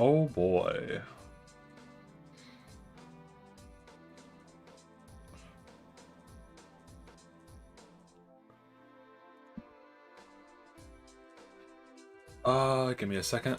Oh boy. Give me a second.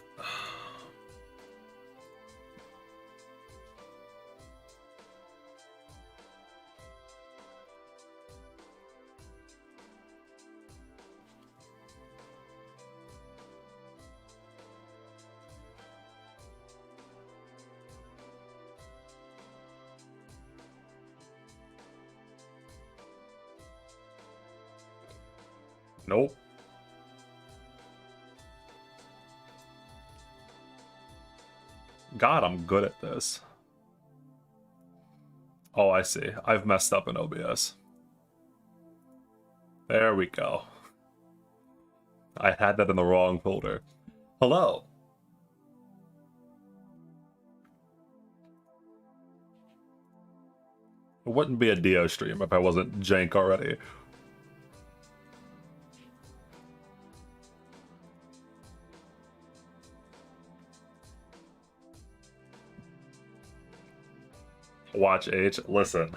Nope. God, I'm good at this. Oh, I see. I've messed up in OBS. There we go. I had that in the wrong folder. Hello. It wouldn't be a Dio stream if I wasn't jank already. Watch H. Listen.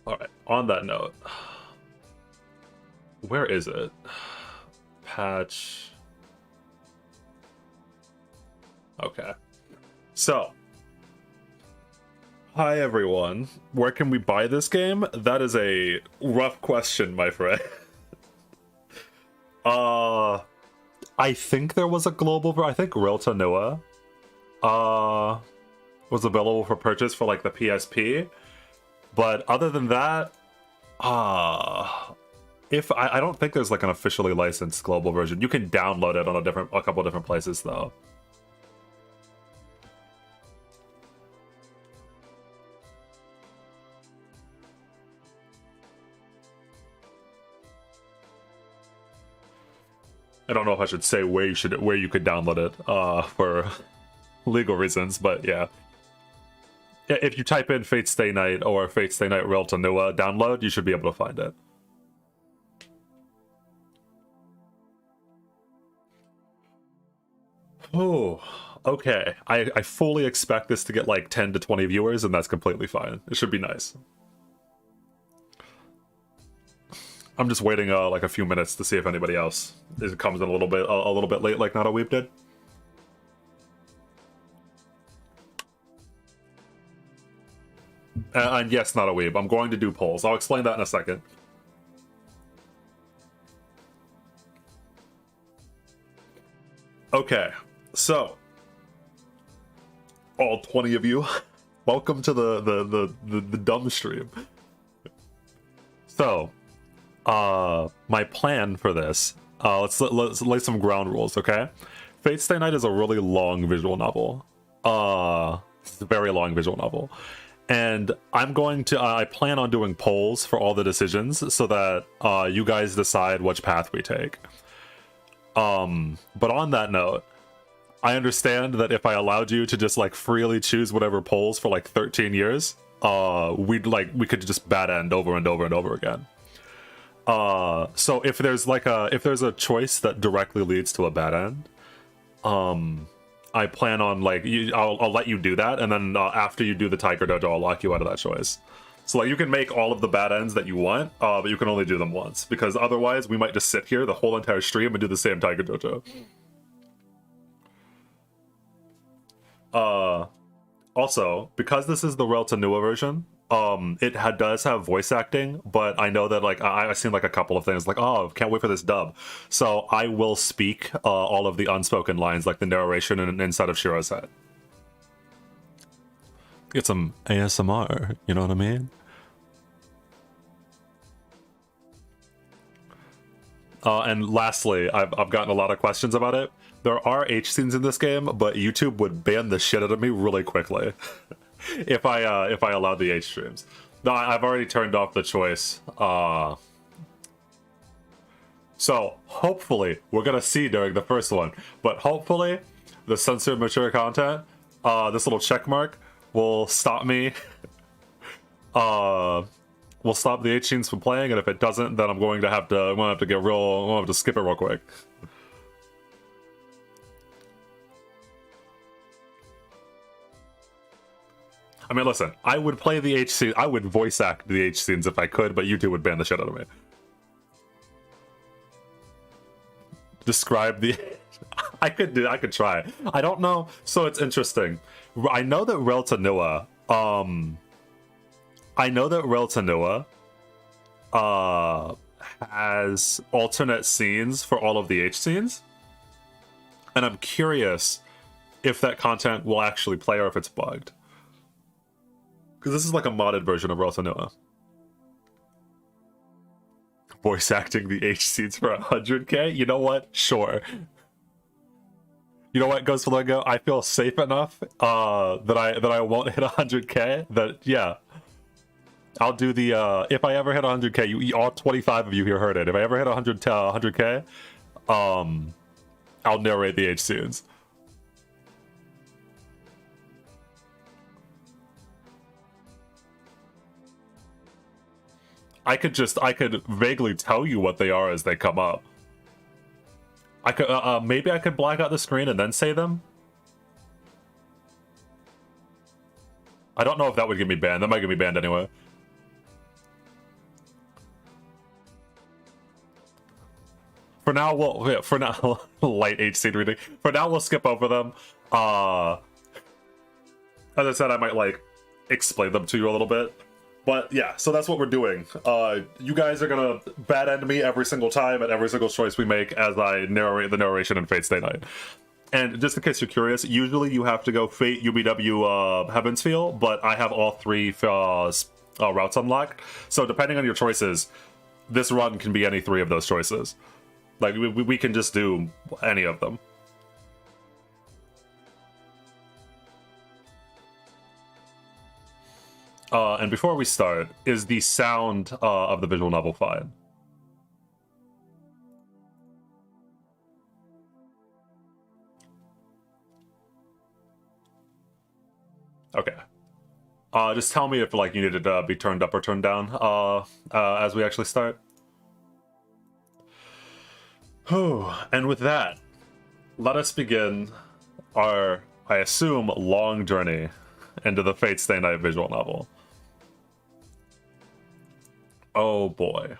Alright, on that note. Where is it? Patch. Okay. So. Hi everyone. Where can we buy this game? That is a rough question, my friend. I think there was a global, I think Realta Nua was available for purchase for like the PSP. But other than that, if I don't think there's like an officially licensed global version. You can download it on a couple different places though. I don't know if I should say where you could download it for legal reasons, but yeah. If you type in Fate Stay Night or Fate Stay Night Realta Nua download, you should be able to find it. Oh, okay. I fully expect this to get like 10 to 20 viewers, and that's completely fine. It should be nice. I'm just waiting like a few minutes to see if anybody else comes in a little bit late, like Not a Weeb did. And yes, Not a Weeb. I'm going to do polls. I'll explain that in a second. Okay, so all 20 of you, welcome to the dumb stream. So, my plan for this, let's lay some ground rules, okay? Fate Stay Night is a really long visual novel. It's a very long visual novel. And I plan on doing polls for all the decisions so that you guys decide which path we take. But on that note, I understand that if I allowed you to just like freely choose whatever polls for like 13 years, we could just bad end over and over and over again. So if there's a choice that directly leads to a bad end, I plan on like I'll let you do that, and then after you do the Tiger Dojo, I'll lock you out of that choice. So like you can make all of the bad ends that you want, but you can only do them once, because otherwise we might just sit here the whole entire stream and do the same Tiger Dojo. Also, because this is the Realta Nua version, it does have voice acting, but I know that like I've seen like a couple of things like, oh, can't wait for this dub. So I will speak all of the unspoken lines, like the narration inside of Shiro's head. Get some ASMR, you know what I mean? And lastly, I've gotten a lot of questions about it. There are H scenes in this game, but YouTube would ban the shit out of me really quickly if I allowed the H streams. No, I've already turned off the choice. So hopefully we're gonna see during the first one, but hopefully the censored mature content, this little check mark will stop me will stop the H scenes from playing, and if it doesn't, then I'm going to have to get real. I'm gonna have to skip it real quick. I mean, listen, I would play the H scene. I would voice act the H scenes if I could, but YouTube would ban the shit out of me. Describe the. I could try. I don't know. So it's interesting. I know that Reltanua. I know that Reltanua has alternate scenes for all of the H scenes, and I'm curious if that content will actually play or if it's bugged. Because this is like a modded version of Reltanua. Voice acting the H scenes for 100k? You know what? Sure. You know what, Ghost Lego? I feel safe enough that I won't hit 100k. That yeah, I'll do the if I ever hit 100k, you all 25 of you here heard it. If I ever hit 100k, I'll narrate the H scenes. I could vaguely tell you what they are as they come up. I could maybe I could black out the screen and then say them. I don't know if that would get me banned. That might get me banned anyway. For now, light H scene reading. For now, we'll skip over them. As I said, I might like explain them to you a little bit. But yeah, so that's what we're doing. You guys are gonna bad end me every single time at every single choice we make as I narrate the narration in Fate Stay Night. And just in case you're curious, usually you have to go Fate, UBW, Heaven's Feel, but I have all three routes unlocked. So depending on your choices, this run can be any three of those choices. Like, we can just do any of them. And before we start, is the sound of the visual novel fine? Okay. Just tell me if like you needed to be turned up or turned down as we actually start. And with that, let us begin our, I assume, long journey into the Fate Stay Night visual novel. Oh boy.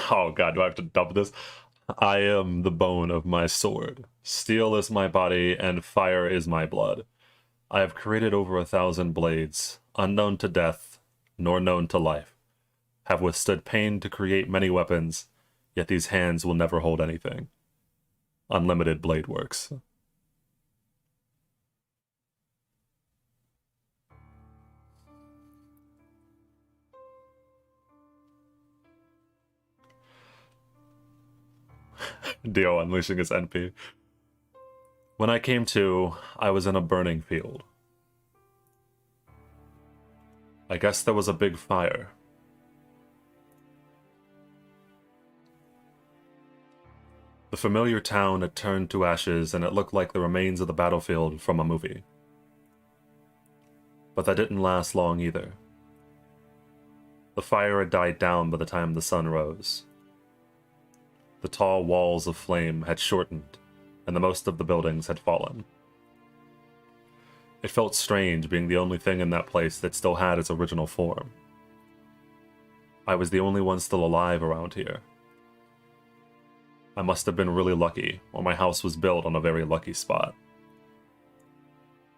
Oh god, do I have to dub this? I am the bone of my sword. Steel is my body, and fire is my blood. I have created over 1,000 blades, unknown to death, nor known to life. Have withstood pain to create many weapons, yet these hands will never hold anything. Unlimited blade works. Dio unleashing his NP. When I came to, I was in a burning field. I guess there was a big fire. The familiar town had turned to ashes, and it looked like the remains of the battlefield from a movie. But that didn't last long either. The fire had died down by the time the sun rose. The tall walls of flame had shortened, and the most of the buildings had fallen. It felt strange being the only thing in that place that still had its original form. I was the only one still alive around here. I must have been really lucky, or my house was built on a very lucky spot.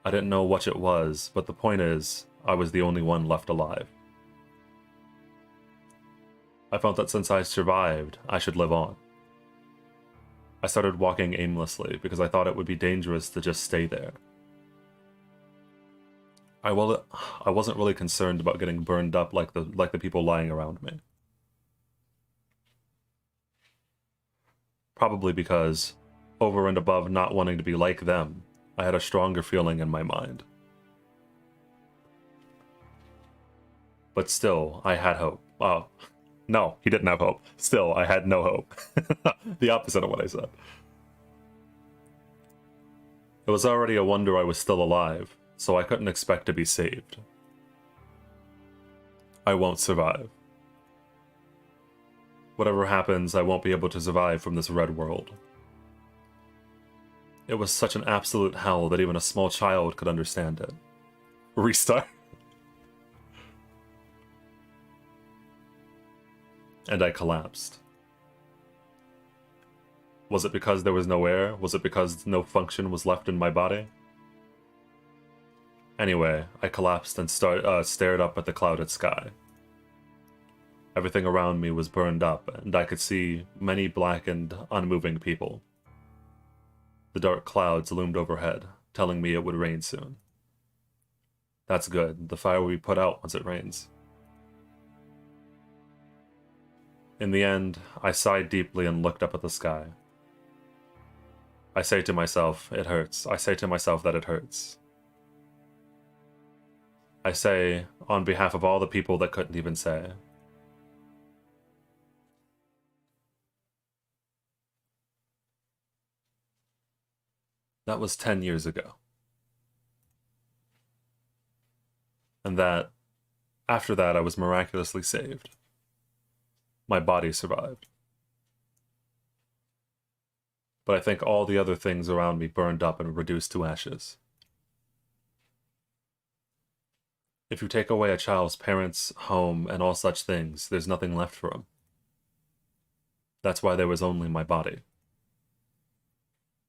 I didn't know what it was, but the point is, I was the only one left alive. I felt that since I survived, I should live on. I started walking aimlessly because I thought it would be dangerous to just stay there. I wasn't really concerned about getting burned up like the people lying around me. Probably because, over and above not wanting to be like them, I had a stronger feeling in my mind. But still, I had hope. No, he didn't have hope. Still, I had no hope. The opposite of what I said. It was already a wonder I was still alive, so I couldn't expect to be saved. I won't survive. Whatever happens, I won't be able to survive from this red world. It was such an absolute hell that even a small child could understand it. Restart. And I collapsed. Was it because there was no air? Was it because no function was left in my body? Anyway, I collapsed and stared up at the clouded sky. Everything around me was burned up, and I could see many blackened, unmoving people. The dark clouds loomed overhead, telling me it would rain soon. That's good. The fire will be put out once it rains. In the end, I sighed deeply and looked up at the sky. I say to myself, it hurts. I say to myself that it hurts. I say, on behalf of all the people that couldn't even say. That was 10 years ago. And that, after that, I was miraculously saved. My body survived. But I think all the other things around me burned up and reduced to ashes. If you take away a child's parents, home, and all such things, there's nothing left for him. That's why there was only my body.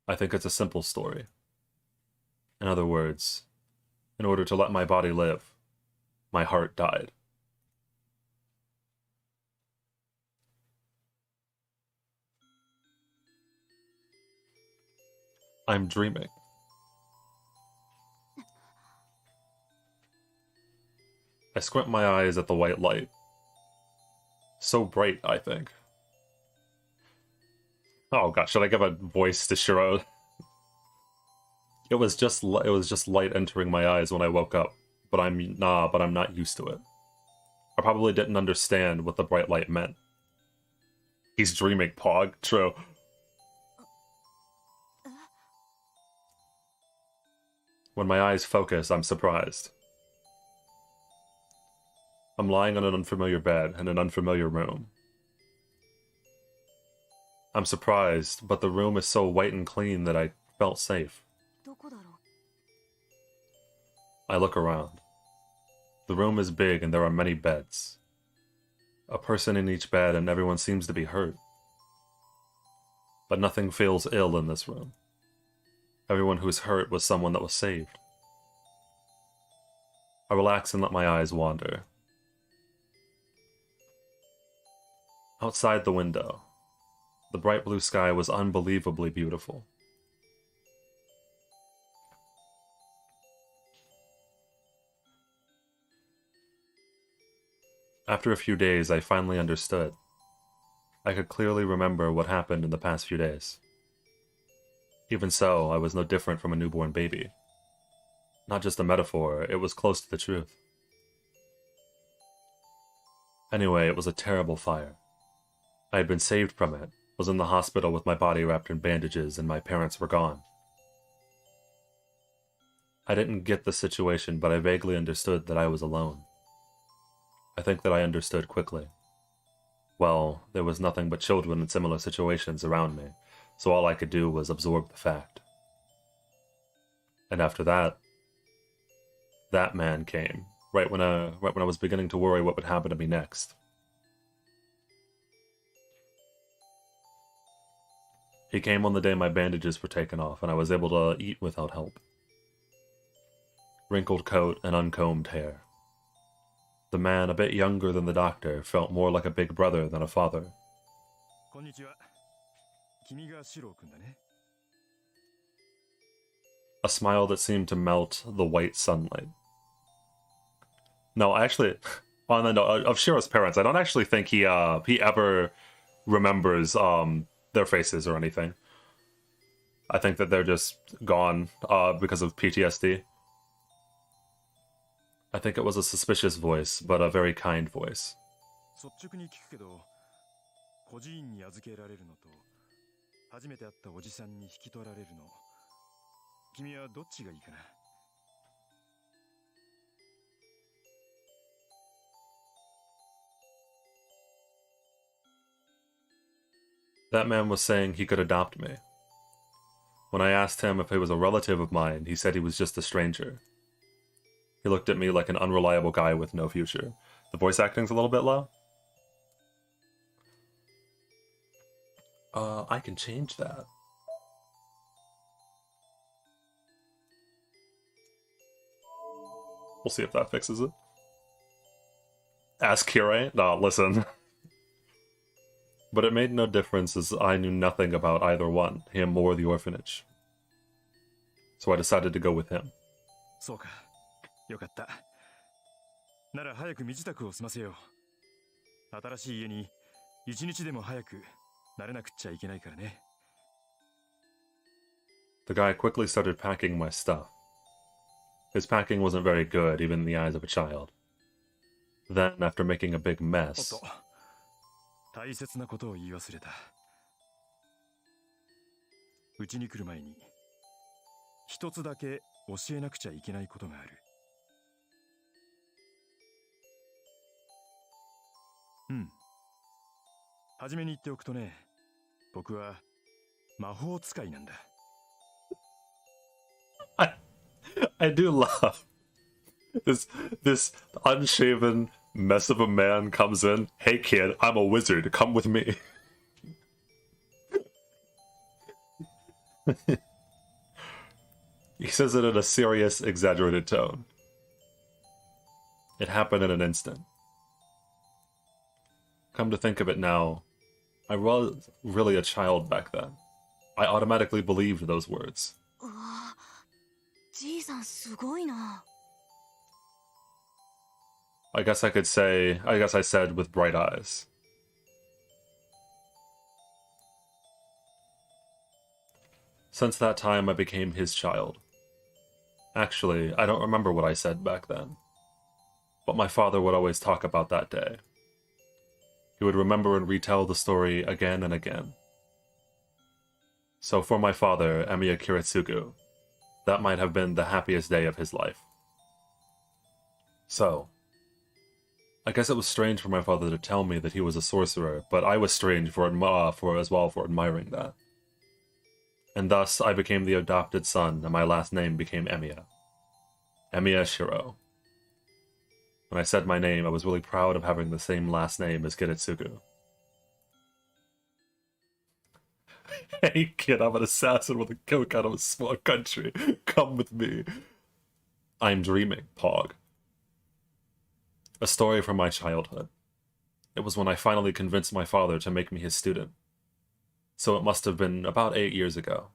I think it's a simple story. In other words, in order to let my body live, my heart died. I'm dreaming. I squint my eyes at the white light. So bright, I think. Oh gosh, should I give a voice to Shiro? It was just light entering my eyes when I woke up, but I'm not used to it. I probably didn't understand what the bright light meant. He's dreaming, Pog. True. When my eyes focus, I'm surprised. I'm lying on an unfamiliar bed in an unfamiliar room. I'm surprised, but the room is so white and clean that I felt safe. I look around. The room is big and there are many beds. A person in each bed and everyone seems to be hurt. But nothing feels ill in this room. Everyone who's hurt was someone that was saved. I relax and let my eyes wander. Outside the window, the bright blue sky was unbelievably beautiful. After a few days, I finally understood. I could clearly remember what happened in the past few days. Even so, I was no different from a newborn baby. Not just a metaphor, it was close to the truth. Anyway, it was a terrible fire. I had been saved from it, was in the hospital with my body wrapped in bandages, and my parents were gone. I didn't get the situation, but I vaguely understood that I was alone. I think that I understood quickly. Well, there was nothing but children in similar situations around me, so all I could do was absorb the fact. And after that man came, right when I was beginning to worry what would happen to me next. He came on the day my bandages were taken off and I was able to eat without help. Wrinkled coat and uncombed hair. The man, a bit younger than the doctor, felt more like a big brother than a father. A smile that seemed to melt the white sunlight. No, actually, on the note of Shiro's parents, I don't actually think he ever remembers their faces or anything. I think that they're just gone because of PTSD. I think it was a suspicious voice, but a very kind voice. 率直に聞くけど、孤児院に預けられるのと初めて会ったおじさんに引き取られるの、君はどっちがいいかな。That man was saying he could adopt me. When I asked him if he was a relative of mine, he said he was just a stranger. He looked at me like an unreliable guy with no future. The voice acting's a little bit low. I can change that. We'll see if that fixes it. Ask Kire? No, listen. But it made no difference as I knew nothing about either one, him or the orphanage. So I decided to go with him. そうか。よかった。なら早く身支度を済ませよう。新しい家に一日でも早く慣れなくっちゃいけないからね。The guy quickly started packing my stuff. His packing wasn't very good, even in the eyes of a child. Then, after making a big mess... 大切なことを言い忘れた。うちに来る前に一つだけ教えなくちゃいけないことがある。はじめに言っておくとね、僕は魔法使いなんだ。I do love this unshaven mess of a man comes in. Hey kid, I'm a wizard. Come with me. He says it in a serious, exaggerated tone. It happened in an instant. Come to think of it now, I was really a child back then. I automatically believed those words. I guess I said with bright eyes. Since that time, I became his child. Actually, I don't remember what I said back then. But my father would always talk about that day. He would remember and retell the story again and again. So for my father, Emiya Kiritsugu, that might have been the happiest day of his life. So, I guess it was strange for my father to tell me that he was a sorcerer, but I was strange for admiring that. And thus, I became the adopted son, and my last name became Emiya. Emiya Shiro. When I said my name, I was really proud of having the same last name as Kiritsugu. Hey kid, I'm an assassin with a coke out of a small country. Come with me. I'm dreaming, Pog. A story from my childhood. It was when I finally convinced my father to make me his student. So it must have been about 8 years ago.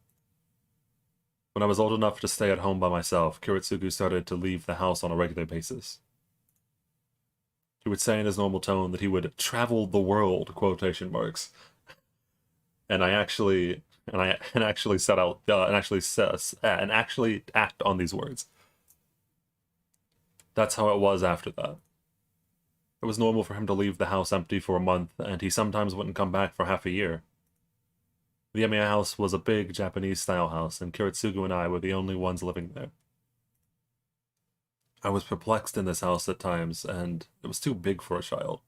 When I was old enough to stay at home by myself, Kiritsugu started to leave the house on a regular basis. He would say in his normal tone that he would travel the world, quotation marks. And actually act on these words. That's how it was after that. It was normal for him to leave the house empty for a month, and he sometimes wouldn't come back for half a year. The Emiya house was a big Japanese-style house, and Kiritsugu and I were the only ones living there. I was perplexed in this house at times, and it was too big for a child.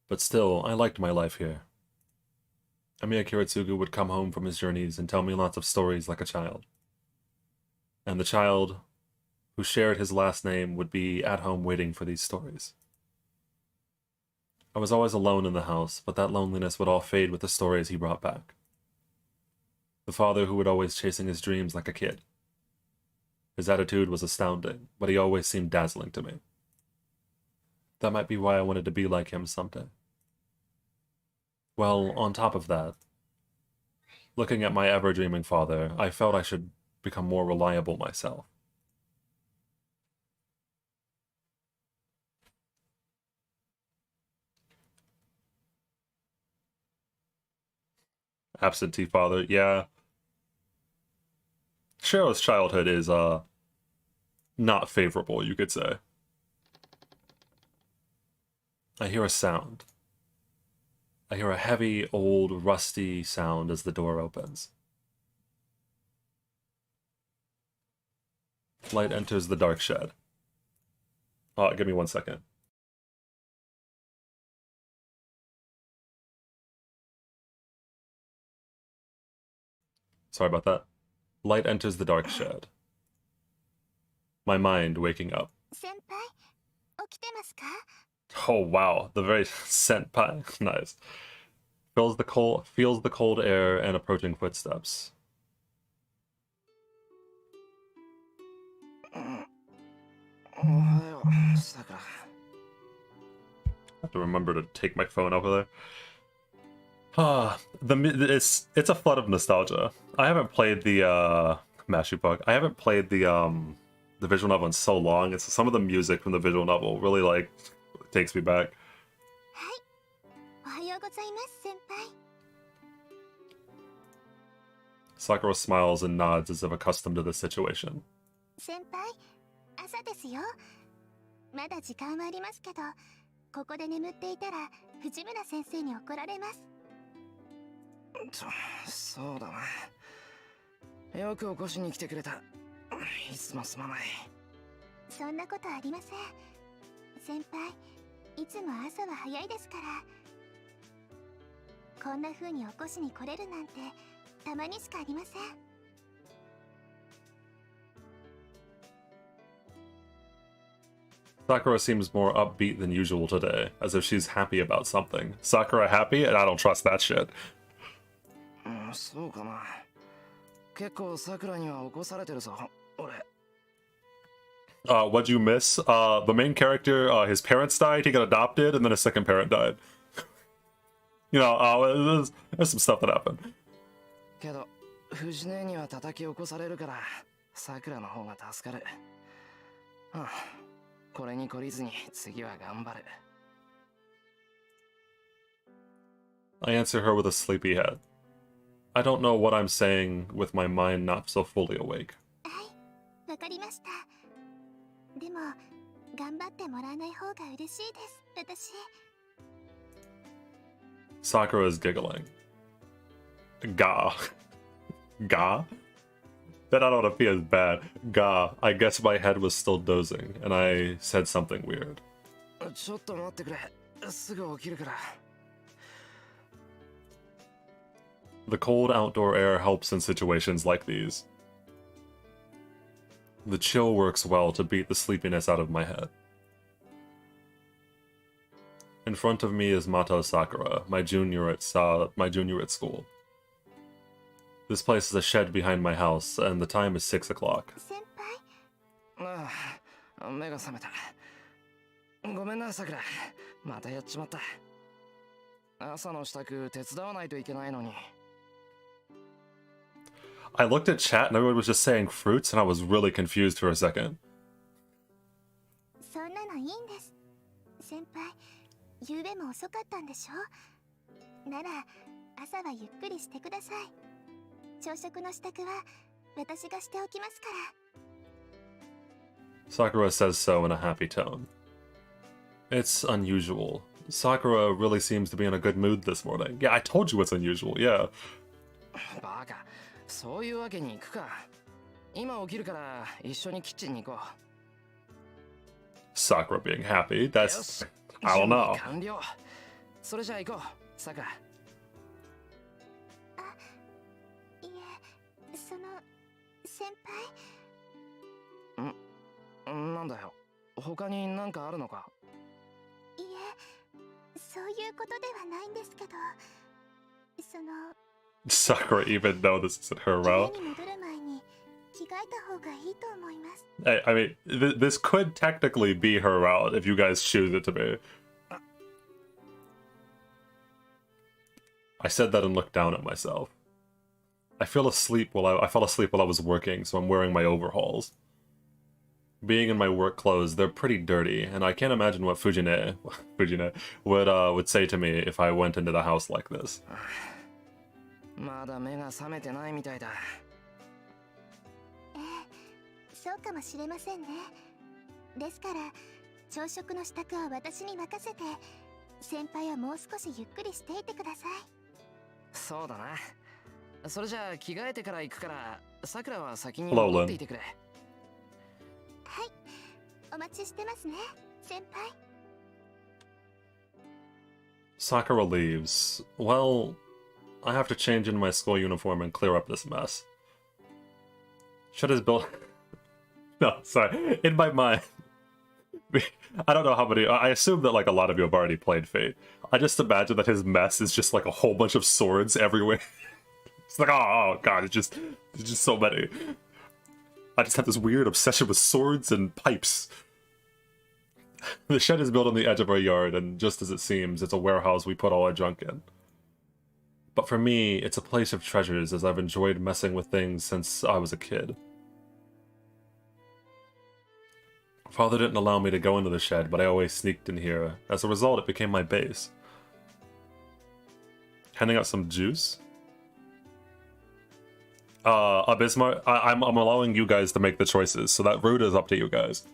But still, I liked my life here. Emiya Kiritsugu would come home from his journeys and tell me lots of stories like a child. And the child who shared his last name would be at home waiting for these stories. I was always alone in the house, but that loneliness would all fade with the stories he brought back. The father who was always chasing his dreams like a kid. His attitude was astounding, but he always seemed dazzling to me. That might be why I wanted to be like him someday. Well, on top of that, looking at my ever-dreaming father, I felt I should become more reliable myself. Absentee father, yeah. Shiro's childhood is, not favorable, you could say. I hear a sound. I hear a heavy, old, rusty sound as the door opens. Light enters the dark shed. Give me 1 second. Sorry about that. Light enters the dark shed. My mind waking up. Oh wow, the very senpai. Nice. Feels the cold air and approaching footsteps. I have to remember to take my phone over there. It's a flood of nostalgia. I haven't played the Mashupug. I haven't played the visual novel in so long. It's some of the music from the visual novel really like takes me back. Sakura smiles and nods as if accustomed to the situation. Sakura seems more upbeat than usual today, as if she's happy about something. Sakura happy? And I don't trust that shit. What'd you miss? The main character, his parents died, he got adopted, and then his second parent died. You know, there's some stuff that happened. I answer her with a sleepy head. I don't know what I'm saying with my mind not so fully awake. Sakura is giggling. Gah. Gah? That onomatopoeia is bad. Gah. I guess my head was still dozing, and I said something weird. The cold outdoor air helps in situations like these. The chill works well to beat the sleepiness out of my head. In front of me is Mato Sakura, my junior at school. This place is a shed behind my house, and the time is 6 o'clock. I looked at chat and everyone was just saying fruits, and I was really confused for a second. Sakura says so in a happy tone. It's unusual. Sakura really seems to be in a good mood this morning. Yeah, I told you it's unusual, yeah. Sakura being happy, that's... I don't know. Sakura even though this isn't her route. I mean, this could technically be her route if you guys choose it to be. I said that and looked down at myself. I fell asleep while I was working, so I'm wearing my overalls. Being in my work clothes, they're pretty dirty, and I can't imagine what Fujine would say to me if I went into the house like this. 先輩はもう少しゆっくりしていてください。そうだな。それじゃあ着替えてから行くから、さくらは先に Hello, 戻って Lynn. いてくれ。はい、お待ちしてますね、先輩。Sakura leaves. Well, I have to change into my school uniform and clear up this mess. Should his build... No, sorry. In my mind... I don't know how many... I assume that, like, a lot of you have already played Fate. I just imagine that his mess is just, like, a whole bunch of swords everywhere. It's like, oh god, it's just so many. I just have this weird obsession with swords and pipes. The shed is built on the edge of our yard, and just as it seems, it's a warehouse we put all our junk in. But for me, it's a place of treasures, as I've enjoyed messing with things since I was a kid. Father didn't allow me to go into the shed, but I always sneaked in here. As a result, it became my base. Handing out some juice? Abismar, I'm allowing you guys to make the choices, so that route is up to you guys.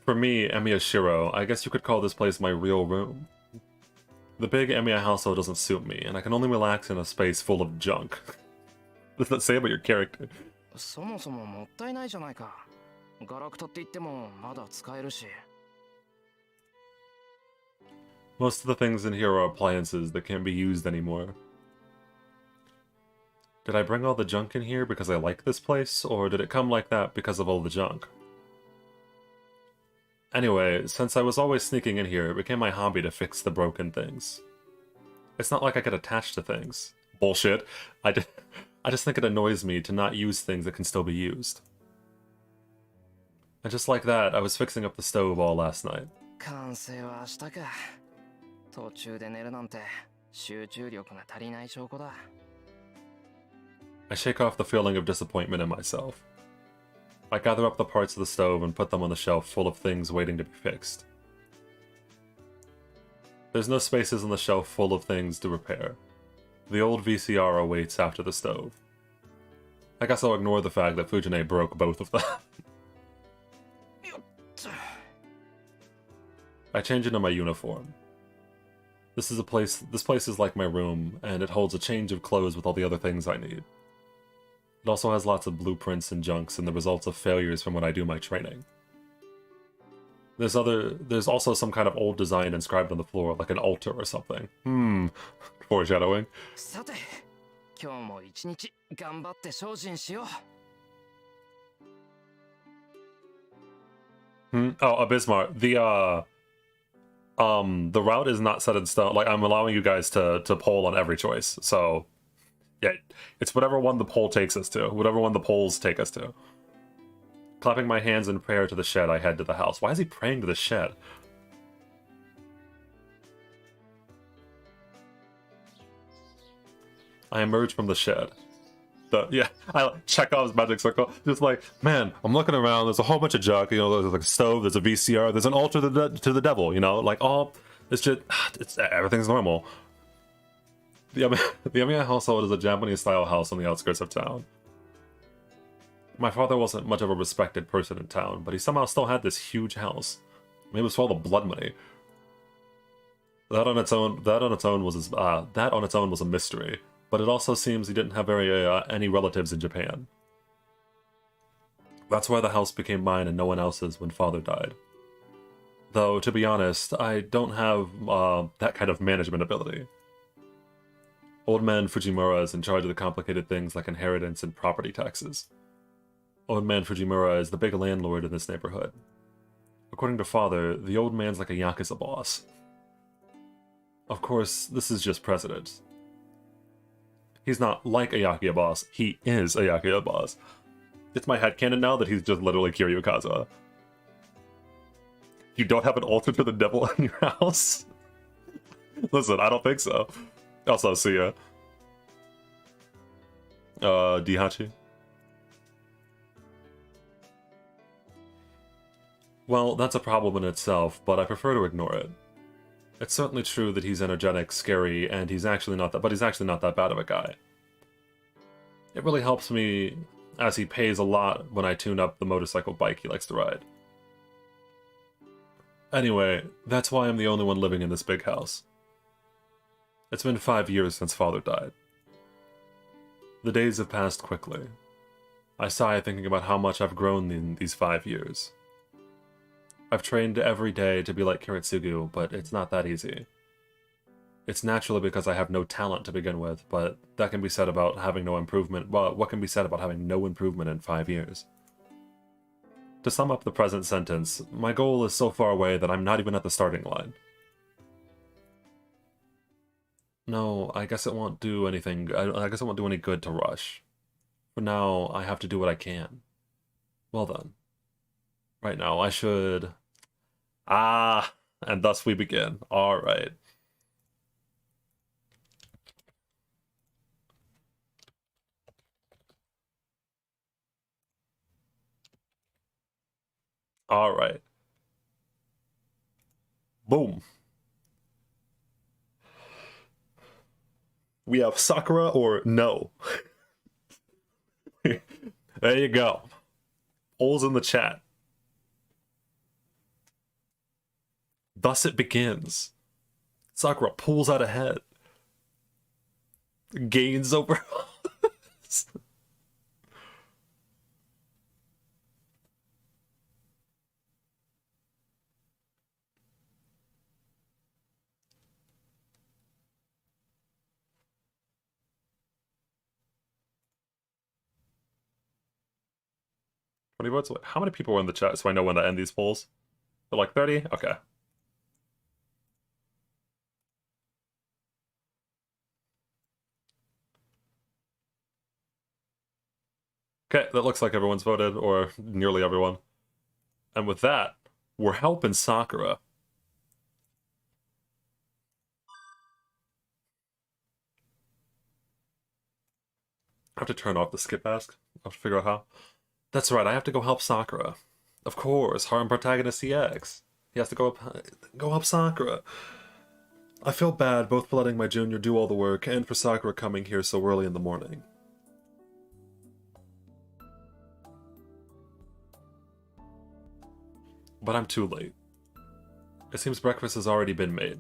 For me, Emiya Shiro, I guess you could call this place my real room. The big Emiya household doesn't suit me, and I can only relax in a space full of junk. What does that say about your character? そもそももったいないじゃないか。ガラクタって言ってもまだ使えるし。Most of the things in here are appliances that can't be used anymore. Did I bring all the junk in here because I like this place, or did it come like that because of all the junk? Anyway, since I was always sneaking in here, it became my hobby to fix the broken things. It's not like I get attached to things. Bullshit. I just think it annoys me to not use things that can still be used. And just like that, I was fixing up the stove all last night. 完成は明日か。途中で寝るなんて集中力が足りない証拠だ。I shake off the feeling of disappointment in myself. I gather up the parts of the stove and put them on the shelf full of things waiting to be fixed. There's no spaces on the shelf full of things to repair. The old VCR awaits after the stove. I guess I'll ignore the fact that Fujine broke both of them. I change into my uniform. This place is like my room, and it holds a change of clothes with all the other things I need. It also has lots of blueprints and junks and the results of failures from when I do my training. There's also some kind of old design inscribed on the floor, like an altar or something. Foreshadowing. さて、今日も一日頑張って精進しよう。Oh, Abismar, the route is not set in stone. Like, I'm allowing you guys to poll on every choice. So, yeah, it's whatever one the poll takes us to. Whatever one the polls take us to. Clapping my hands in prayer to the shed, I head to the house. Why is he praying to the shed? I emerge from the shed. I Chekhov's magic circle. Just like, man, I'm looking around. There's a whole bunch of junk. You know, there's like a stove. There's a VCR. There's an altar to the devil. You know, like it's just everything's normal. The Emiya household is a Japanese-style house on the outskirts of town. My father wasn't much of a respected person in town, but he somehow still had this huge house. Maybe it was for all the blood money. That on its own was a mystery. But it also seems he didn't have any relatives in Japan. That's why the house became mine and no one else's when father died. Though, to be honest, I don't have that kind of management ability. Old man Fujimura is in charge of the complicated things like inheritance and property taxes. Old man Fujimura is the big landlord in this neighborhood. According to father, the old man's like a Yakuza boss. Of course, this is just precedent. He's not like a Yakuza boss, he is a Yakuza boss. It's my headcanon now that he's just literally Kiryu Kazuha. You don't have an altar to the devil in your house? Listen, I don't think so. Also, see ya. Dihachi? Well, that's a problem in itself, but I prefer to ignore it. It's certainly true that he's energetic, scary, and he's actually not that bad of a guy. It really helps me, as he pays a lot when I tune up the motorcycle bike he likes to ride. Anyway, that's why I'm the only one living in this big house. It's been 5 years since father died. The days have passed quickly. I sigh thinking about how much I've grown in these 5 years. I've trained every day to be like Kiritsugu, but it's not that easy. It's naturally because I have no talent to begin with, but that can be said about having no improvement. Well, what can be said about having no improvement in 5 years? To sum up the present sentence, my goal is so far away that I'm not even at the starting line. No, I guess it won't do anything. I guess it won't do any good to rush. For now, I have to do what I can. Well then. Right now, I should... Ah! And thus we begin. Alright. Alright. Boom. We have Sakura or no. There you go. Polls in the chat. Thus it begins. Sakura pulls out ahead. Gains over... votes? How many people were in the chat so I know when to end these polls? They're like 30? Okay. Okay, that looks like everyone's voted, or nearly everyone. And with that, we're helping Sakura. I have to turn off the skip ask. I have to figure out how. That's right, I have to go help Sakura. Of course, harem protagonist CX. He has to go help Sakura. I feel bad both for letting my junior do all the work and for Sakura coming here so early in the morning. But I'm too late. It seems breakfast has already been made.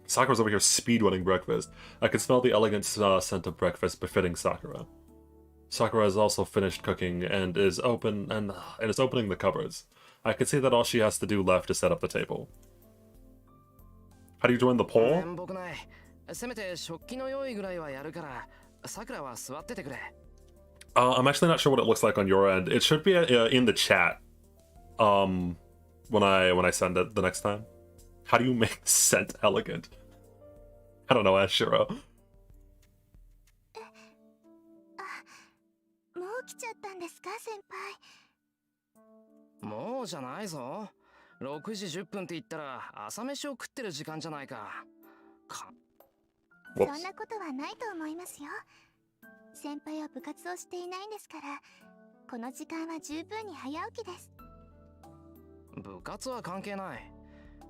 Sakura's over here speedrunning breakfast. I can smell the elegant scent of breakfast befitting Sakura. Sakura has also finished cooking and is opening the cupboards. I can see that all she has to do left is set up the table. How do you join the poll? I'm actually not sure what it looks like on your end. It should be in the chat. When I send it the next time. How do you make scent elegant? I don't know, Ashiro. もう来ちゃったんですか、先輩。もうじゃないぞ。6時10分って言ったら朝飯を食ってる時間じゃないか。そんなことはないと思いますよ。先輩は部活をしていないんですから、この時間は十分に早起きです。部活は関係ない。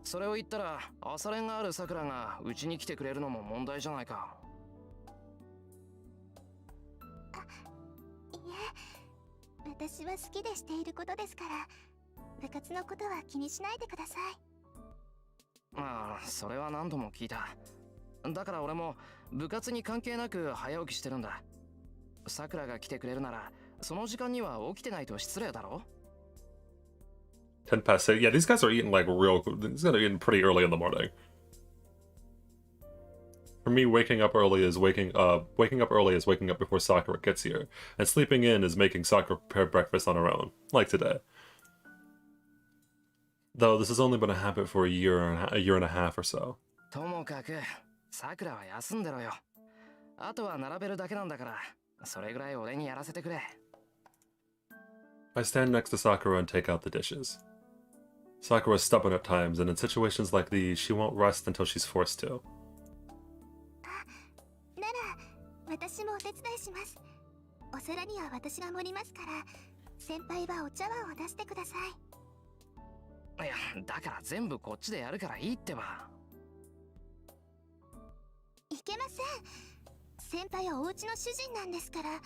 それを言ったら朝練があるさくらがうちに来てくれるのも問題じゃないか。いえ、私は好きでしていることですから、部活のことは気にしないでください。ああ、それは何度も聞いた。だから俺も部活に関係なく早起きしてるんだ。さくらが来てくれるなら、その時間には起きてないと失礼だろ。10 past 8. Yeah, these guys are eating like these guys are eating pretty early in the morning. For me, waking up early is waking up before Sakura gets here, and sleeping in is making Sakura prepare breakfast on her own, like today. Though this has only been a habit for a year and a half or so. ともかく、さくらは休んでろよ。あとは並べるだけなんだから、それぐらい俺にやらせてくれ。I stand next to Sakura and take out the dishes. Sakura is stubborn at times, and in situations like these, she won't rest until she's forced to. なら、私もお手伝いします。お皿には私が盛りますから、先輩はお茶碗を出してください。いや、だから全部こっちでやるからいいってば。いけません。先輩はお家の主人なんですから、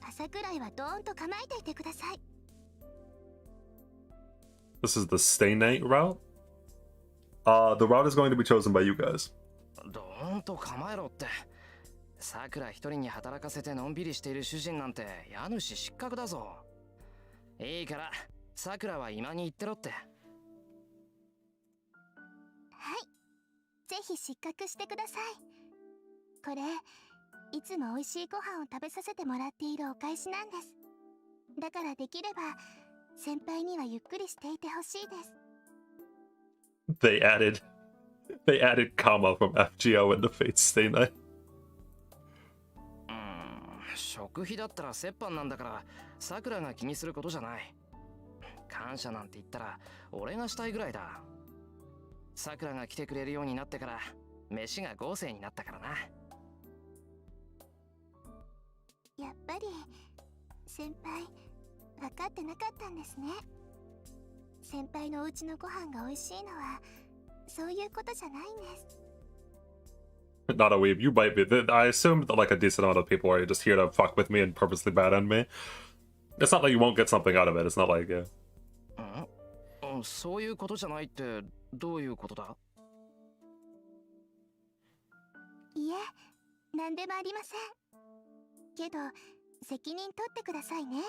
朝くらいはドーンと構えていてください。This is the Stay Night route. The route is going to be chosen by you guys. どーんと構えろって。さくら一人に働かせてのんびりしている主人なんて家主失格だぞ。いいから、さくらは今に言ってろって。はい、ぜひ失格してください。これ、いつも美味しいご飯を食べさせてもらっているお返しなんです。だからできれば先輩にはゆっくりしていてほしいです。They added comma from FGO into Fate's Stay Night. 食費だったら折半なんだから、さくらが気にすることじゃない。感謝なんて言ったら俺がしたいぐらいだ。さくらが来てくれるようになってから飯が豪勢になったからな。やっぱり先輩分かってなかったんですね。先輩のお家のご飯が美味しいのはそういうことじゃないんです。Not a weeb, you might be. I assumed that like a decent amount of people are just here to fuck with me and purposely bad end me. It's not like you won't get something out of it. It's not like, yeah. そういうことじゃないってどういうことだ？いえ、何でもありません。けど責任取ってくださいね。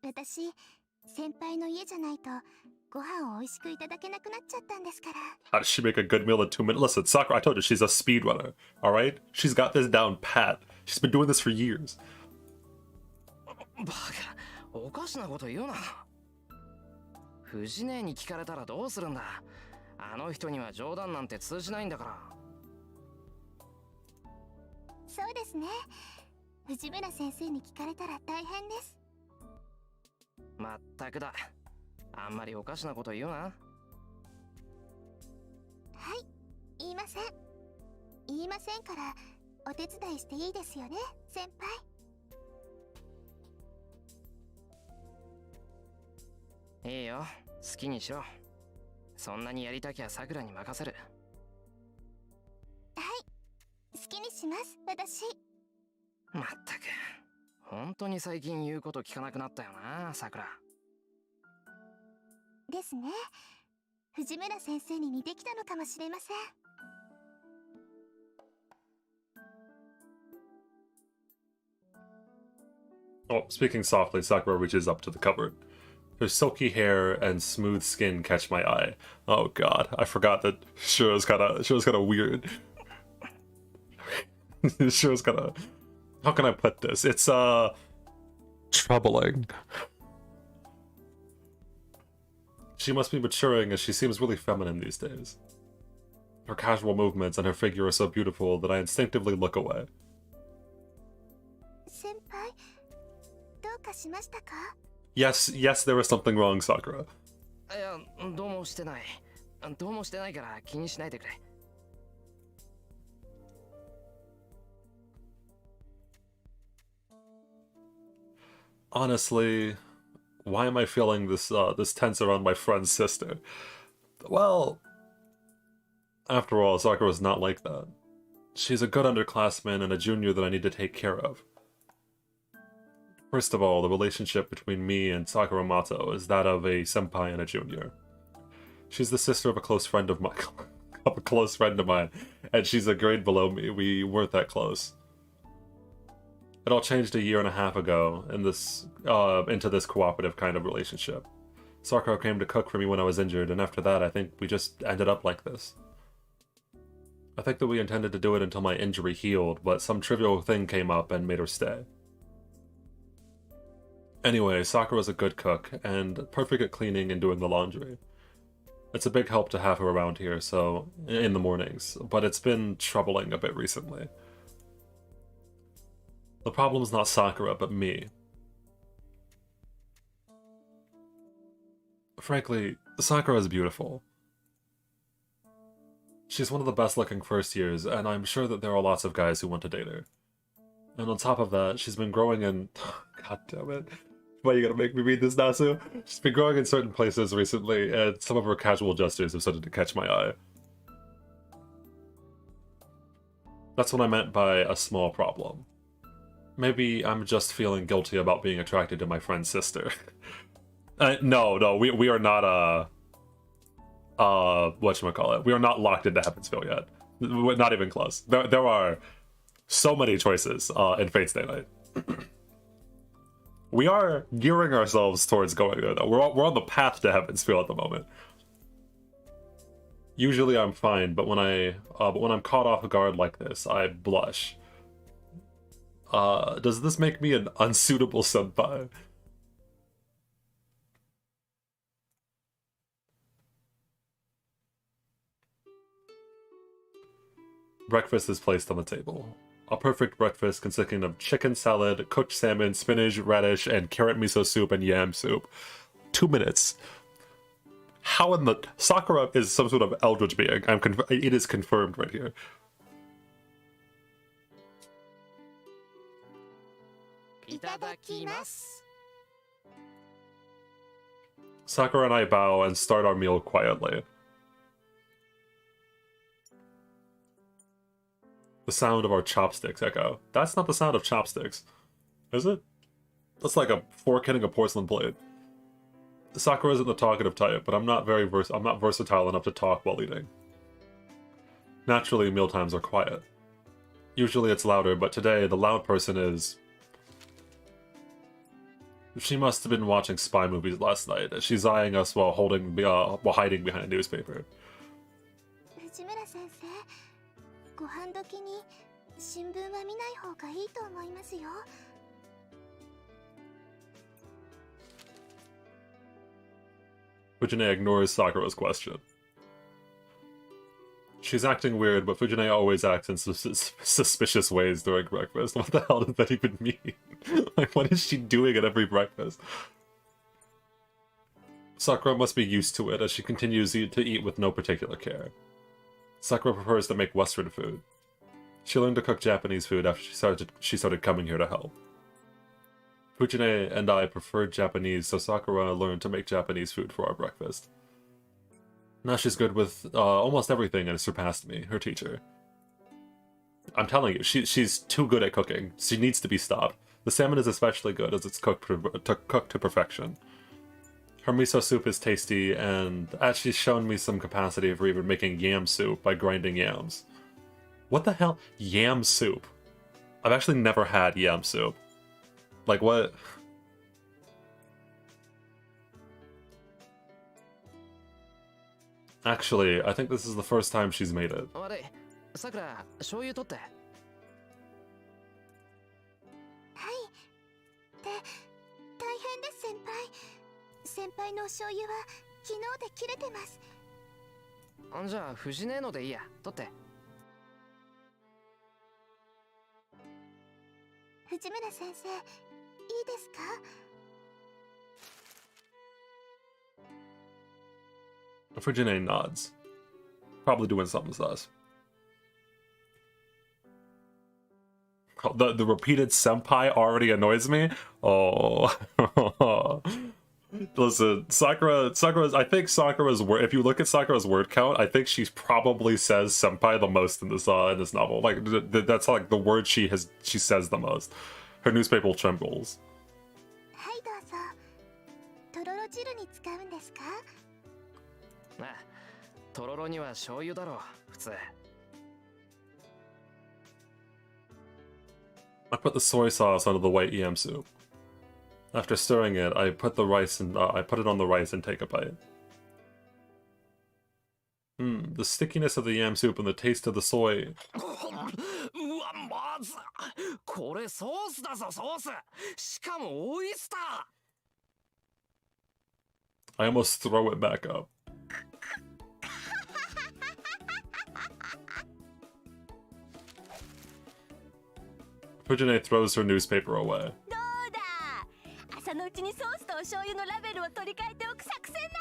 私、先輩の家じゃないとご飯を美味しくいただけなくなっちゃったんですから。 How does she make a good meal in 2 minutes? Listen, Sakura, I told you she's a speedrunner, alright? She's got this down pat. She's been doing this for years. バカ、おかしなこと言うな。藤姉に聞かれたらどうするんだ。あの人には冗談なんて通じないんだから。そうですね。藤村先生に聞かれたら大変です。まったくだ。あんまりおかしなこと言うな。はい、言いません。言いませんからお手伝いしていいですよね、先輩。いいよ、好きにしろ。そんなにやりたきゃさくらに任せる。はい、好きにします、私。まったく、本当に最近言うこと聞かなくなったよな、さくら。ですね。藤村先生に似てきたのかもしれません。Oh, speaking softly, Sakura reaches up to the cupboard. Her silky hair and smooth skin catch my eye. Oh god, I forgot that Shura's kinda weird. Shura's kinda... How can I put this? It's, troubling. She must be maturing as she seems really feminine these days. Her casual movements and her figure are so beautiful that I instinctively look away. 先輩、どうかしましたか？ Yes, there was something wrong, Sakura. いや、どうもしてない。どうもしてないから気にしないでくれ。Honestly, why am I feeling this this tense around my friend's sister? Well, after all, Sakura's not like that. She's a good underclassman and a junior that I need to take care of. First of all, the relationship between me and Sakura Mato is that of a senpai and a junior. She's the sister of a close friend of mine, and she's a grade below me. We weren't that close. It all changed a year and a half ago in this into this cooperative kind of relationship. Sakura came to cook for me when I was injured, and after that I think we just ended up like this. I think that we intended to do it until my injury healed, but some trivial thing came up and made her stay. Anyway, Sakura's a good cook, and perfect at cleaning and doing the laundry. It's a big help to have her around here, so in the mornings, but it's been troubling a bit recently. The problem's not Sakura, but me. Frankly, Sakura is beautiful. She's one of the best looking first years, and I'm sure that there are lots of guys who want to date her. And on top of that, she's been growing in... God damn it. Why are you gonna make me read this, Nasu? She's been growing in certain places recently, and some of her casual gestures have started to catch my eye. That's what I meant by a small problem. Maybe I'm just feeling guilty about being attracted to my friend's sister. No, we are not whatchamacallit. We are not locked into Heavensville yet. We're not even close. There are so many choices in Fate's Day Night. We are gearing ourselves towards going there, though. We're on the path to Heavensville at the moment. Usually I'm fine, but when I'm caught off guard like this, I blush. Does this make me an unsuitable senpai? Breakfast is placed on the table. A perfect breakfast consisting of chicken salad, cooked salmon, spinach, radish, and carrot miso soup and yam soup. 2 minutes. How in the... Sakura is some sort of eldritch being. It is confirmed right here. Itadakimasu. Sakura and I bow and start our meal quietly. The sound of our chopsticks echo. That's not the sound of chopsticks, is it? That's like a fork hitting a porcelain plate. Sakura isn't the talkative type, but I'm not versatile enough to talk while eating. Naturally, mealtimes are quiet. Usually it's louder, but today the loud person is... She must have been watching spy movies last night. She's eyeing us while hiding behind a newspaper. 藤村先生、ご飯時に新聞は見ない方がいいと思いますよ。Fujine ignores Sakura's question. She's acting weird, but Fujine always acts in suspicious ways during breakfast. What the hell does that even mean? Like, what is she doing at every breakfast? Sakura must be used to it, as she continues to eat with no particular care. Sakura prefers to make Western food. She learned to cook Japanese food after she started coming here to help. Fujine and I preferred Japanese, so Sakura learned to make Japanese food for our breakfast. Now she's good with almost everything and has surpassed me, her teacher. I'm telling you, she's too good at cooking. She needs to be stopped. The salmon is especially good as it's cooked to perfection. Her miso soup is tasty, and she's shown me some capacity for even making yam soup by grinding yams. What the hell? Yam soup? I've actually never had yam soup. Like, what? Actually, I think this is the first time she's made it. 悪い。さくら、醤油取って。はい。大変です先輩。先輩のお醤油は昨日で切れてます。じゃあ、藤ねえのでいいや。取って。藤村先生、いいですか？ Fujine nods. Probably doing something with us. The repeated senpai already annoys me. Oh. Listen, Sakura's, I think Sakura's word, if you look at Sakura's word count, I think she probably says senpai the most in this novel. Like, that's like the word she says the most. Her newspaper trembles. はいどうぞ。とろろ汁に使うんですか？ なあ、とろろには醤油だろう、普通。I put the soy sauce onto the white yam soup. After stirring it, I put it on the rice and take a bite. The stickiness of the yam soup and the taste of the soy. うわ、まずこれソースだぞ、ソース。しかもオイスター。 I almost throw it back up. Fujine throws her newspaper away. どうだ。朝のうちにソースとお醤油のラベルを取り替えておく作戦なの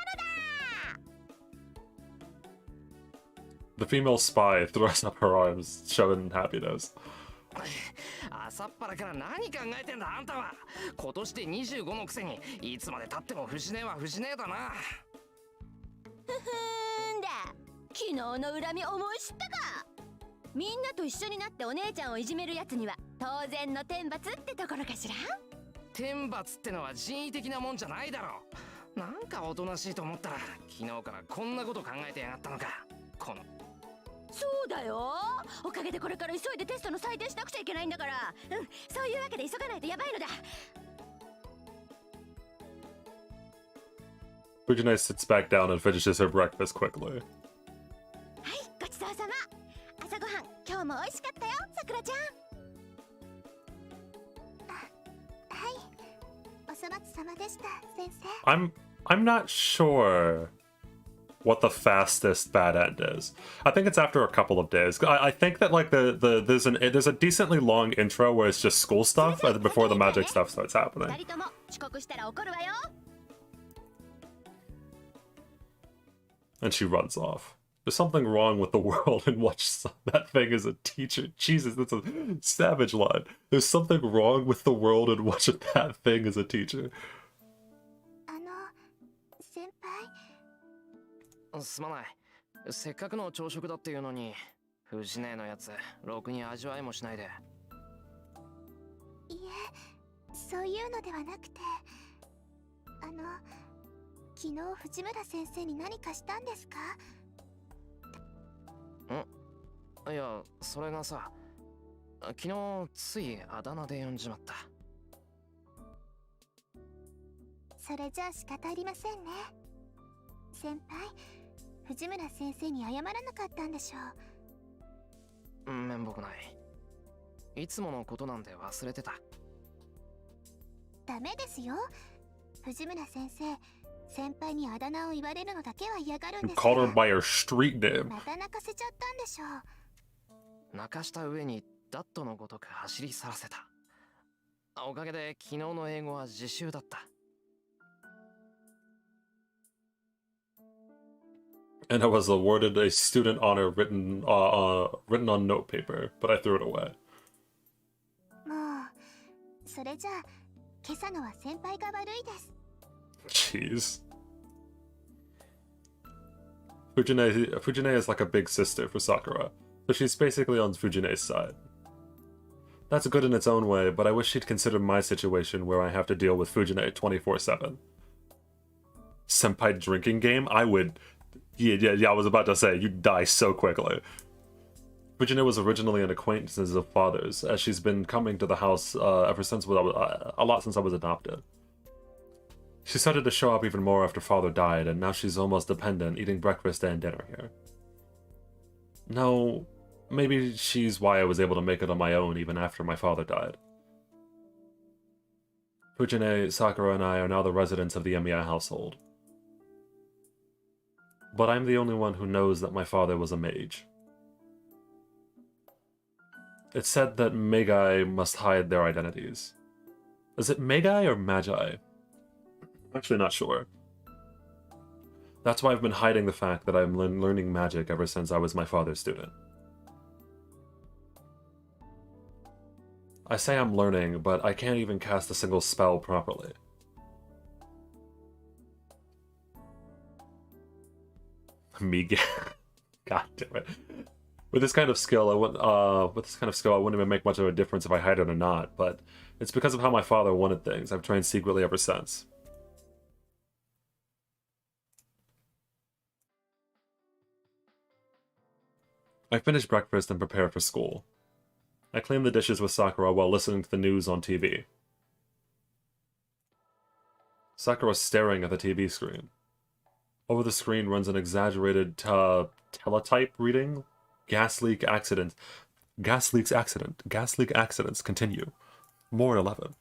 だ。 The female spy throws up her arms, showing happiness. 朝っぱらから何考えてんだあんたは。今年で25のくせにいつまで経っても藤ねえは藤ねえだな。ふふんだ。昨日の恨み思い知ったか。みんなと一緒になってお姉ちゃんをいじめるやつには当然の天罰ってところかしら。天罰ってのは人為的なもんじゃないだろう。なんかおとなしいと思ったら昨日からこんなこと考えてやがったのか。このそうだよ。おかげでこれから急いでテストの採点しなくちゃいけないんだから。そういうわけで急がないとやばいのだ。 Fujine sits back down and finishes her breakfast quickly. はい、ごちそうさま。朝ごはん今日も美味しかったよ、さくらちゃん。はい、お粗末様でした、先生。I'm not sure what the fastest bad end is. I think it's after a couple of days. I think that like there's a decently long intro where it's just school stuff before the magic stuff starts happening. 二人とも遅刻したら怒るわよ。 And she runs off. There's something wrong with the world in which that thing is a teacher. Jesus, that's a savage line. There's something wrong with the world in which that thing is a teacher. 先輩。すまない。せっかくの朝食だっていうのに、藤姉のやつ、ろくに味わいもしないで。いえ、そういうのではなくて、昨日藤村先生に何かしたんですか？いや、それがさ、昨日ついあだ名で呼んじまった。それじゃあ仕方ありませんね。先輩、藤村先生に謝らなかったんでしょう。めんぼくない。いつものことなんで忘れてた。ダメですよ。藤村先生、先輩にあだ名を言われるのだけは嫌がるん You です called か her ら。 by her street name. また泣かせちゃったんでしょう。泣かした上にダットのごとく走り去らせた。おかげで昨日の英語は自習だった。And I was awarded a student honor written on note paper, but I threw it away. もう、それじゃあ、今朝のは先輩が悪いです。Jeez. Fujine is like a big sister for Sakura, so she's basically on Fujine's side. That's good in its own way, but I wish she'd consider my situation where I have to deal with Fujine 24/7. Senpai drinking game? I would... Yeah, I was about to say, you'd die so quickly. Fujine was originally an acquaintance of father's, as she's been coming to the house ever since a lot since I was adopted. She started to show up even more after father died, and now she's almost dependent, eating breakfast and dinner here. No, maybe she's why I was able to make it on my own even after my father died. Fujine, Sakura, and I are now the residents of the Emiya household. But I'm the only one who knows that my father was a mage. It's said that Magi must hide their identities. Is it Magi or Magi? Actually not sure. That's why I've been hiding the fact that I'm learning magic ever since I was my father's student. I say I'm learning, but I can't even cast a single spell properly. God damn it. With this kind of skill, I wouldn't even make much of a difference if I hide it or not, but it's because of how my father wanted things. I've trained secretly ever since. I finish breakfast and prepare for school. I clean the dishes with Sakura while listening to the news on TV. Sakura's staring at the TV screen. Over the screen runs an exaggerated teletype reading. Gas leak accidents continue. More at 11.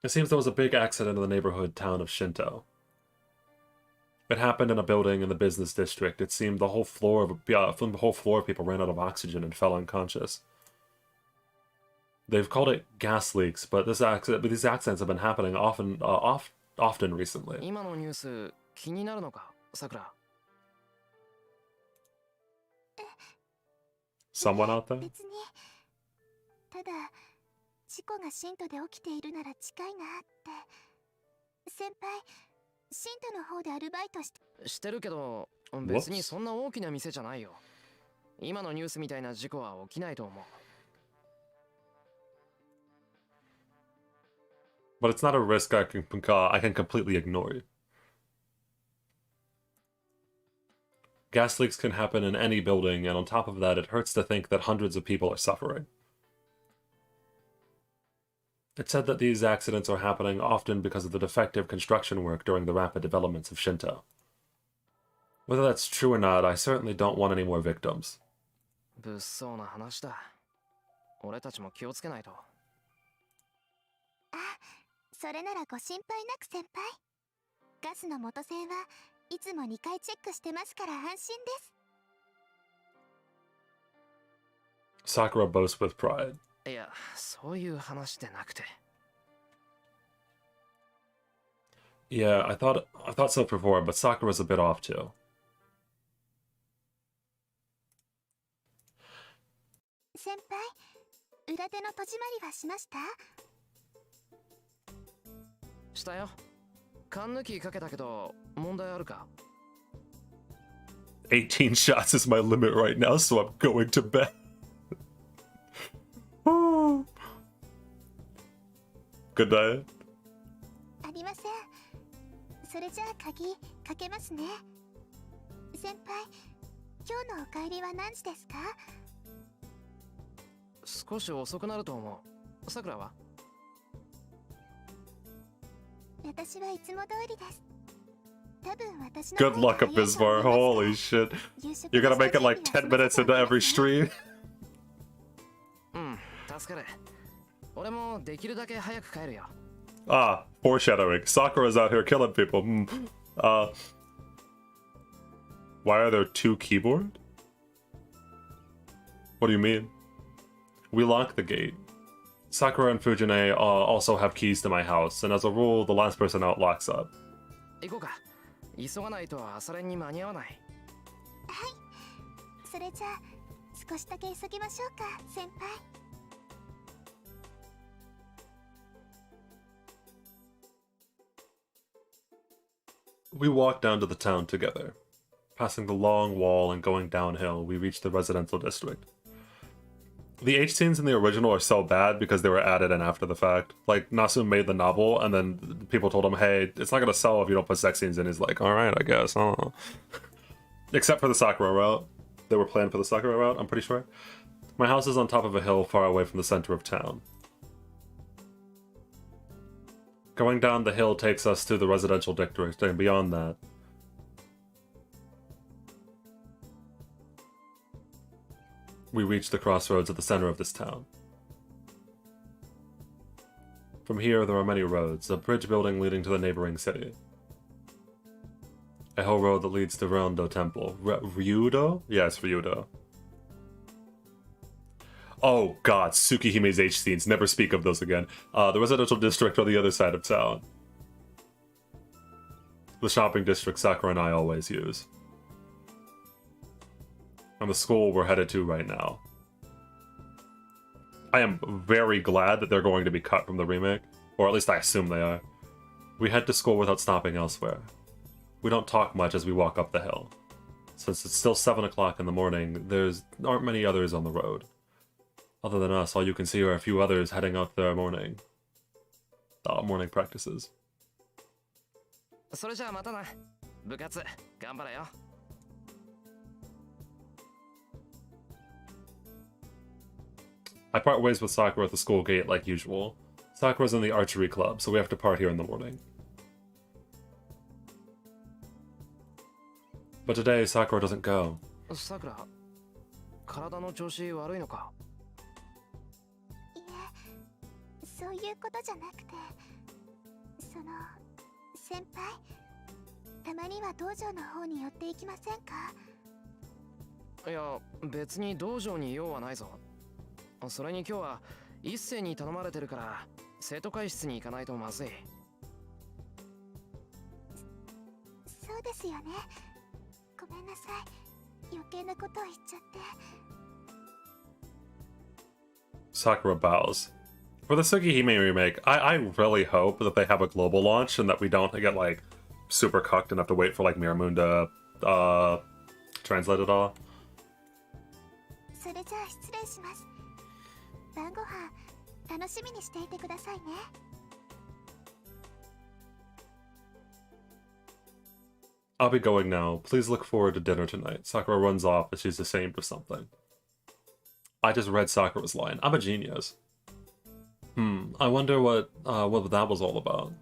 It seems there was a big accident in the neighborhood town of Shinto. It happened in a building in the business district. It seemed the whole floor of people ran out of oxygen and fell unconscious. They've called it gas leaks, but these accidents have been happening often recently. 今のニュース気になるのか、さくら。Someone out there? 別に。ただ、事故がシントで起きているなら近いなって。先輩、シントの方でアルバイトしてるけど、別にそんな大きな店じゃないよ。今のニュースみたいな事故は起きないと思う。But it's not a risk I can completely ignore. Gas leaks can happen in any building, and on top of that, it hurts to think that hundreds of people are suffering. It's said that these accidents are happening often because of the defective construction work during the rapid developments of Shinto. Whether that's true or not, I certainly don't want any more victims. 物騒な話だ。俺たちも気をつけないと。あ、それならご心配なく先輩。ガスの元栓はいつも2回チェックしてますから安心です。Sakura boasts with pride. いや、そういう話でなくて。Yeah, I thought so before, but Sakura's a bit off too. 先輩、裏手の戸締まりはしました？したよ。缶抜きかけたけど、問題あるか？18 shots is my limit right now, so I'm going to bed. Good night. ありません。それじゃあ鍵かけますね。先輩、今日のお帰りは何時ですか？少し遅くなると思う。さくらは？私はいつも通りです。多分私の Good luck, Abismar. Holy shit. You're gonna make it like 10 minutes into every stream? うん、助かる。俺もできるだけ早く帰るよ。Ah, foreshadowing. Sakura's out here killing people. Why are there 2 keyboards? What do you mean? We locked the gate. Sakura and Fujine also have keys to my house, and as a rule, the last person out locks up. 行こうか。急がないと朝練に間に合わない。はい。それじゃあ少しだけ急ぎましょうか、先輩。We walked down to the town together. Passing the long wall and going downhill, we reached the residential district. The H scenes in the original are so bad because they were added in after the fact. Like, Nasu made the novel, and then people told him, hey, it's not gonna sell if you don't put sex scenes in. He's like, alright, I guess, I don't know. Except for the Sakura route. They were planned for the Sakura route, I'm pretty sure. My house is on top of a hill far away from the center of town. Going down the hill takes us to the residential district, and beyond that, we reach the crossroads at the center of this town. From here, there are many roads, a bridge building leading to the neighboring city. A hill road that leads to Rondo Temple. Ryudo? Yes, Ryudo. Oh god, Tsukihime's H scenes. Never speak of those again. The residential district on the other side of town. The shopping district Sakura and I always use. And the school we're headed to right now. I am very glad that they're going to be cut from the remake. Or at least I assume they are. We head to school without stopping elsewhere. We don't talk much as we walk up the hill. Since it's still 7 o'clock in the morning, aren't many others on the road. Other than us, all you can see are a few others heading up their morning practices. それじゃあまたな。部活頑張れよ。I part ways with Sakura at the school gate like usual. Sakura's in the archery club, so we have to part here in the morning. But today, Sakura doesn't go. さくら、体の調子悪いのか？いえ、そういうことじゃなくて、先輩、たまには道場の方に寄っていきませんか？いや、別に道場に用はないぞ。それに今日は一斉に頼まれてるから生徒会室に行かないとまずい。そうですよね。ごめんなさい。余計なことを言っちゃって。Sakura bows. For the Tsukihime remake, I really hope that they have a global launch and that we don't get, like, super cucked and have to wait for, like, Miramoon to, translate it all. それじゃあ失礼します。晩ご飯楽しみにしていてくださいね。I'll be going now. Please look forward to dinner tonight. Sakura runs off as she's ashamed of something. I just read Sakura's line. I'm a genius. I wonder what that was all about.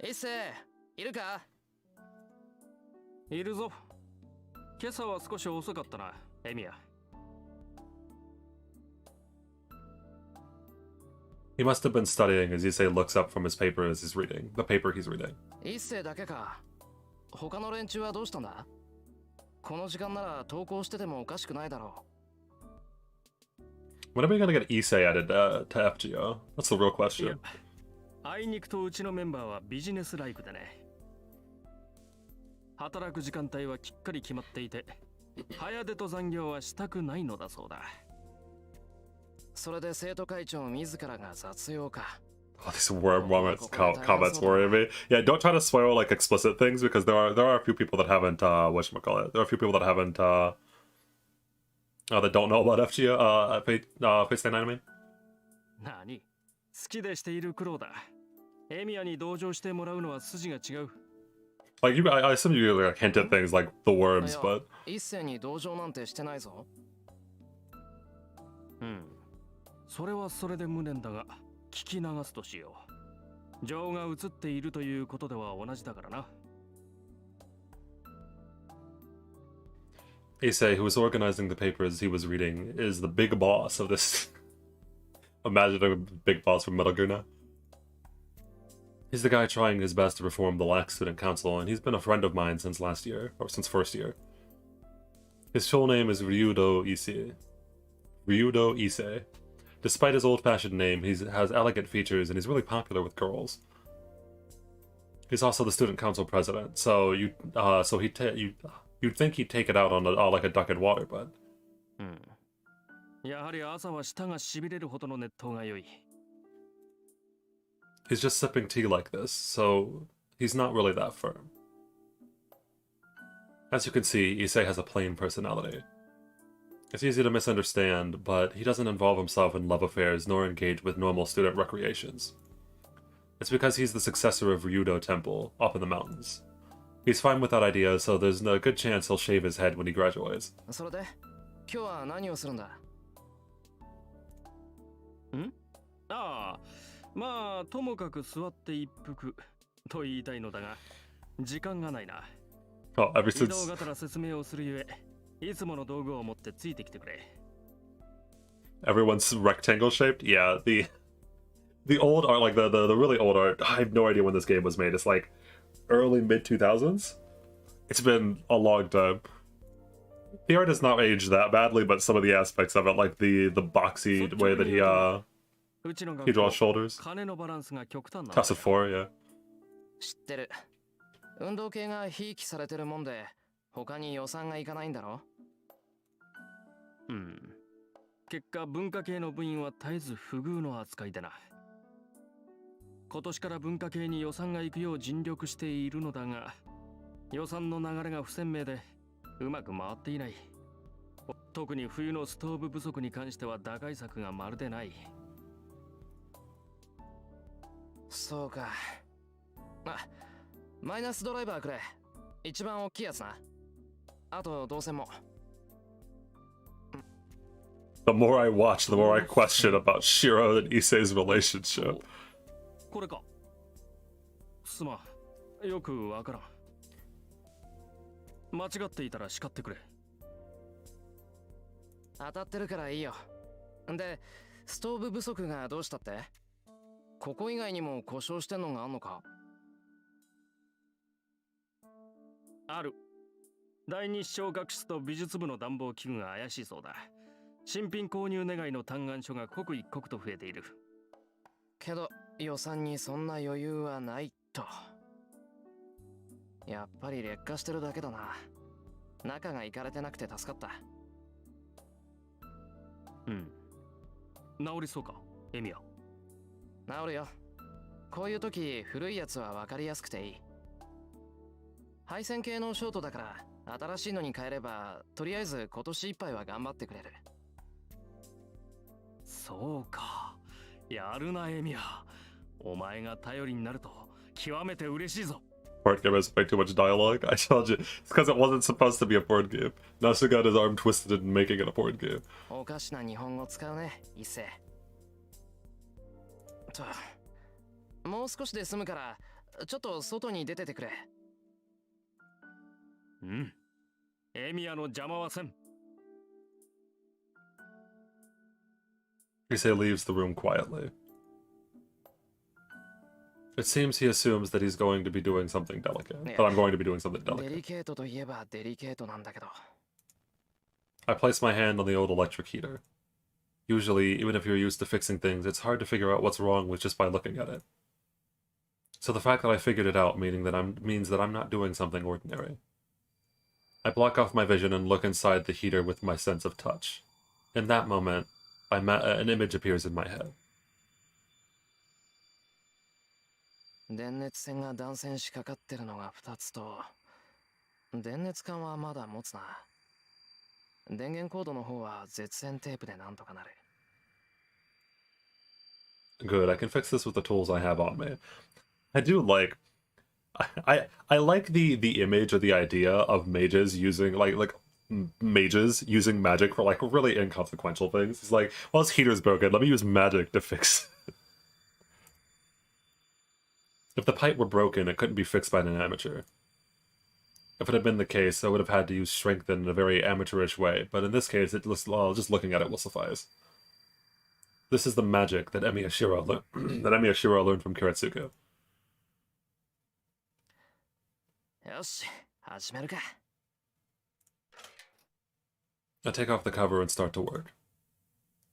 Issei, いるか？いるぞ。今朝は少し遅かったな、エミヤ。He must have been studying as Issei looks up from his paper as he's reading. The paper he's reading. 一世だけか。他の連中はどうしたんだ？この時間なら登校しててもおかしくないだろう。When are we gonna get Issei added to FGO? That's the real question. あいにくとうちのメンバーはビジネスライクでね。働く時間帯はきっかり決まっていて、早出と残業はしたくないのだそうだ。それで生徒会長自らが雑用か。Oh, these worm comments worry me. Yeah, don't try to spoil like explicit things because there are a few people that haven't whatchamacallit. There are a few people that haven't that don't know about FGO Fate Stay Anime. なに？好きでしている苦労だ。エミヤに同情してもらうのは筋が違う。Like I assume you like hint at things like the worms, but 一世に同情なんてしてないぞ。それはそれで無念だが、聞き流すとしよう。情が映っているということでは同じだからな。Issei, who was organizing the papers he was reading, is the big boss of this. Imagine a big boss from Metal Gear now. He's the guy trying his best to reform the lax student council, and he's been a friend of mine since last year, or since first year. His full name is Ryudo Issei. Ryudo Issei. Despite his old-fashioned name, he has elegant features, and he's really popular with girls. He's also the student council president, so you'd think he'd take it out on like a duck in water, but やはり朝は舌がしびれるほどの熱湯が良い。he's just sipping tea like this, so he's not really that firm. As you can see, Issei has a plain personality. It's easy to misunderstand, but he doesn't involve himself in love affairs nor engage with normal student recreations. It's because he's the successor of Ryudo Temple, up in the mountains. He's fine with that idea, so there's a good chance he'll shave his head when he graduates. それで、今日は何をするんだ？ああ、まあともかく座って一服と言いたいのだが、時間がないな。Oh, ever 移動 since がたら説明をするゆえ、いつもの道具を持ってついてきてくれ。everyone's rectangle shaped, yeah, the old art, like the really old art, I have no idea when this game was made. It's like early mid 2000s. It's been a long time. The art has not aged that badly, but some of the aspects of it, like the boxy way that he draws shoulders. 金のバランスが極端な。 Toss it for, yeah. 知ってる。運動系がひいきされてるもんで、他に予算がいかないんだろ？結果文化系の部員は絶えず不遇の扱いでな。今年から文化系に予算が行くよう尽力しているのだが、予算の流れが不鮮明でうまく回っていない。特に冬のストーブ不足に関しては打開策がまるでない。そうか。あ、マイナスドライバーくれ。一番大きいやつな。あと動線も。The more I watch, the more I question about Shiro and Issei's relationship. これか。すまん。よくわからん。間違っていたら叱ってくれ。当たってるからいいよ。で、ストーブ不足がどうしたって？ここ以外にも故障してんのがあんのか？ある。第二視聴学室と美術部の暖房器具が怪しいそうだ。新品購入願いの嘆願書が刻一刻と増えている。けど予算にそんな余裕はないと。やっぱり劣化してるだけだな。中がいかれてなくて助かった。治りそうか、エミヤ。治るよ。こういう時古いやつは分かりやすくていい。配線系のショートだから新しいのに変えればとりあえず今年いっぱいは頑張ってくれる。そうか。やるなエミヤ。お前が頼りになると極めて嬉しいぞ。Board game has way too much dialogue. I told you. It's because it wasn't supposed to be a board game. Nasuga got his arm twisted in making it a board game. おかしな日本語使うね、一世。もう少しで済むから、ちょっと外に出ててくれ。うん。エミヤの邪魔はせん。Issei leaves the room quietly. It seems he assumes that he's going to be doing something delicate. That I'm going to be doing something デ delicate. リケートといえばデリケートなんだけど。I place my hand on the old electric heater. Usually, even if you're used to fixing things, it's hard to figure out what's wrong with just by looking at it. So the fact that I figured it out means that I'm not doing something ordinary. I block off my vision and look inside the heater with my sense of touch. In that moment, an image appears in my head. 電熱線が断線しかかってるのが2つと、電熱管はまだ持つな。電源コードの方は絶縁テープでなんとかなる。Good, I can fix this with the tools I have on me. I do like... I like the image or the idea of mages using, mages using magic for, really inconsequential things. It's like, well, this heater's broken, let me use magic to fix it. If the pipe were broken, it couldn't be fixed by an amateur. If it had been the case, I would have had to use strength in a very amateurish way, but in this case, just looking at it will suffice. This is the magic that Emi Ashiro learned from Kiritsugu. よし、始めるか。I take off the cover and start to work.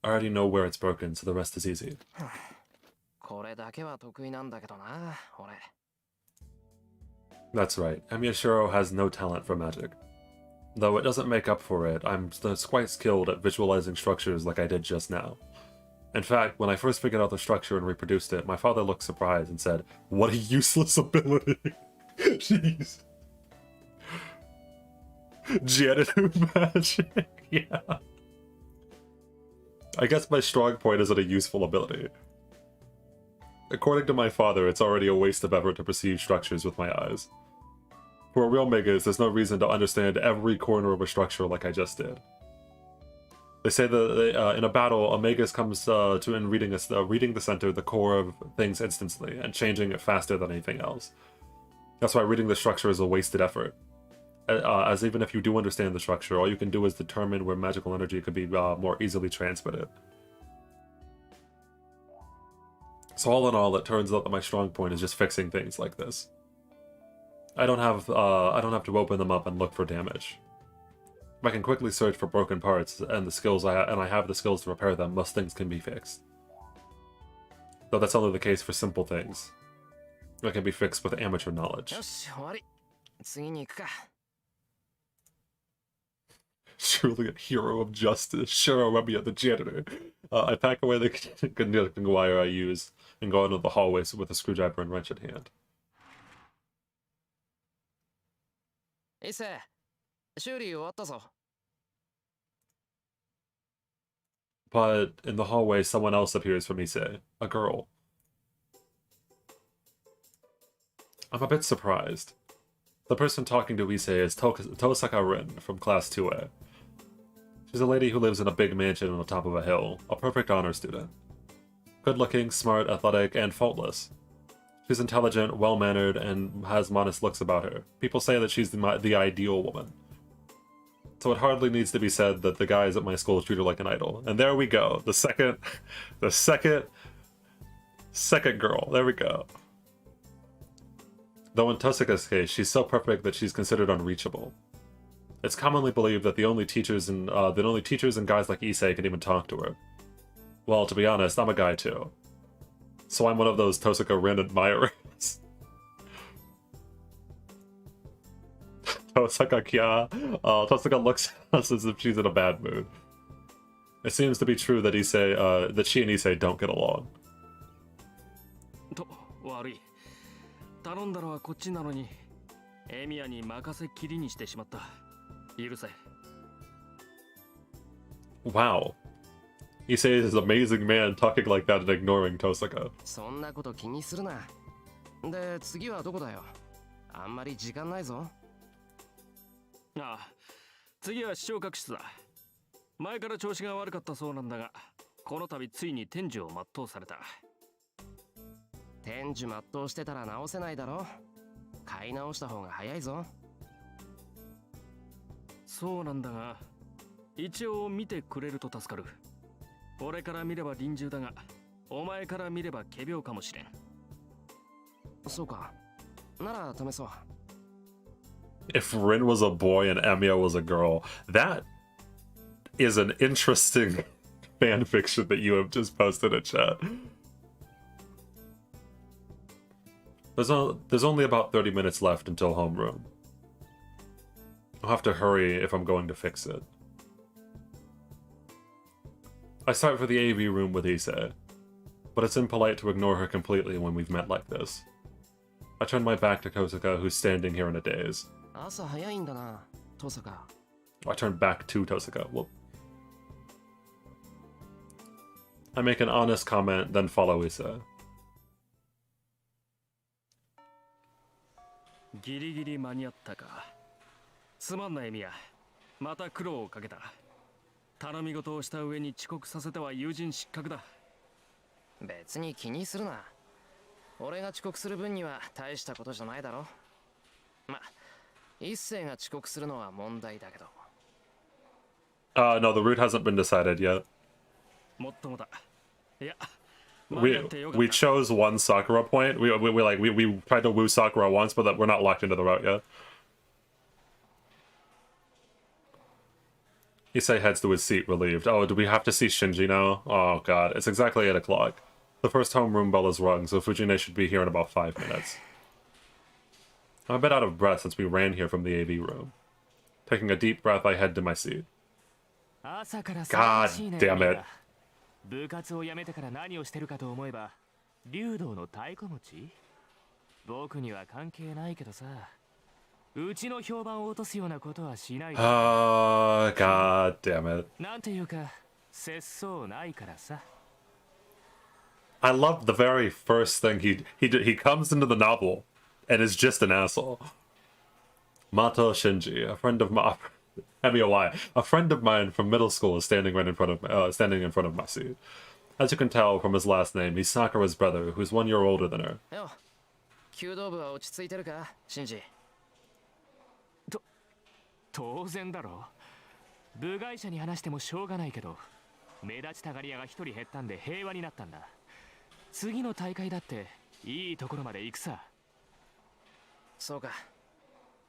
I already know where it's broken, so the rest is easy. これだけは得意なんだけどな、俺。That's right, Emiyashiro has no talent for magic. Though it doesn't make up for it, I'm quite skilled at visualizing structures like I did just now. In fact, when I first figured out the structure and reproduced it, my father looked surprised and said, "What a useless ability!" Jeez. Janitor magic, yeah. I guess my strong point isn't a useful ability. According to my father, it's already a waste of effort to perceive structures with my eyes. For a real Magus, there's no reason to understand every corner of a structure like I just did. They say that in a battle, a Magus comes to reading the center, the core of things instantly, and changing it faster than anything else. That's why reading the structure is a wasted effort. As even if you do understand the structure, all you can do is determine where magical energy could be more easily transmitted. So all in all, it turns out that my strong point is just fixing things like this. I don't have to open them up and look for damage. If I can quickly search for broken parts and I have the skills to repair them, most things can be fixed. Though that's only the case for simple things. That can be fixed with amateur knowledge. よし、終わり。次に行くか。Truly a hero of justice, Shiro Emiya the janitor. I pack away the conducting wire I use and go into the hallways with a screwdriver and wrench in hand. 伊勢、修理終わったぞ。But in the hallway, someone else appears from Issei, a girl. I'm a bit surprised. The person talking to Issei is Tosaka Rin from Class 2A. She's a lady who lives in a big mansion on the top of a hill, a perfect honor student. Good-looking, smart, athletic, and faultless. She's intelligent, well-mannered, and has modest looks about her. People say that she's the ideal woman. So it hardly needs to be said that the guys at my school treat her like an idol. And there we go. The second girl. There we go. Though in Tosaka's case, she's so perfect that she's considered unreachable. It's commonly believed that only teachers and guys like Issei can even talk to her. Well, to be honest, I'm a guy too. So I'm one of those Tosaka Rin admirers. Tosaka Kya. Tosaka looks at us as if she's in a bad mood. It seems to be true that that she and Issei don't get along. と、悪い。頼んだのはこっちなのに。エミヤに任せっきりにしてしまった。許せ。Wow. He says he's an amazing man talking like that and ignoring Tosaka. そんなこと気にするな。で、次はどこだよ。あんまり時間ないぞ。ああ、次は視聴覚室だ。前から調子が悪かったそうなんだが、この度ついに天寿を全うされた。天寿全うしてたら直せないだろ。買い直した方が早いぞ。そうなんだが、一応見てくれると助かる。俺から見れば臨終だが、お前から見れば仮病かもしれん。そうか。なら試そう。If Rin was a boy and Emiya was a girl, that is an interesting fan fiction that you have just posted in chat. There's only about 30 minutes left until homeroom. I'll have to hurry if I'm going to fix it. I start for the AV room with Issei, but it's impolite to ignore her completely when we've met like this. I turn my back to Kosaka, who's standing here in a daze. 朝早いんだな、トサカ。I turn back to Tosaka. Well, I make an honest comment, then follow Issei. ギリギリ間に合ったか。すまんなエミヤ。また苦労をかけた。頼み事をした上に遅刻させては友人失格だ。別に気にするな。俺が遅刻する分には大したことじゃないだろ。ま、一星が遅刻するのは問題だけど。No, the route hasn't been decided yet. もっともだ。いや、We chose one Sakura point. We tried to woo Sakura once, but we're not locked into the route yet. Issei heads to his seat, relieved. Oh, do we have to see Shinji now? Oh god, it's exactly 8 o'clock. The first homeroom bell is rung, so Fujine should be here in about 5 minutes. I'm a bit out of breath since we ran here from the AV room. Taking a deep breath, I head to my seat. God damn it. 部活を辞めてから何をしてるかと思えば竜道の太鼓持ち。僕には関係ないけどさ、うちの評判を落とすようなことはしない。God damn it. なんていうか節操ないからさ。I love the very first thing he comes into the novel and is just an asshole. Mato Shinji, a friend of mine. MUI, a friend of mine from middle school is standing in front of my seat. As you can tell from his last name, he's Sakura's brother, who's 1 year older than her. よ、弓道部は落ち着いてるか、シンジ。当然だろう。部外者に話してもしょうがないけど、目立ちたがり屋が一人減ったんで平和になったんだ。次の大会だっていいところまで行くさ。そうか。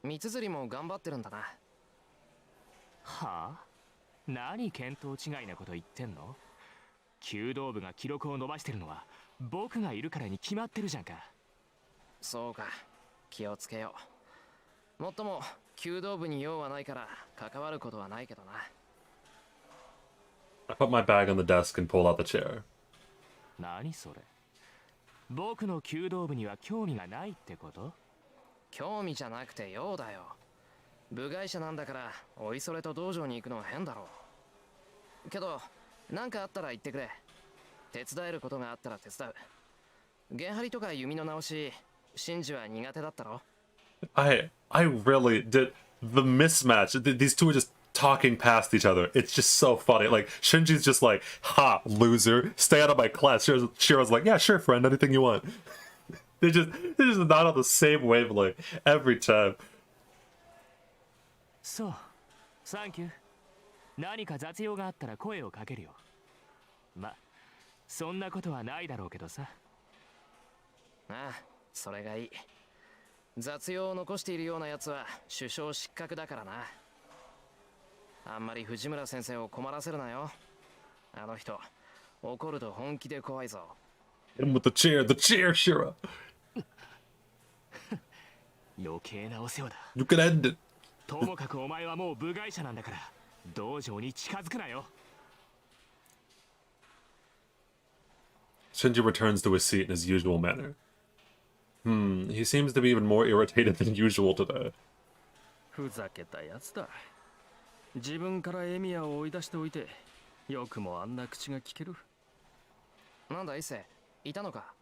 三綴りも頑張ってるんだな。はあ？何見当違いなこと言ってんの？弓道部が記録を伸ばしてるのは僕がいるからに決まってるじゃんか。そうか。気をつけよう。もっとも弓道部に用はないから関わることはないけどな。I put my bag on the desk and pull out the chair. 何それ？僕の弓道部には興味がないってこと？興味じゃなくて用だよ。部外者なんだからおいそれと道場に行くのは変だろう。けど何かあったら言ってくれ。手伝えることがあったら手伝う。弦張りとか弓の直し、シンジは苦手だったろ。I really did the mismatch. These two are just talking past each other. It's just so funny. Like Shinji's just like, "Ha, loser, stay out of my class." Shiro's like, "Yeah, sure, friend, anything you want." They're just not on the same wavelength every time. そう、サンキュー。何か雑用があったら声をかけるよ。ま、そんなことはないだろうけどさ。ああ、それがいい。雑用を残しているようなやつは首相失格だからな。あんまり藤村先生を困らせるなよ。あの人、怒ると本気で怖いぞ。And with the chair, Shiro. 余計なお世話だ。You can end it. ともかくお前はもう部外者なんだから道場に近づくなよ。Shinji returns to his seat in his usual manner. He seems to be even more irritated than usual today. ふざけたやつだ。自分からエミヤを追い出しておいて、よくもあんな口が聞ける。なんだ伊勢、いたのか。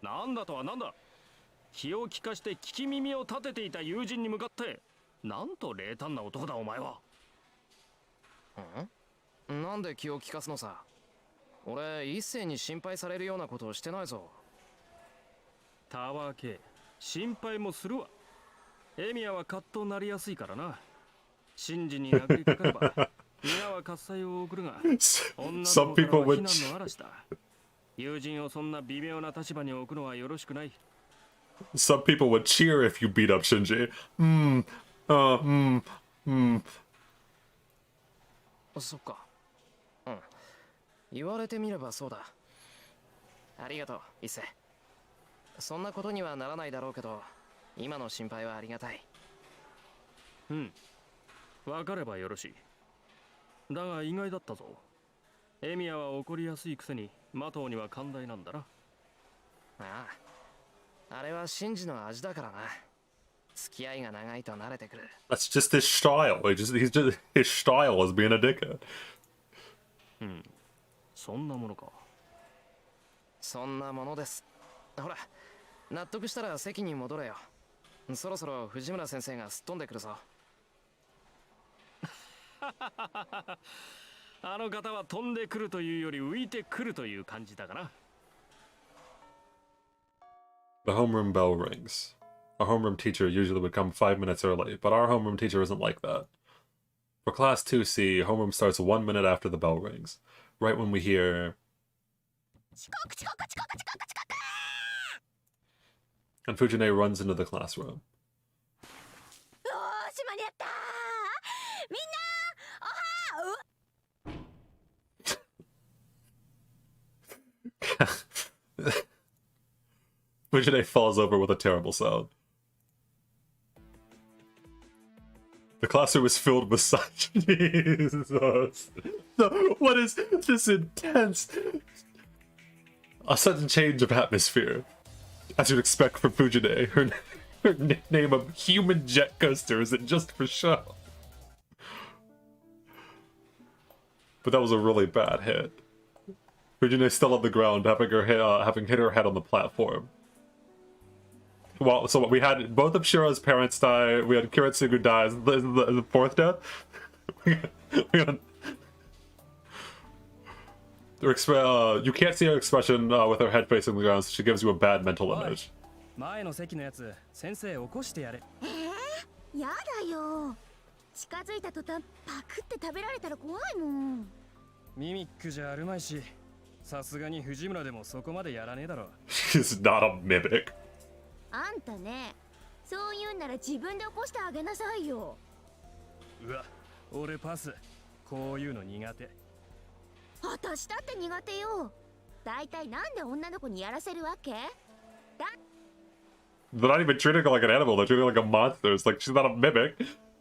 なんだとはなんだ。気を利かして聞き耳を立てていた友人に向かって、なんと冷淡な男だお前は。なんで気を利かすのさ。俺一斉に心配されるようなことをしてないぞ。たわけ、心配もするわ。エミヤはカッとなりやすいからな。シンジに殴りかかれば皆は喝采を送るが、女の子からは非難の嵐だ。友人をそんな微妙な立場に置くのはよろしくない。Some people would cheer if you beat up Shinji. そっか。言われてみればそうだ。ありがとう伊勢。そんなことにはならないだろうけど、今の心配はありがたい。わかればよろしい。だが意外だったぞ。エミヤは怒りやすいくせにマトウには寛大なんだな。ああ、あれはシンジの味だからな。付き合いが長いと慣れてくる。 That's just his style. His style is being a dickhead. そんなものか。そんなものです。ほら、納得したら席に戻れよ。そろそろ藤村先生がすっ飛んでくるぞ。あの方は飛んでくるというより浮いてくるという感じだかな。The homeroom bell rings. Our homeroom teacher usually would come 5 minutes early, but our homeroom teacher isn't like that. For class 2C, homeroom starts 1 minute after the bell rings, right when we hear... And Fujine runs into the classroom. おーし間に合ったみんなおは Fujine falls over with a terrible sound. The classroom is filled with such... Jesus. What is this intense... A sudden change of atmosphere. As you'd expect from Fujine, her nickname of Human Jet Coaster isn't just for show. But that was a really bad hit. Fujine's still on the ground, having hit her head on the platform. Well, so we had both of Shira's parents die. We had Kiritsugu die. Is the fourth death? we had... you can't see her expression with her head facing the ground, so she gives you a bad mental image. 前の席のやつ、先生起こしてやれ。やだよ。近づいた途端パクって食べられたら怖いもん。ミミックじゃあるまいし、さすがに藤村でもそこまでやらねえだろ。She's not a mimic. あんたね、そう言うんなら自分で起こしてあげなさいよ。うわ、俺パス。こういうの苦手。私だって苦手よ。だいたいなんで女の子にやらせるわけ？ They're not even treating her like an animal, they're treating her like a monster. It's like she's not a mimic.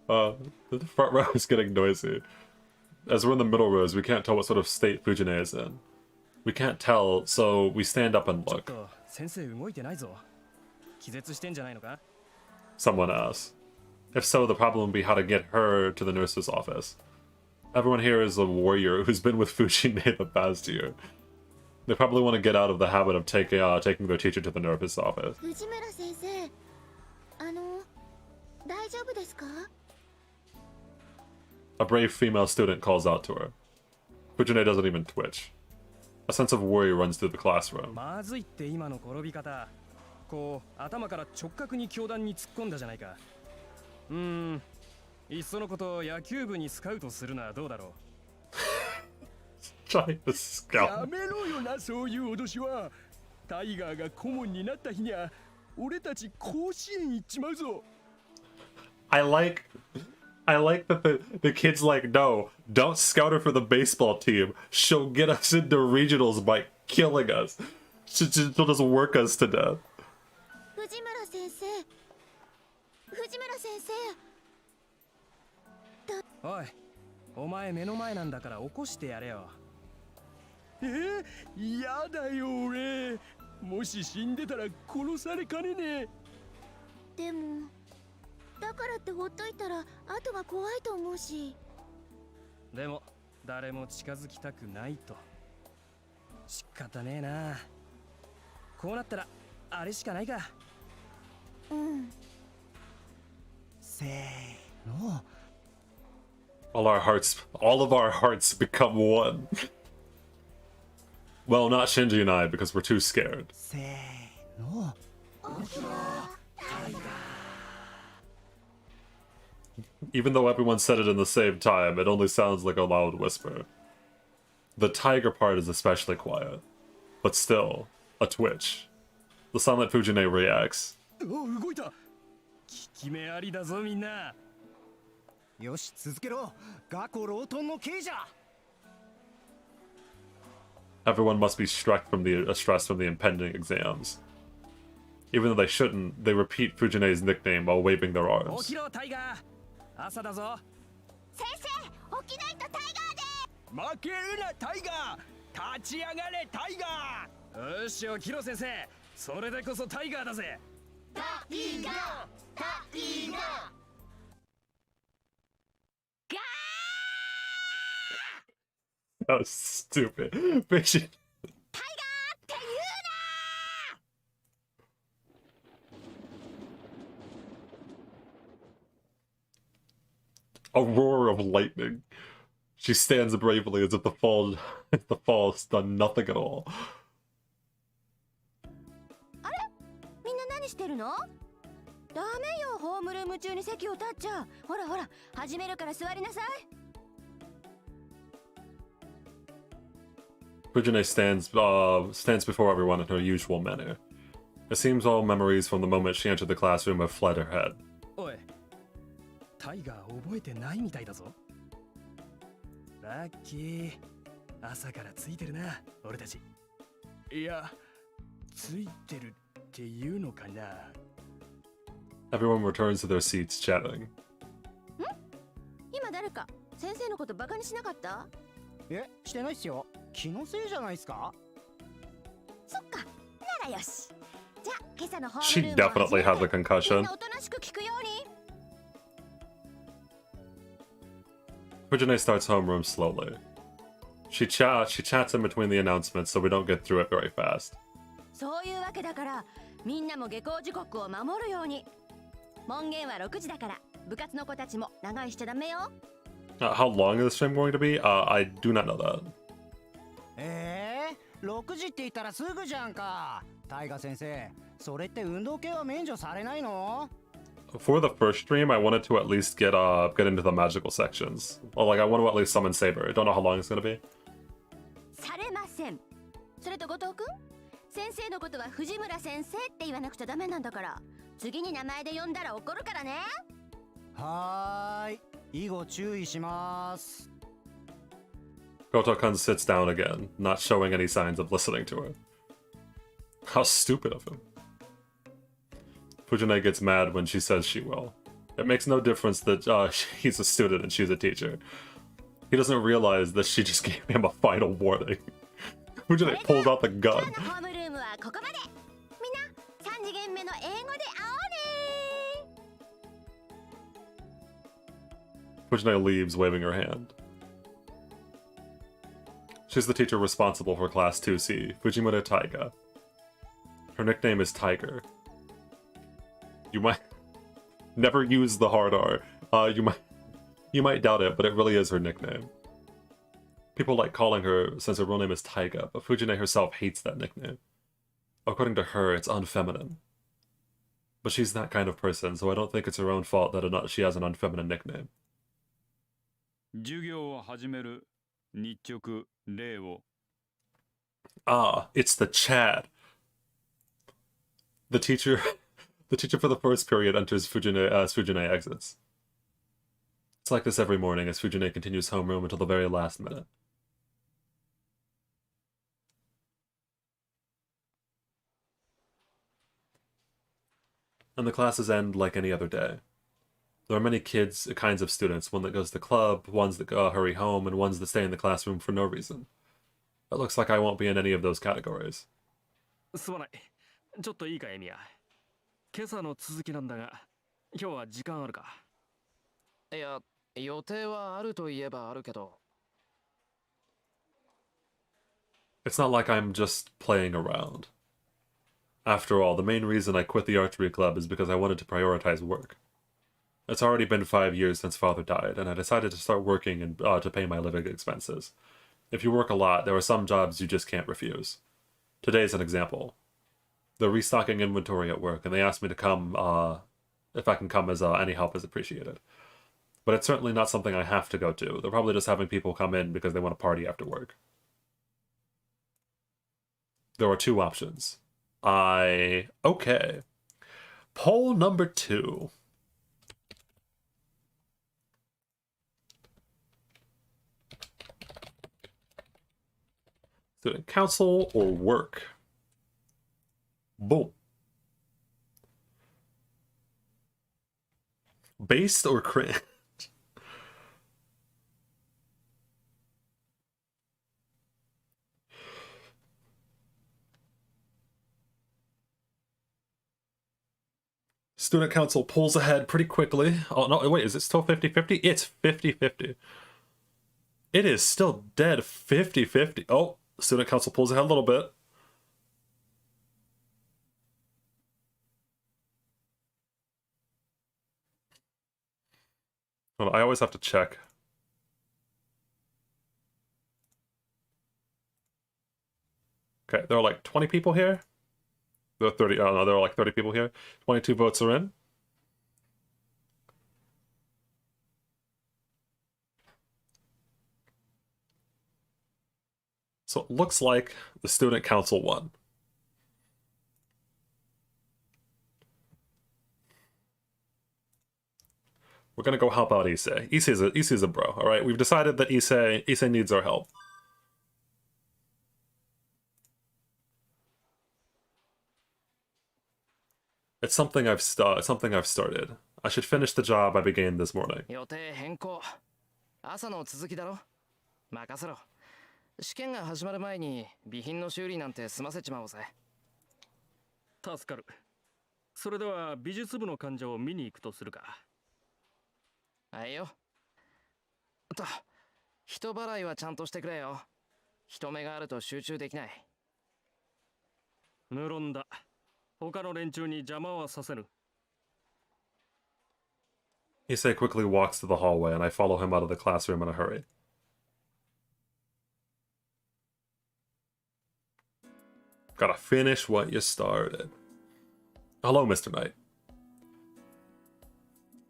The front row is getting noisy. As we're in the middle rows, we can't tell what sort of state Fujine is in. We can't tell, so we stand up and look. 先生動いてないぞ。気絶してんじゃないのか? Someone asks. If so, the problem would be how to get her to the nurse's office. Everyone here is a warrior who's been with Fujine the past year. They probably want to get out of the habit of taking their teacher to the nurse's office. 藤村先生、大丈夫ですか? A brave female student calls out to her. Fujine doesn't even twitch. A sense of worry runs through the classroom. まずいって今の転び方。こう頭から直角に教壇に突っ込んだじゃないか。いっそのこと野球部にスカウトするのはどうだろう。Trying to scout. やめろよな、そういう脅しは。タイガーが顧問になった日には俺たち甲子園行っちまうぞ。I like that the kid's like, no, don't scout her for the baseball team. She'll get us into regionals by killing us. She'll just work us to death. 藤村先生、藤村先生。おい、お前目の前なんだから起こしてやれよ。やだよ俺。もし死んでたら殺されかねねえ。でもだからってほっといたら後が怖いと思うし。でも誰も近づきたくないと。仕方ねえな。こうなったらあれしかないか。うん。せーの。All of our hearts become one. Well, not Shinji and I, because we're too scared. せーの。Even though everyone said it in the same time, it only sounds like a loud whisper. The tiger part is especially quiet, but still, a twitch. The sound that Fujine reacts. お、動いた。効き目ありだぞみんな。よし、続けろ。ガコロートンの刑じゃ。Everyone must be stressed from the impending exams. Even though they shouldn't, they repeat Fujine's nickname while waving their 起 arms. きろタイガー。朝だぞ。先生、起きないとタイガーで。負けるなタイガー。立ち上がれタイガー。よし、起きろ先生。それでこそタイガーだぜ。タイガー、タイガー。That was stupid. Bitch. A roar of lightning. She stands bravely as if the fall has done nothing at all. みんな何してるの？ダメよ、ホームルーム中に席を立っちゃ。ほらほら、始めるから座りなさい。Fujine stands before everyone in her usual manner. It seems all memories from the moment she entered the classroom have fled her head. おい、タイガー覚えてないみたいだぞ。ラッキー。朝からついてるな、俺たち。いや、ついてるっていうのかな。Everyone returns to their seats, chatting. 今誰か先生のことバカにしなかった？え、してないっすよ。気のせいじゃないっすか？そっか、ならよし。じゃあ今朝のホー She ムルームを始め definitely had the て、みん concussion. なおとなしく聞くように。Fujine starts homeroom slowly. She chats in between the announcements so we don't get through it very fast. そういうわけだから、みんなも下校時刻を守るように。門限は6時だから、部活の子たちも長居しちゃダメよ。How long is the stream going to be? I do not know that. 6時って言ったらすぐじゃんか。タイガ先生、それって運動系は免除されないの？ For the first stream, I wanted to at least get into the magical sections. Well, like I want to at least summon Saber. I don't know how long it's gonna be. されません。それと後藤くん、先生のことは藤村先生って言わなくちゃダメなんだから、次に名前で呼んだら怒るからね。はーい、以後注意します。Goto-kun sits down again, not showing any signs of listening to her. How stupid of him. Fujine gets mad when she says she will. It makes no difference that he's a student and she's a teacher. He doesn't realize that she just gave him a final warning. Fujine pulled out the 今 gun. 日のホームルームはここまで。みんな3次元目の英語で会おうね。 Fujine leaves, waving her hand. She's the teacher responsible for Class 2C, Fujimura Taiga. Her nickname is Tiger. You might never use the hard R. You might doubt it, but it really is her nickname. People like calling her since her real name is Taiga, but Fujine herself hates that nickname. According to her, it's unfeminine. But she's that kind of person, so I don't think it's her own fault that she has an unfeminine nickname. 授業を始める。日直礼を。Ah, it's the Chad. The teacher for the first period enters Fujine as Fujine exits. It's like this every morning as Fujine continues homeroom until the very last minute. And the classes end like any other day. There are many kinds of students, one that goes to club, ones that hurry home, and ones that stay in the classroom for no reason. It looks like I won't be in any of those categories. すまない。ちょっといいか、エミヤ。今朝の続きなんだが、今日は時間あるか？いや、予定はあるといえばあるけど。It's not like I'm just playing around. After all, the main reason I quit the archery club is because I wanted to prioritize work. It's already been 5 years since father died, and I decided to start working and to pay my living expenses. If you work a lot, there are some jobs you just can't refuse. Today's an example. They're restocking inventory at work, and they asked me to come, if I can come, as any help is appreciated. But it's certainly not something I have to go to. They're probably just having people come in because they want to party after work. There are 2 options. Okay. Poll number 2. Student council or work? Boom. Based or cringe? Student council pulls ahead pretty quickly. Oh, no, wait, is it still 50-50? It's 50-50. It is still dead 50-50. Oh, student council pulls ahead a little bit. Hold on, I always have to check. Okay, there are like 20 people here. There are 30. Oh no, there are like 30 people here. 22 votes are in. So it looks like the student council won. We're gonna go help out Issei. Issei's a bro, all right? We've decided that Issei needs our help. It's something I've started. I should finish the job I began this morning. 予定変更。朝の続きだろ。任せろ。試験が始まる前に備品の修理なんて済ませちまおうぜ。助かる。それでは美術部の患者を見に行くとするか。はいよ。と、人払いはちゃんとしてくれよ。人目があると集中できない。無論だ。他の連中に邪魔はさせぬ。Issei quickly walks to the hallway, and I follow him out of the classroom in a hurry. Gotta finish what you started. Hello, Mr. Knight.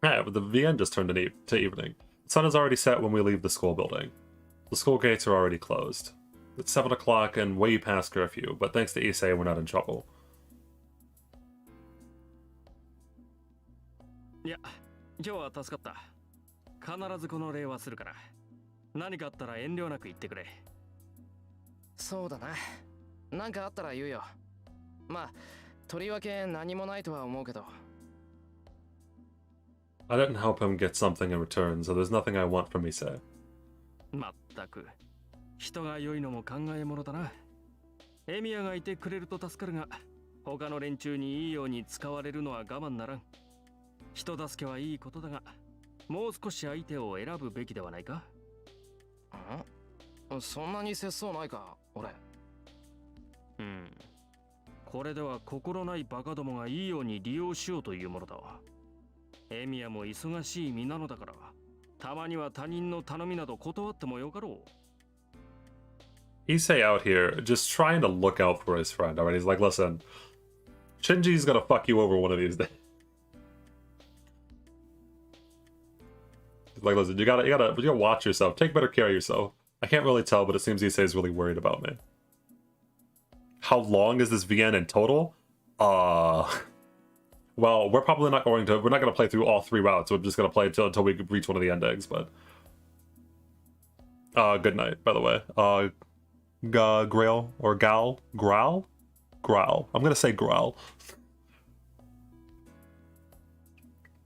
Yeah, but the VN just turned to evening. The sun is already set when we leave the school building. The school gates are already closed. It's 7 o'clock and way past curfew, but thanks to Issei, we're not in trouble. いや、今日は助かった。必ずこの礼はするから。何かあったら遠慮なく言ってくれ。そうだな。なんかあったら言うよ。まあ、とりわけ何もないとは思うけど。I didn't help him get something in return, so there's nothing I want from Issei. まったく、人が良いのも考えものだな。エミヤがいてくれると助かるが、他の連中にいいように使われるのは我慢ならん。人助けはいいことだが、もう少し相手を選ぶべきではないか？そんなに節操ないか、俺。これでは心ないバカどもがいいように利用しようというものだわ。エミヤも忙しい身なのだから、たまには他人の頼みなど断ってもよかろう。Issei out here just trying to look out for his friend. Alright, he's like, listen, Shinji's gonna fuck you over one of these days. He's like, listen, you gotta watch yourself. Take better care of yourself. I can't really tell, but it seems Issei is really worried about me. How long is this VN in total? Well, we're not gonna play through all 3 routes. We're just gonna play until we reach one of the endings, but good night, by the way. Grail or Gal? Growl? Growl. I'm gonna say Growl.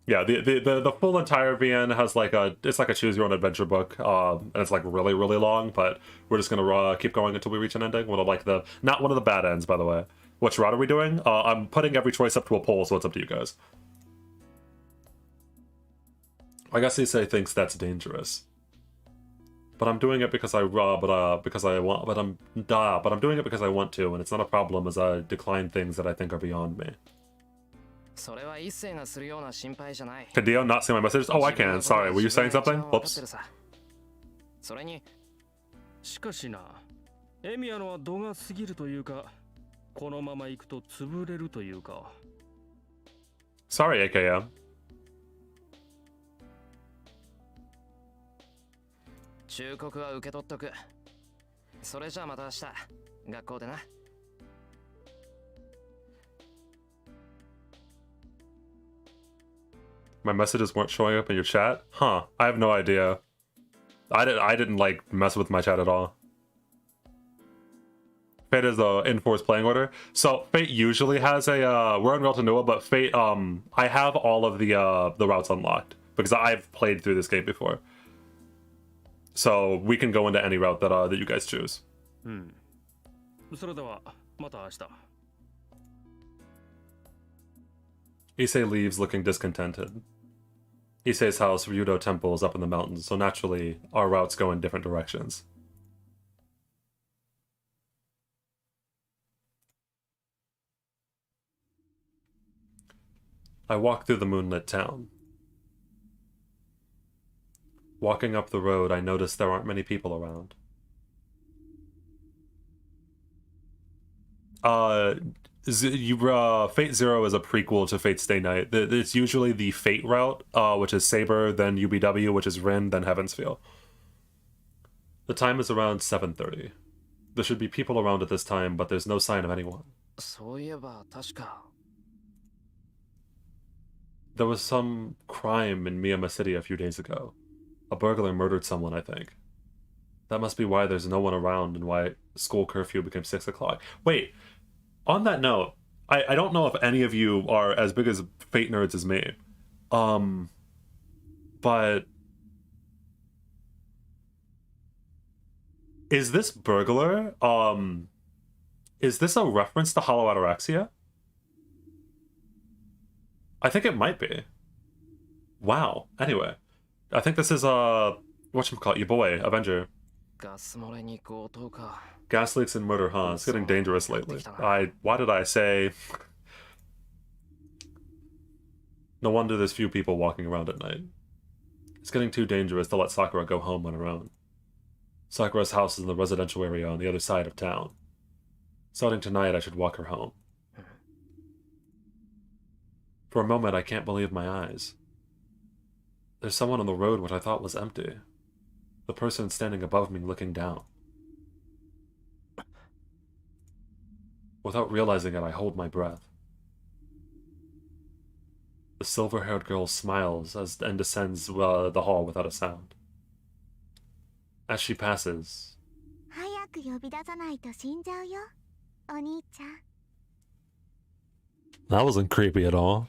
Yeah, the full entire VN has like it's like a choose your own adventure book, and it's like really, really long, but we're just gonna keep going until we reach an ending. Not one of the bad ends, by the way. Which route are we doing? I'm putting every choice up to a poll, so it's up to you guys. I guess Issei thinks that's dangerous. But I'm doing it because I because I want, but I'm doing it because I want to, and it's not a problem as I decline things that I think are beyond me. Can Dio not see my message? Oh, I can. Sorry, were you saying something? Whoops. しかしな、エミヤのは度が過ぎるというか、このまま行くと潰れるというか。Sorry, AKM. 忠告は受け取っとく。それじゃあまた明日、学校でな。My messages weren't showing up in your chat? Huh, I have no idea. I didn't like mess with my chat at all. Fate is the enforced playing order. So Fate usually has a we're on Real Tanua, but Fate I have all of the routes unlocked because I've played through this game before. So we can go into any route that that you guys choose. それではまた明日。Issei leaves looking discontented. Issei's house, Ryudo Temple, is up in the mountains, so naturally our routes go in different directions. I walk through the moonlit town. Walking up the road, I notice there aren't many people around. Fate Zero is a prequel to Fate Stay Night. It's usually the Fate route, which is Saber, then UBW, which is Rin, then Heavensfeel. The time is around 7:30. There should be people around at this time, but there's no sign of anyone. There was some crime in Miyama City a few days ago. A burglar murdered someone, I think. That must be why there's no one around and why school curfew became 6 o'clock. Wait, on that note, I don't know if any of you are as big as Fate nerds as me. But is this burglar, is this a reference to Hollow Ataraxia? I think it might be. Wow. Anyway, I think this is whatchamacallit, your boy, Avenger. Gas leaks and murder, huh? It's getting dangerous lately. Why did I say? No wonder there's few people walking around at night. It's getting too dangerous to let Sakura go home on her own. Sakura's house is in the residential area on the other side of town. Starting tonight, I should walk her home. For a moment, I can't believe my eyes. There's someone on the road which I thought was empty. The person standing above me looking down. Without realizing it, I hold my breath. The silver-haired girl smiles and descends the hall without a sound. As she passes... That wasn't creepy at all.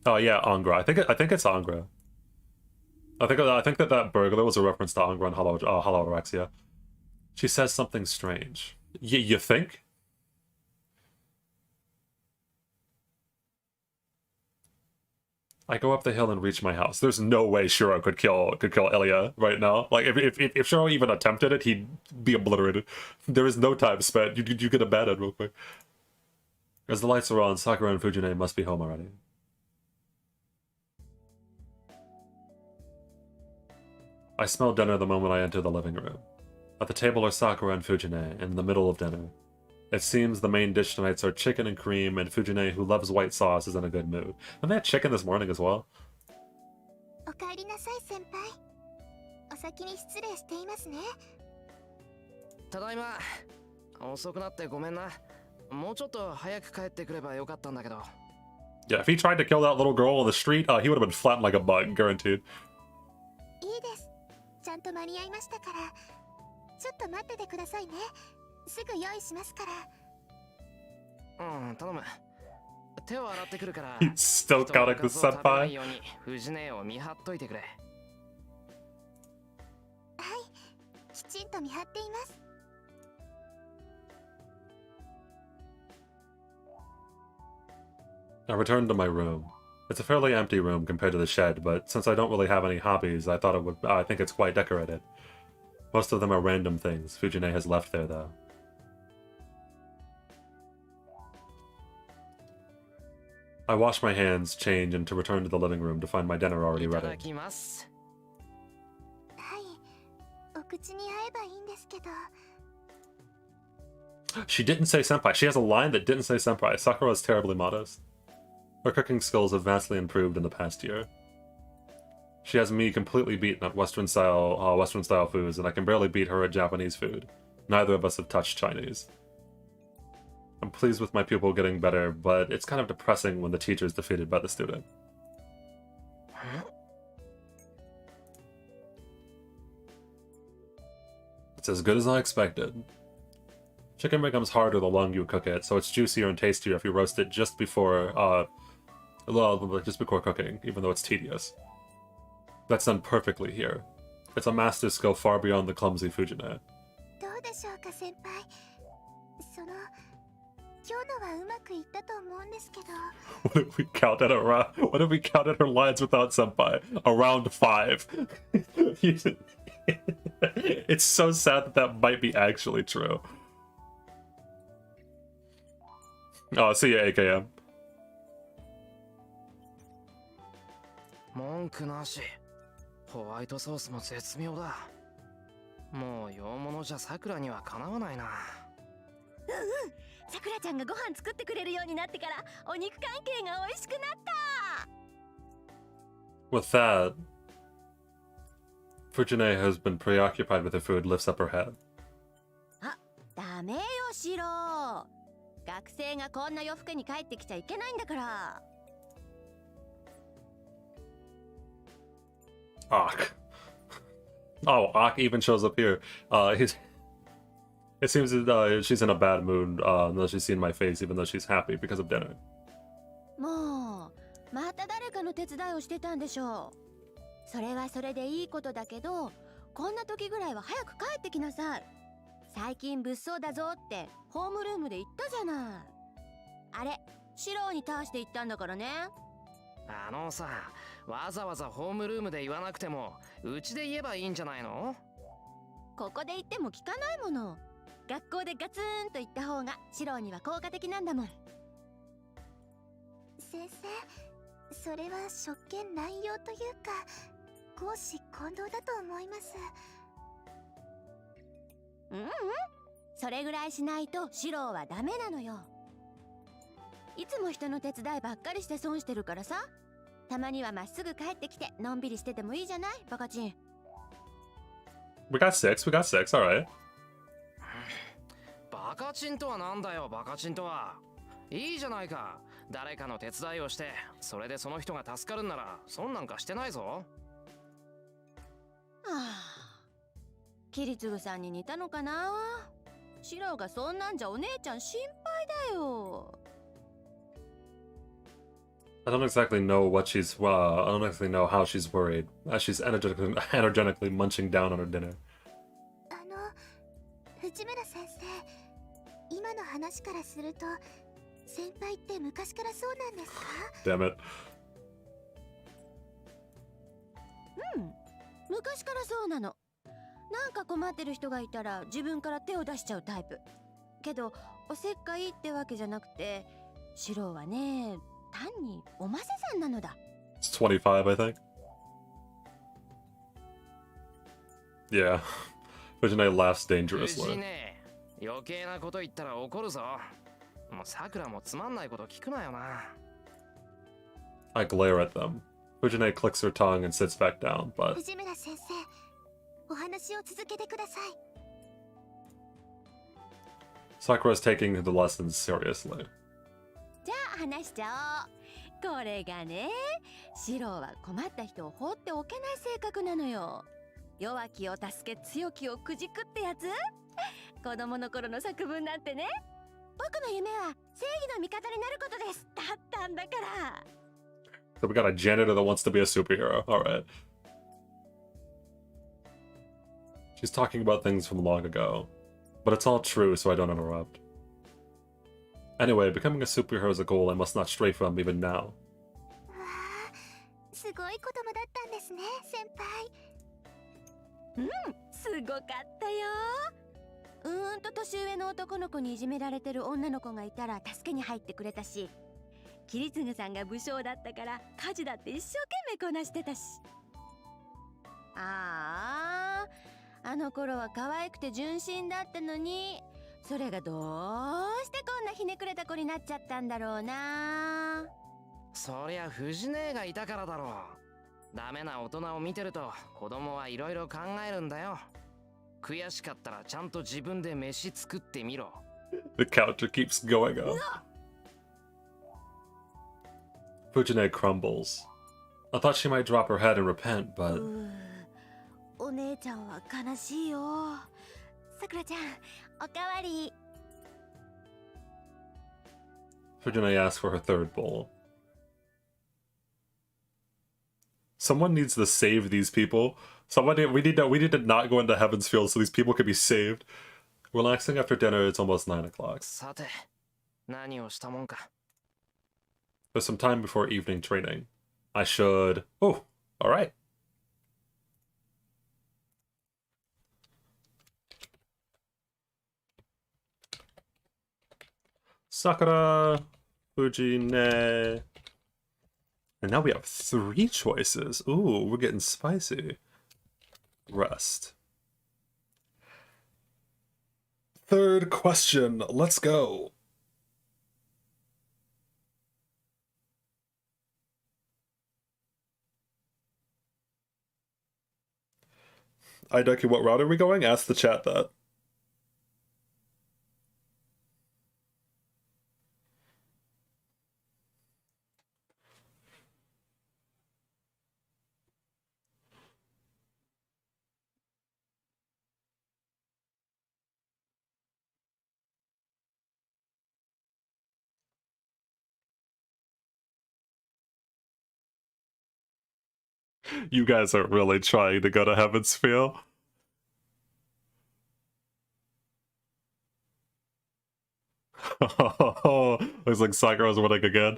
Oh yeah, Angra. I think it's Angra. I think that burglar was a reference to Angra and Hollow Ataraxia. She says something strange. You think? I go up the hill and reach my house. There's no way Shiro could kill Ilya right now. Like if Shiro even attempted it, he'd be obliterated. There is no time spent. You get a bad end real quick. As the lights are on, Sakura and Fujine must be home already. I smell dinner the moment I enter the living room. At the table are Sakura and Fujine, in the middle of dinner. It seems the main dish tonight are chicken and cream, and Fujine, who loves white sauce, is in a good mood. And they had chicken this morning as well. Yeah, if he tried to kill that little girl on the street, he would have been flattened like a bug, guaranteed. ちゃんと間に合いましたから、ちょっと待っててくださいね。すぐ用意しますから。頼む。手を洗ってくるから。He's still counting the senpai. 藤根を見張っといてくれ。はい、一ちんと見張っています。 I returned to my room. It's a fairly empty room compared to the shed, but since I don't really have any hobbies, I think it's quite decorated. Most of them are random things Fujine has left there, though. I wash my hands, change, and to return to the living room to find my dinner already いた ready. だきます。はい、お口に合えばいいんですけど。 She didn't say senpai. She has a line that didn't say senpai. Sakura is terribly modest. Her cooking skills have vastly improved in the past year. She has me completely beaten at Western style foods, and I can barely beat her at Japanese food. Neither of us have touched Chinese. I'm pleased with my pupil getting better, but it's kind of depressing when the teacher is defeated by the student. It's as good as I expected. Chicken becomes harder the longer you cook it, so it's juicier and tastier if you roast it just before cooking, even though it's tedious. That's done perfectly here. It's a master skill far beyond the clumsy Fujine. どうでしょうか先輩。その今日のはうまくいったと思うんですけど。 What if we count at her lines without senpai? Around 5. It's so sad that that might be actually true. Oh, see ya, AKM. 文句なし。ホワイトソースも絶妙だ。もう洋物じゃさくらにはかなわないな。さくらちゃんがご飯作ってくれるようになってからお肉関係が美味しくなった。 With that, Fujine has been preoccupied with her food, lifts up her head. あ、ダメよシロ。学生がこんな夜更けに帰ってきちゃいけないんだから。 Ak. Oh, Ak even shows up here. It seems that she's in a bad mood, unless she's seen my face, even though she's happy because of dinner. もうまた誰かの手伝いをしてたんでしょう。それはそれでいいことだけど、こんな時ぐらいは早く帰ってきなさい。最近物騒だぞってホームルームで言ったじゃない。あれ、シローに倒して言ったんだからね。あのさ、わざわざホームルームで言わなくてもうちで言えばいいんじゃないの？ここで言っても聞かないもの。学校でガツンと言った方がシローには効果的なんだもん。先生、それは職権乱用というか公私混同だと思います。それぐらいしないとシローはダメなのよ。いつも人の手伝いばっかりして損してるからさ。たまにはまっすぐ帰ってきてのんびりしててもいいじゃない、バカチン。 We got six, alright. バカチンとはなんだよ、バカチンとは。いいじゃないか。誰かの手伝いをして、それでその人が助かるんなら、損なんかしてないぞ。はあ、キリツグさんに似たのかな。シローがそんなんじゃお姉ちゃん心配だよ。I don't exactly know I don't exactly know how she's worried, as she's energetically munching down on her dinner. 藤村先生、今の話からすると先輩って昔からそうなんですか？ Damn it. 昔からそうなの。なんか困ってる人がいたら自分から手を出しちゃうタイプ。けどおせっかいってわけじゃなくて、シローはね、単におませさんなのだ。 It's 25, I think. Yeah. Fujine laughs 藤 dangerously. ね、余計なこと言ったら怒るぞ。もうさくらもつまんないこと聞くなよな。I glare at them. Fujine clicks her tongue and sits back down, but 藤村先生、お話を続けてください。 Sakura's taking the lessons seriously. じゃあ話しちゃおう。これがね、シローは困った人を放っておけない性格なのよ。弱きを助け強きをくじくってやつ。子供の頃の作文なんてね、僕の夢は正義の味方になることですだったんだから。 So we got a janitor that wants to be a superhero. Alright. She's talking about things from long ago. But it's all true, so I don't interrupt. Anyway, becoming a superhero is a goal I must not stray from even now. わあ、すごい子供だったんですね、先輩。すごかったよ。年上の男の子にいじめられてる女の子がいたら助けに入ってくれたし、桐次さんが武将だったから家事だって一生懸命こなしてたし。あの頃は可愛くて純真だったのに、それがどうしてこんなひねくれた子になっちゃったんだろうな。そりゃ藤姉がいたからだろう。ダメな大人を見てると子供はいろいろ考えるんだよ。悔しかったらちゃんと自分で飯作ってみろ。The counter keeps going up. Fujine crumbles. I thought she might drop her head and repent, but... お姉ちゃんは悲しいよ。さくらちゃん、おかわり。Fujine asks for her third bowl. Someone needs to save these people. We need to not go into Heaven's Field so these people can be saved. Relaxing after dinner, it's almost 9 o'clock. さて、何をしたもんか。There's some time before evening training. I should... Oh, alright. Sakura, Fujine... And now we have 3 choices. Ooh, we're getting spicy. Rest. Third question. Let's go. Ideki, what route are we going? Ask the chat that. You guys are really trying to go to Heaven's Field. Looks like Sakura's winning again.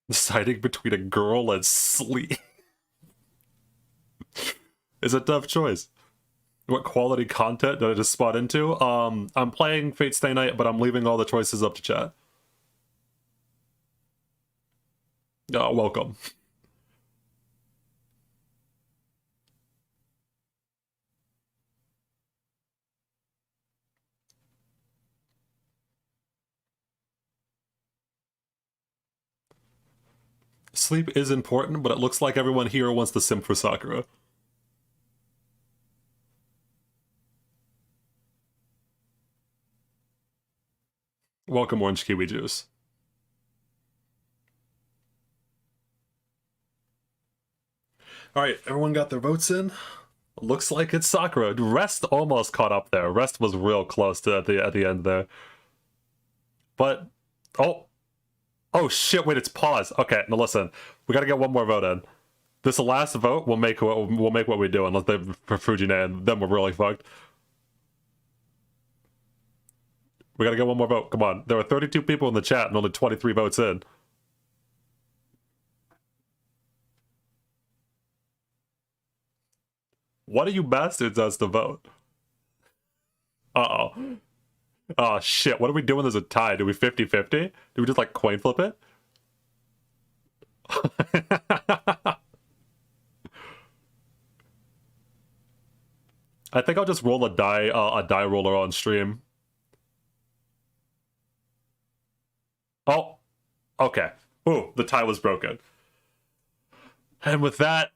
Deciding between a girl and sleep is a tough choice. What quality content did I just spot into? I'm playing Fate Stay Night, but I'm leaving all the choices up to chat. Welcome. Sleep is important, but it looks like everyone here wants to simp for Sakura. Welcome, Orange Kiwi Juice. Alright, everyone got their votes in? Looks like it's Sakura. Rest almost caught up there. Rest was real close to at the end there. But oh shit, wait, it's pause. Okay, now listen. We gotta get one more vote in. This last vote will make what we do, unless they for Fujine, and then we're really fucked. We gotta get one more vote. Come on. There are 32 people in the chat and only 23 votes in. What are you bastards as to vote? Uh-oh. Oh shit, what are we doing? There's a tie. Do we 50-50? Do we just like coin flip it? I think I'll just roll a die roller on stream. Oh, okay. Ooh, the tie was broken. And with that,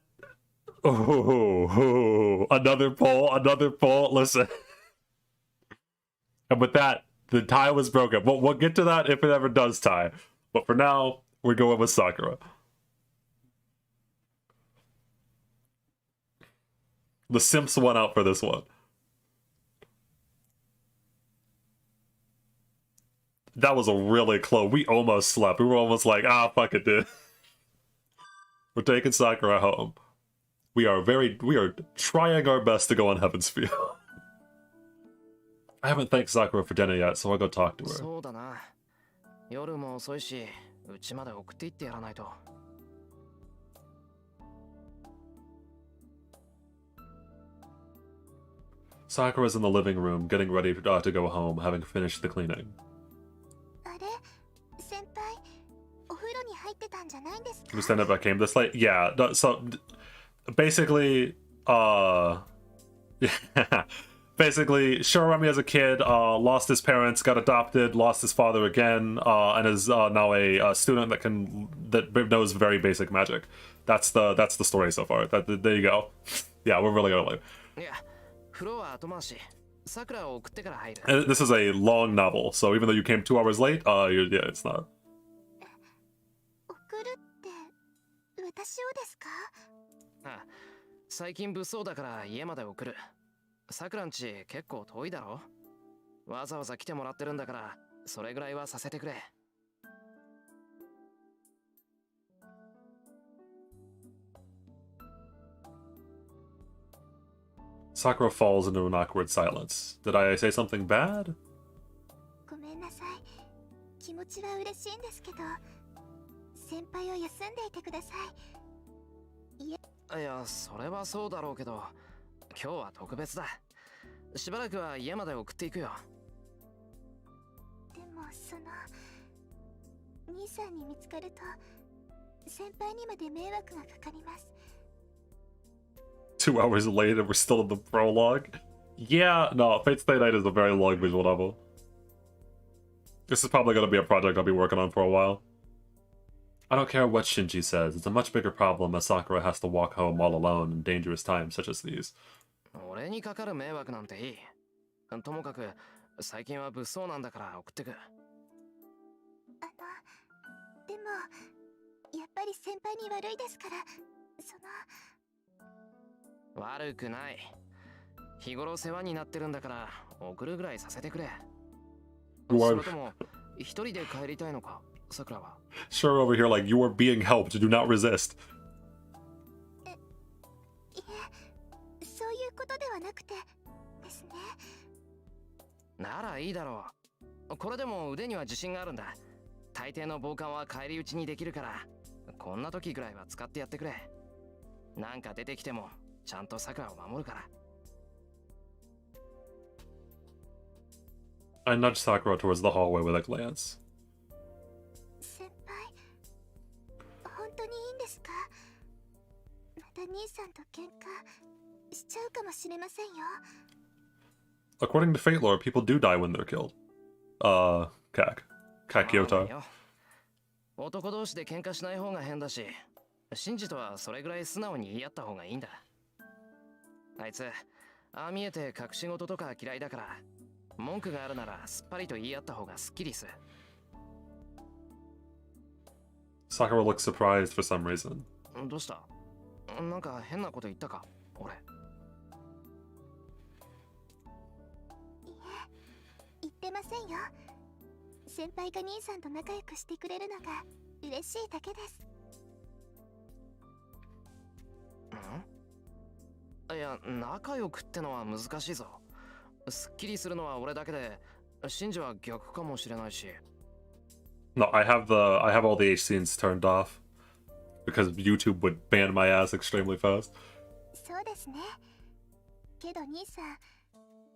another poll. Listen. And with that, the tie was broken. We'll get to that if it ever does tie. But for now, we're going with Sakura. The Simps won out for this one. That was a really close. We almost slept. We were almost like, ah, fuck it, dude. We're taking Sakura home. We are trying our best to go on Heaven's Field. I haven't thanked Sakura for dinner yet, so I'll go talk to her. そうだな。夜も遅いし、家まで送って行ってやらないと。Sakura's in the living room, getting ready to go home, having finished the cleaning. あれ先輩、お風呂に入ってたんじゃないんですか？ You stand up, I came this late? Yeah, so basically, basically, Shirami as a kid lost his parents, got adopted, lost his father again, and is now a student that knows very basic magic. That's the story so far. There you go. Yeah, we're really early. いや、風呂は後回し。さくらを送ってから入る。This is a long novel, so even though you came 2 hours late, yeah, it's not. 送るって私をですか？あ、最近物騒だから家まで送る。さくらんち結構遠いだろ？わざわざ来てもらってるんだから、それぐらいはさせてくれ。Sakura falls into an awkward silence. Did I say something bad? ごめんなさい。気持ちは嬉しいんですけど、先輩は休んでいてください。いや、それはそうだろうけど、今日は特別だ。しばらくは家まで送っていくよ。でも兄さんに見つかると先輩にまで迷惑がかかります。 2 hours late and we're still in the prologue? Yeah, no, Fate Stay Night is a very long visual novel. This is probably going to be a project I'll be working on for a while. I don't care what Shinji says, it's a much bigger problem as Sakura has to walk home all alone in dangerous times such as these. 俺にかかる迷惑なんていい。ともかく、最近は物騒なんだから送ってく。でもやっぱり先輩に悪いですから、悪くない。日頃世話になってるんだから送るぐらいさせてくれ。それとも一人で帰りたいのか、さくらは。Sure over here like you are being helped, do not resist. いえ、そういうことではなくてですね。ならいいだろう。これでも腕には自信があるんだ。大抵の防寒は返り討ちにできるから、こんな時ぐらいは使ってやってくれ。なんか出てきてもちゃんとさくらを守るから。I nudged Sakura towards the hallway with a glance. 先輩、本当にいいんですか？また兄さんと喧嘩しちゃうかもしれませんよ。 According to Fate lore, people do die when they're killed. Kakyoto. 男同士で喧嘩しない方が変だし、シンジとはそれぐらい素直に言い合った方がいいんだ。あいつ、ああ見えて隠し事とか嫌いだから、文句があるならすっぱりと言い合った方がすっきりする。Sakura looks surprised for some reason. どうした？なんか変なこと言ったか、俺。いえ、言ってませんよ。先輩が兄さんと仲良くしてくれるのが嬉しいだけです。いや、仲良くってのは難しいぞ。すっきりするのは俺だけで、シンジは逆かもしれないし。No, I have all the H scenes turned off because YouTube would ban my ass extremely fast. そうですね。けど兄さん、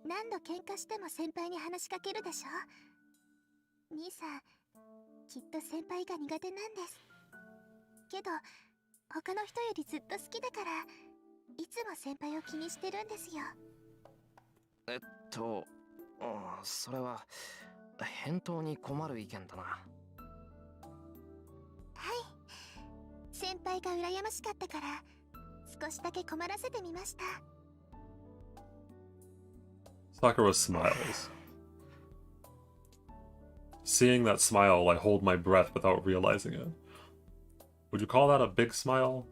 何度喧嘩しても先輩に話しかけるでしょ。兄さん、きっと先輩が苦手なんです。けど、他の人よりずっと好きだから、いつも先輩を気にしてるんですよ。それは返答に困る意見だな。はい。先輩が羨ましかったから、少しだけ困らせてみました。Sakura smiles. Seeing that smile, I hold my breath without realizing it. Would you call that a big smile?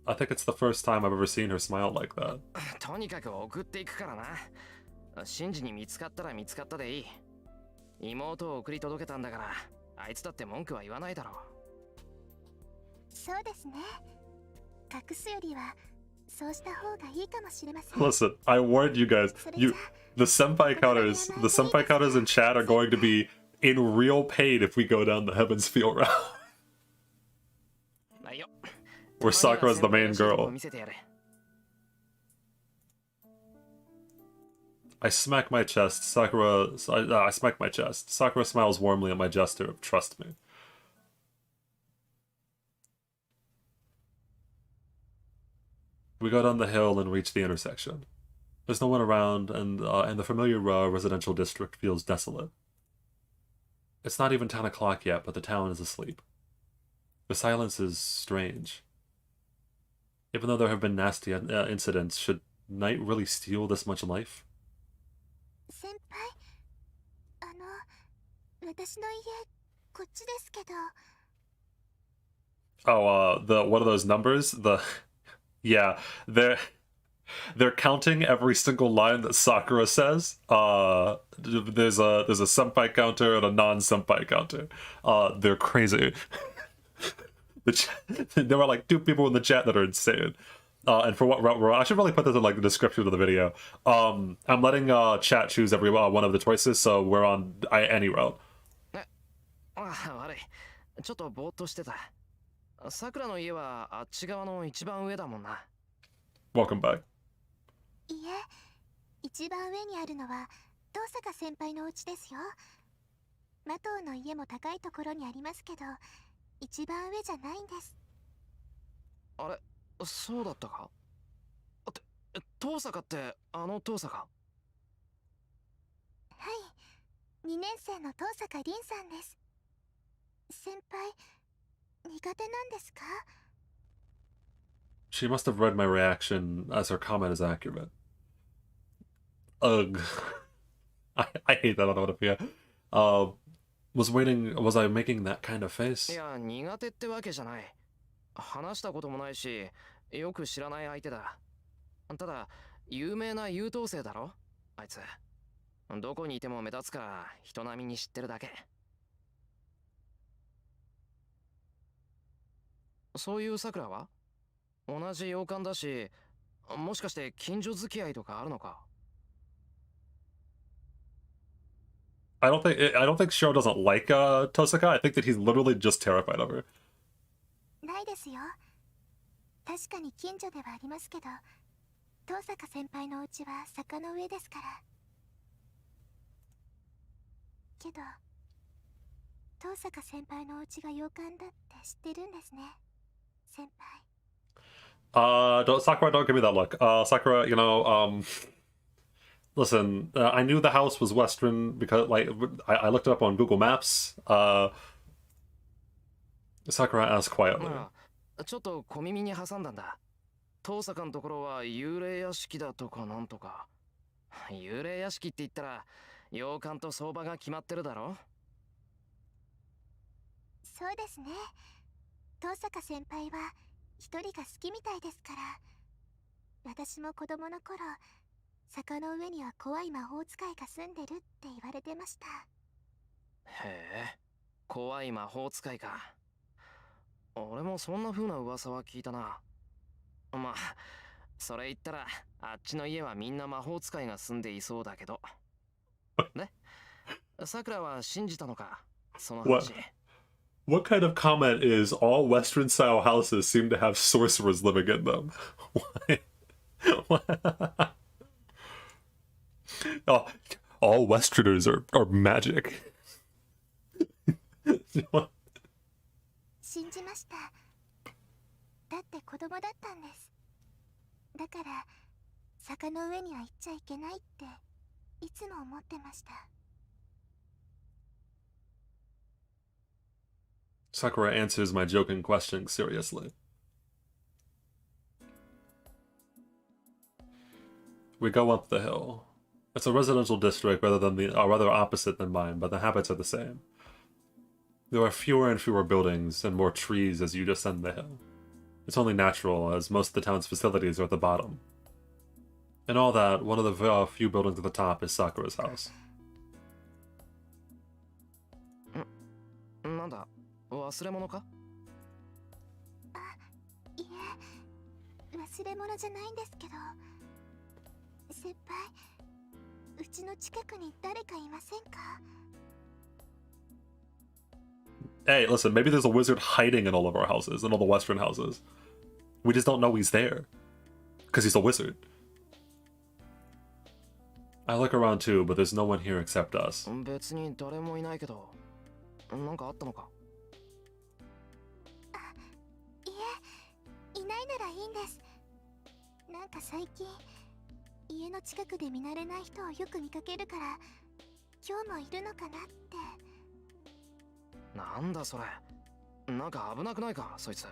I think it's the first time I've ever seen her smile like that. とにかく送っていくからな。シンジに見つかったら見つかったでいい。妹を送り届けたんだから、あいつだって文句は言わないだろう。そうですね。隠すよりはそうした方がいいかもしれません。 Listen, I warned you guys. The senpai counters in chat are going to be in real pain if we go down the Heaven's Feel route. ないよ。 Where Sakura's the main たまには先輩らしいとこ girl. 見せてやれ。 I smack my chest. I smack my chest. Sakura smiles warmly at my gesture of trust me. We go down the hill and reach the intersection. There's no one around, and the familiar residential district feels desolate. It's not even 10 o'clock yet, but the town is asleep. The silence is strange. Even though there have been nasty incidents, should night really steal this much life? 先輩、私の家こっちですけど。 Oh, one of those numbers? Yeah, they're counting every single line that Sakura says. There's a senpai counter and a non-senpai counter. They're crazy. There are like 2 people in the chat that are insane. And for what I should really put this in like the description of the video. I'm letting chat choose every one of the choices, so we're on any route. 悪い。ちょっとぼーっとしてた。さくらの家はあっち側の一番上だもんな。 Welcome back. いえ、一番上にあるのは東坂先輩のお家ですよ。マトウの家も高いところにありますけど、一番上じゃないんです。あれ、そうだったか？って東坂ってあの東坂？はい、2年生の東坂凛さんです。先輩、苦手なんですか？ She must have read my reaction as her comment is accurate. Ugh. I hate that onomatopoeia. Was I making that kind of face? いや、苦手ってわけじゃない。話したこともないし、よく知らない相手だ。ただ、有名な優等生だろあいつ。どこにいても目立つから人並みに知ってるだけ。そういう桜は同じ洋館だし、もしかして近所付き合いとかあるのか？ I don't think Shiro doesn't like Tosaka. I think that he's literally just terrified of her. ないですよ。確かに近所ではありますけど、東坂先輩のお家は坂の上ですから。けど、東坂先輩のお家が洋館だって知ってるんですね、先輩。Sakura, don't give me that look. Sakura, listen, I knew the house was Western because, like, I looked it up on Google Maps. Sakura asked quietly. ちょっと小耳に挟んだんだ。東坂のところは幽霊屋敷だとかなんとか。幽霊屋敷って言ったら、洋館と相場が決まってるだろ？そうですね。東坂先輩は一人が好きみたいですから。私も子供の頃、坂の上には怖い魔法使いが住んでるって言われてました。へえ、怖い魔法使いか。俺もそんな風な噂は聞いたな。まあ、それ言ったら、あっちの家はみんな魔法使いが住んでいそうだけど。ね？桜は信じたのか、その話。What kind of comment is all Western style houses seem to have sorcerers living in them? What? All Westerners are magic. 信じました。だって子供だったんです。だから坂の上には行っちゃいけないっていつも思ってました。 Sakura answers my joking question seriously. We go up the hill. It's a residential district rather opposite than mine, but the habits are the same. There are fewer and fewer buildings and more trees as you descend the hill. It's only natural, as most of the town's facilities are at the bottom. In all that, one of the few buildings at the top is Sakura's house. 先輩、これは。 What kind of comment is all Western style houses seem to have sorcerers living in them? 先輩、これは。 What? だ、忘れ物か？いえ、忘れ物じゃないんですけど、先輩、うちの近くに誰かいませんか？ Hey, listen, maybe there's a wizard hiding in all of our houses, in all the western houses. We just don't know he's there. Because he's a wizard. I look around too, but there's no one here except us. 別に誰もいないけど、なんかあったのか？いえ、いないならいいんです。なんか最近、家の近くで見慣れない人をよく見かけるから、今日もいるのかなって。なんだそれ、なんか危なくないか、そいつ。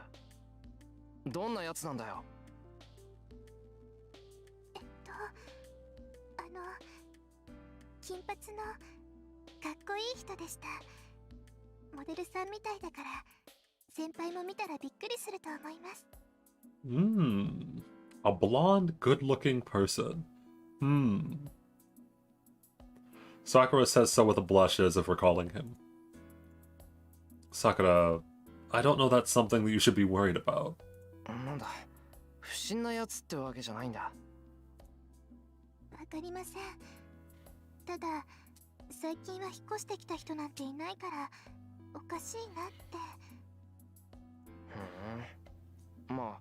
どんなやつなんだよ。金髪のかっこいい人でした。モデルさんみたいだから、先輩も見たらびっくりすると思います。A blonde, good-looking person. Sakura says so with a blush as if recalling him. Sakura, I don't know that's something that you should be worried about. なんだ、不審なやつってわけじゃないんだ。わかりません。ただ、最近は引っ越してきた人なんていないから、おかしいなって。ま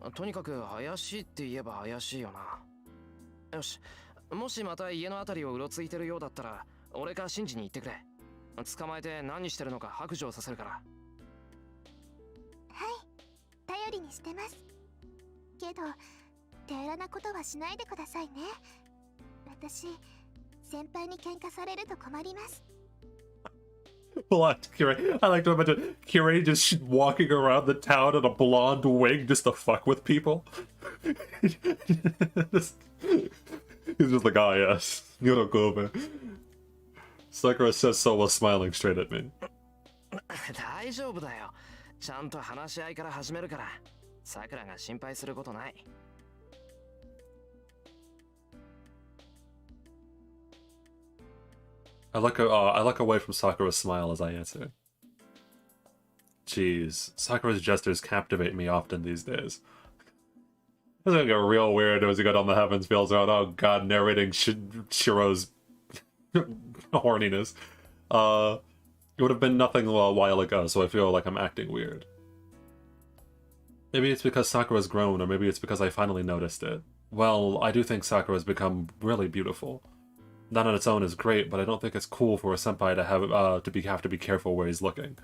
あ、とにかく怪しいって言えば怪しいよな。よし、もしまた家のあたりをうろついてるようだったら、俺かシンジに言ってくれ。捕まえて何してるのか白状させるから。はい、頼りにしてます。けど、手荒なことはしないでくださいね。私、先輩に喧嘩されると困ります。Blonde Kirei. I like to imagine Kirei just walking around the town in a blonde wig just to fuck with people. He's just like, ah, yes. Yorokome. Sakura says so while smiling straight at me. 大丈夫だよ。ちゃんと話し合いから始めるから。さくらが心配することない。I look away from Sakura's smile as I answer. Jeez, Sakura's gestures captivate me often these days. It's gonna get real weird as we go down the heavens fields around. Oh god, narrating Shiro's horniness. It would have been nothing a while ago, so I feel like I'm acting weird. Maybe it's because Sakura's grown, or maybe it's because I finally noticed it. Well, I do think Sakura's become really beautiful. That on its own is great, but I don't think it's cool for a senpai to have to be careful where he's looking.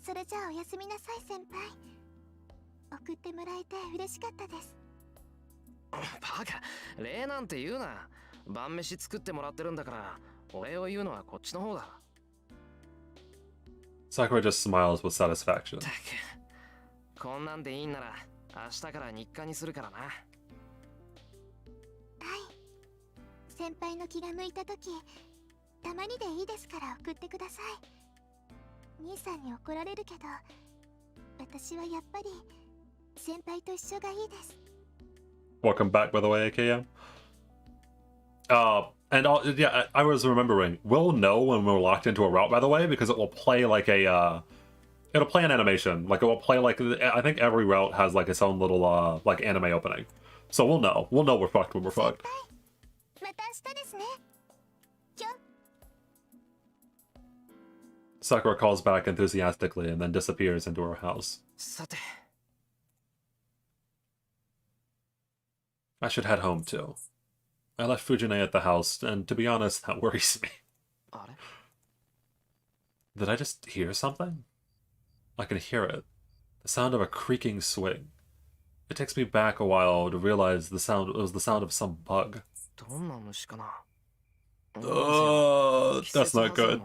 それじゃあおやすみなさい先輩。送ってもらえて嬉しかったです。バカ、礼なんて言うな。晩飯作ってもらってるんだから、お礼を言うのはこっちの方だ。Sakura just smiles with satisfaction. たく、こんなんでいいんなら明日から日課にするからな。はい。先輩の気が向いたとき、たまにでいいですから送ってください。兄さんに怒られるけど、私はやっぱり先輩と一緒がいいです。Welcome back, by the way, AKM. Yeah, I was remembering. We'll know when we're locked into a route, by the way, because it will play like a, it'll play an animation. Like, it will play like, I think every route has like its own little, like, anime opening. So we'll know. We'll know we're fucked when we're fucked. また明日ですね。Sakura calls back enthusiastically and then disappears into her house. さて。I should head home too. I left Fujine at the house, and to be honest, that worries me. あれ? Did I just hear something? I can hear it. The sound of a creaking swing. It takes me back a while to realize it was the sound of some bug. どんな虫かな? That's not good.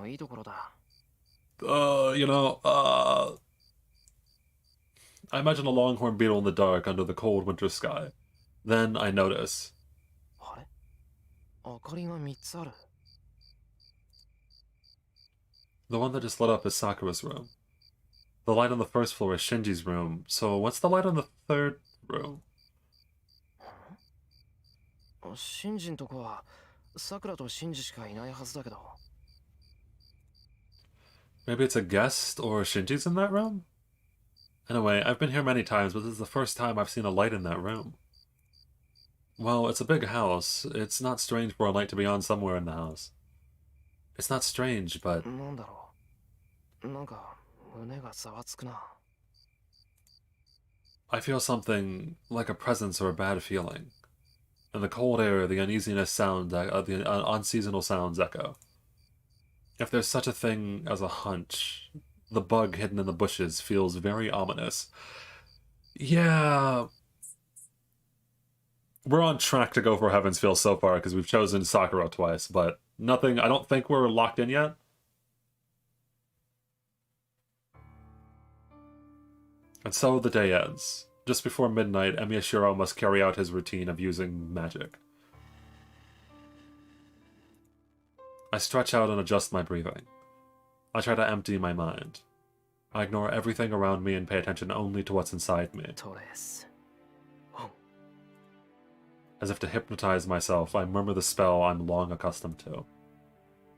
I imagine a longhorn beetle in the dark under the cold winter sky. Then I notice. あれ? 明かりが3つある. The one that just lit up is Sakura's room. The light on the first floor is Shinji's room, so what's the light on the third room? シンジんとこはさくらとシンジしかいないはずだけど. Maybe it's a guest or Shinji's in that room? Anyway, I've been here many times, but this is the first time I've seen a light in that room. Well, it's a big house. It's not strange for a light to be on somewhere in the house. It's not strange, but なんだろう。なんか胸がざわつくな。 I feel something like a presence or a bad feeling. In the cold air, the uneasiness sounds, the unseasonal sounds echo. If there's such a thing as a hunch, the bug hidden in the bushes feels very ominous. Yeah. We're on track to go for Heaven's Feel so far because we've chosen Sakura twice, but nothing, I don't think we're locked in yet. And so the day ends. Just before midnight, Emiyashiro must carry out his routine of using magic. I stretch out and adjust my breathing. I try to empty my mind. I ignore everything around me and pay attention only to what's inside me. トレス。 As if to hypnotize myself, I murmur the spell I'm long accustomed to.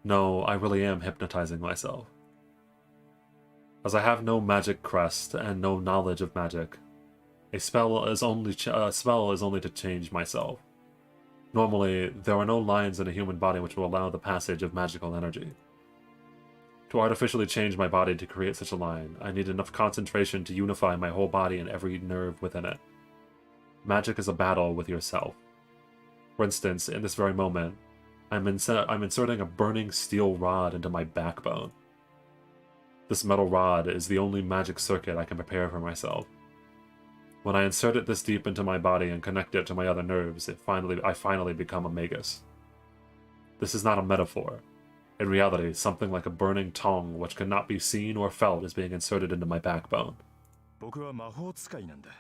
No, I really am hypnotizing myself. As I have no magic crest and no knowledge of magic, a spell is only to change myself. Normally, there are no lines in a human body which will allow the passage of magical energy. To artificially change my body to create such a line, I need enough concentration to unify my whole body and every nerve within it. Magic is a battle with yourself. For instance, in this very moment, I'm inserting a burning steel rod into my backbone. This metal rod is the only magic circuit I can prepare for myself. When I insert it this deep into my body and connect it to my other nerves, I finally become a magus. This is not a metaphor. In reality, something like a burning tongue which cannot be seen or felt is being inserted into my backbone. 僕は魔法使いなんだ。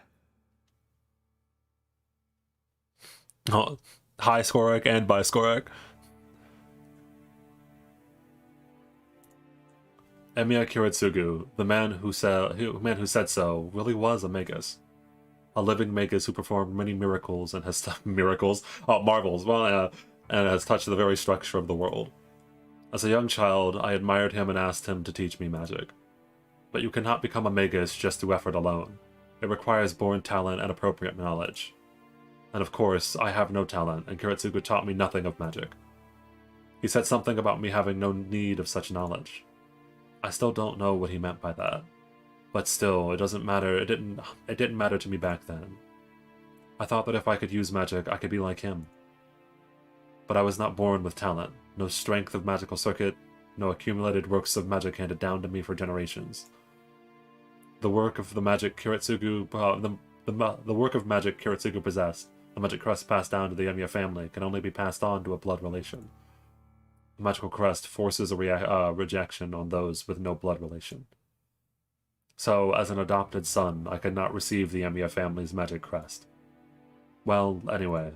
Oh, high Skorek and by Skorek. Emiya Kiritsugu, the man who said so, really was a magus. A living magus who performed many miracles and has marvels, and has touched the very structure of the world. As a young child, I admired him and asked him to teach me magic. But you cannot become a magus just through effort alone. It requires born talent and appropriate knowledge. And of course, I have no talent, and Kiritsugu taught me nothing of magic. He said something about me having no need of such knowledge. I still don't know what he meant by that. But still, it doesn't matter. It didn't matter to me back then. I thought that if I could use magic, I could be like him. But I was not born with talent, no strength of magical circuit, no accumulated works of magic handed down to me for generations. The work of the magic Kiritsugu, the work of magic Kiritsugu possessed, the magic crest passed down to the Emiya family, can only be passed on to a blood relation. The magical crest forces a rejection on those with no blood relation. So, as an adopted son, I could not receive the Emiya family's magic crest. Well, anyway,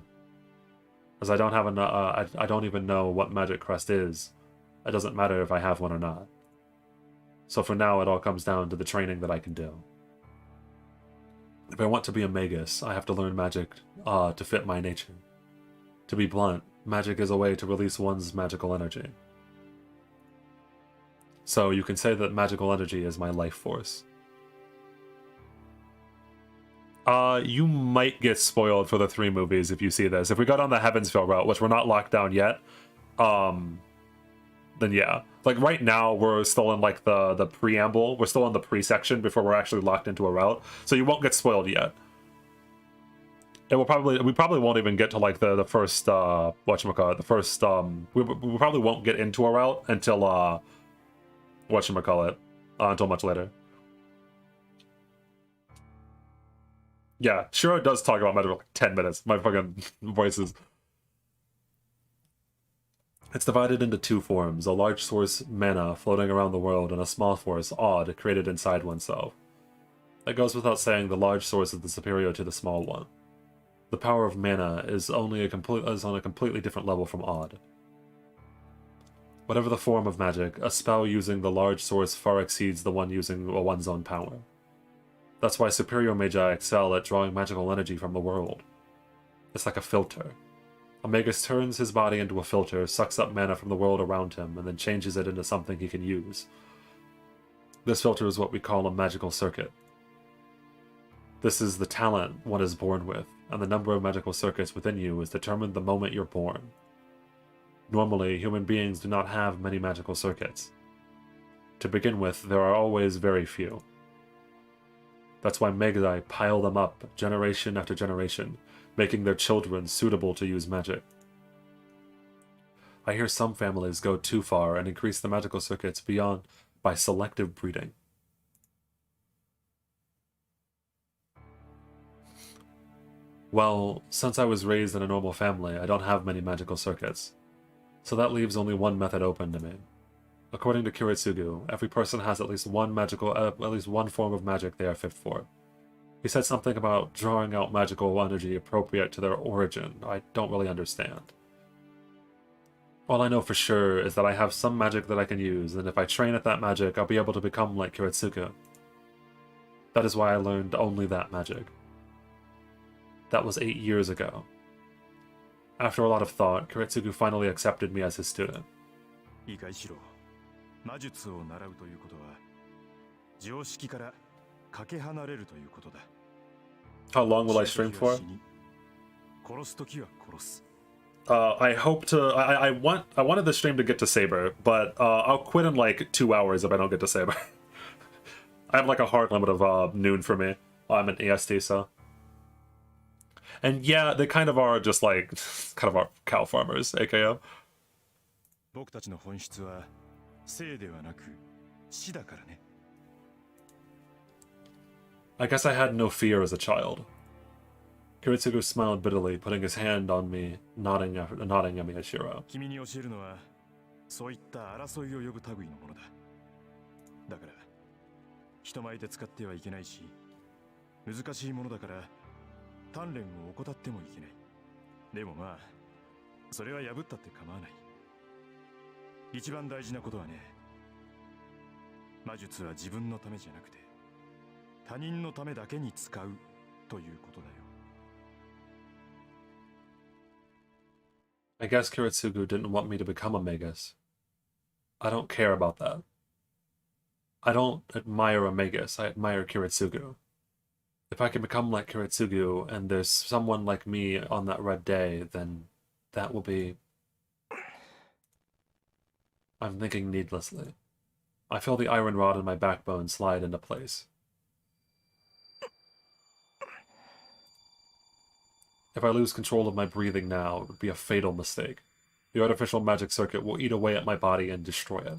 as I don't have I don't even know what magic crest is. It doesn't matter if I have one or not. So for now, it all comes down to the training that I can do. If I want to be a magus, I have to learn magic to fit my nature. To be blunt, magic is a way to release one's magical energy. So you can say that magical energy is my life force. You might get spoiled for the 3 movies if you see this. If we go down the Heaven's Feel route, which we're not locked down yet, then yeah. Like right now, we're still in like the preamble. We're still in the pre-section before we're actually locked into a route. So you won't get spoiled yet. We probably won't even get to like the first whatchamacallit, the first we probably won't get into a route until whatchamacallit, until much later. Yeah, sure it does talk about magic for like 10 minutes. My fucking voices. It's divided into 2 forms, a large source, mana, floating around the world, and a small force, odd, created inside oneself. It goes without saying the large source is the superior to the small one. The power of mana is on a completely different level from odd. Whatever the form of magic, a spell using the large source far exceeds the one using one's own power. That's why superior magi excel at drawing magical energy from the world. It's like a filter. A magus turns his body into a filter, sucks up mana from the world around him, and then changes it into something he can use. This filter is what we call a magical circuit. This is the talent one is born with, and the number of magical circuits within you is determined the moment you're born. Normally, human beings do not have many magical circuits. To begin with, there are always very few. That's why Magi pile them up generation after generation, making their children suitable to use magic. I hear some families go too far and increase the magical circuits beyond by selective breeding. Well, since I was raised in a normal family, I don't have many magical circuits. So that leaves only one method open to me. According to Kiritsugu, every person has at least one form of magic they are fit for. He said something about drawing out magical energy appropriate to their origin. I don't really understand. All I know for sure is that I have some magic that I can use, and if I train at that magic, I'll be able to become like Kiritsugu. That is why I learned only that magic. That was 8 years ago. After a lot of thought, Kiritsugu finally accepted me as his student. いいかいしろ。魔術を習うということは、常識からかけ離れるということだ。How long will I stream for? 殺すときは殺す。I hope to. I wanted the stream to get to Saber, but I'll quit in like 2 hours if I don't get to Saber. I have like a hard limit of noon for me. I'm an EST, so. And yeah, they kind of are just like kind of our cow farmers, AKO. 僕たちの本質は生ではなく死だからね。I guess I had no fear as a child. Kiritsugu smiled bitterly, putting his hand on me, nodding at Miyashiro. 君に教えるのはそういった争いを呼ぶ類のものだ。だから人前で使ってはいけないし、難しいものだから鍛錬を怠ってもいけない。でもまあ、それは破ったって構わない。一番大事なことはね、魔術は自分のためじゃなくて、他人のためだけに使うということだよ。I guess Kiritsugu didn't want me to become a Magus. I don't care about that. I don't admire a Magus, I admire Kiritsugu. If I can become like Kiritsugu and there's someone like me on that red day, then that will be... I'm thinking needlessly. I feel the iron rod in my backbone slide into place. If I lose control of my breathing now, it would be a fatal mistake. The artificial magic circuit will eat away at my body and destroy it.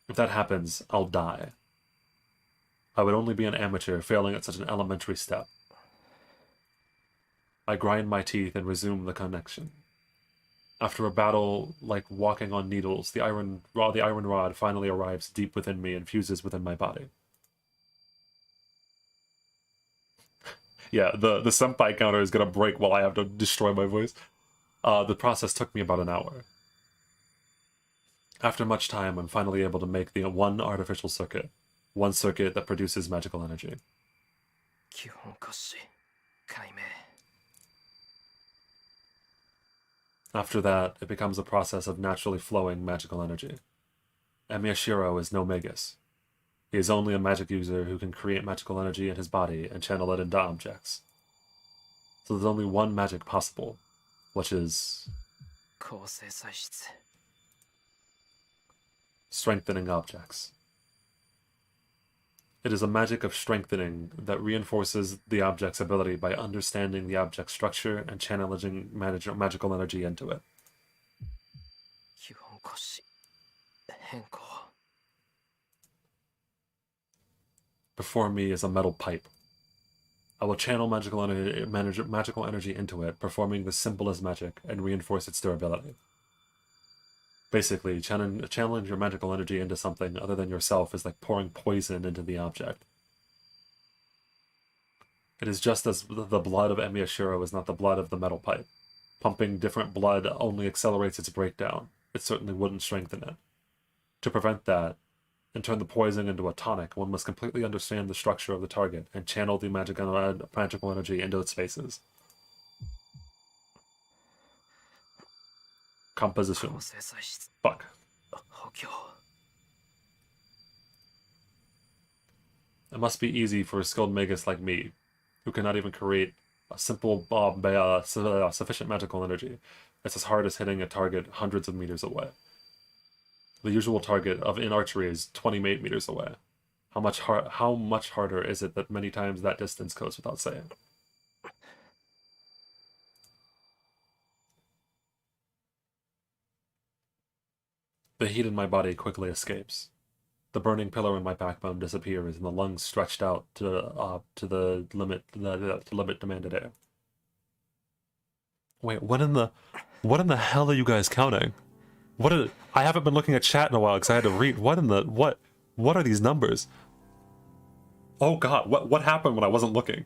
If that happens, I'll die. I would only be an amateur failing at such an elementary step. I grind my teeth and resume the connection. After a battle like walking on needles, the iron rod finally arrives deep within me and fuses within my body. Yeah, the senpai counter is gonna break while I have to destroy my voice. The process took me about an hour. After much time, I'm finally able to make the one artificial circuit. One circuit that produces magical energy. After that, it becomes a process of naturally flowing magical energy. Miyashiro is no Magus. He is only a magic user who can create magical energy in his body and channel it into objects. So there's only one magic possible, which is... strengthening objects. It is a magic of strengthening that reinforces the object's ability by understanding the object's structure and channeling magical energy into it. Before me is a metal pipe. I will channel magical energy into it, performing the simplest magic, and reinforce its durability. Basically, channeling your magical energy into something other than yourself is like pouring poison into the object. It is just as the blood of Miyashiro is not the blood of the metal pipe. Pumping different blood only accelerates its breakdown. It certainly wouldn't strengthen it. To prevent that, and turn the poison into a tonic, one must completely understand the structure of the target and channel the magical energy into its spaces. Composition. Fuck. It must be easy for a skilled magus like me, who cannot even create a simple sufficient magical energy. It's as hard as hitting a target hundreds of meters away. The usual target in archery is 28 meters away. How much harder is it that many times that distance goes without saying? The heat in my body quickly escapes. The burning pillar in my backbone disappears, and the lungs stretched out to the limit demanded air. Wait, what in the hell are you guys counting? I haven't been looking at chat in a while because I had to read. What are these numbers? Oh God, what happened when I wasn't looking?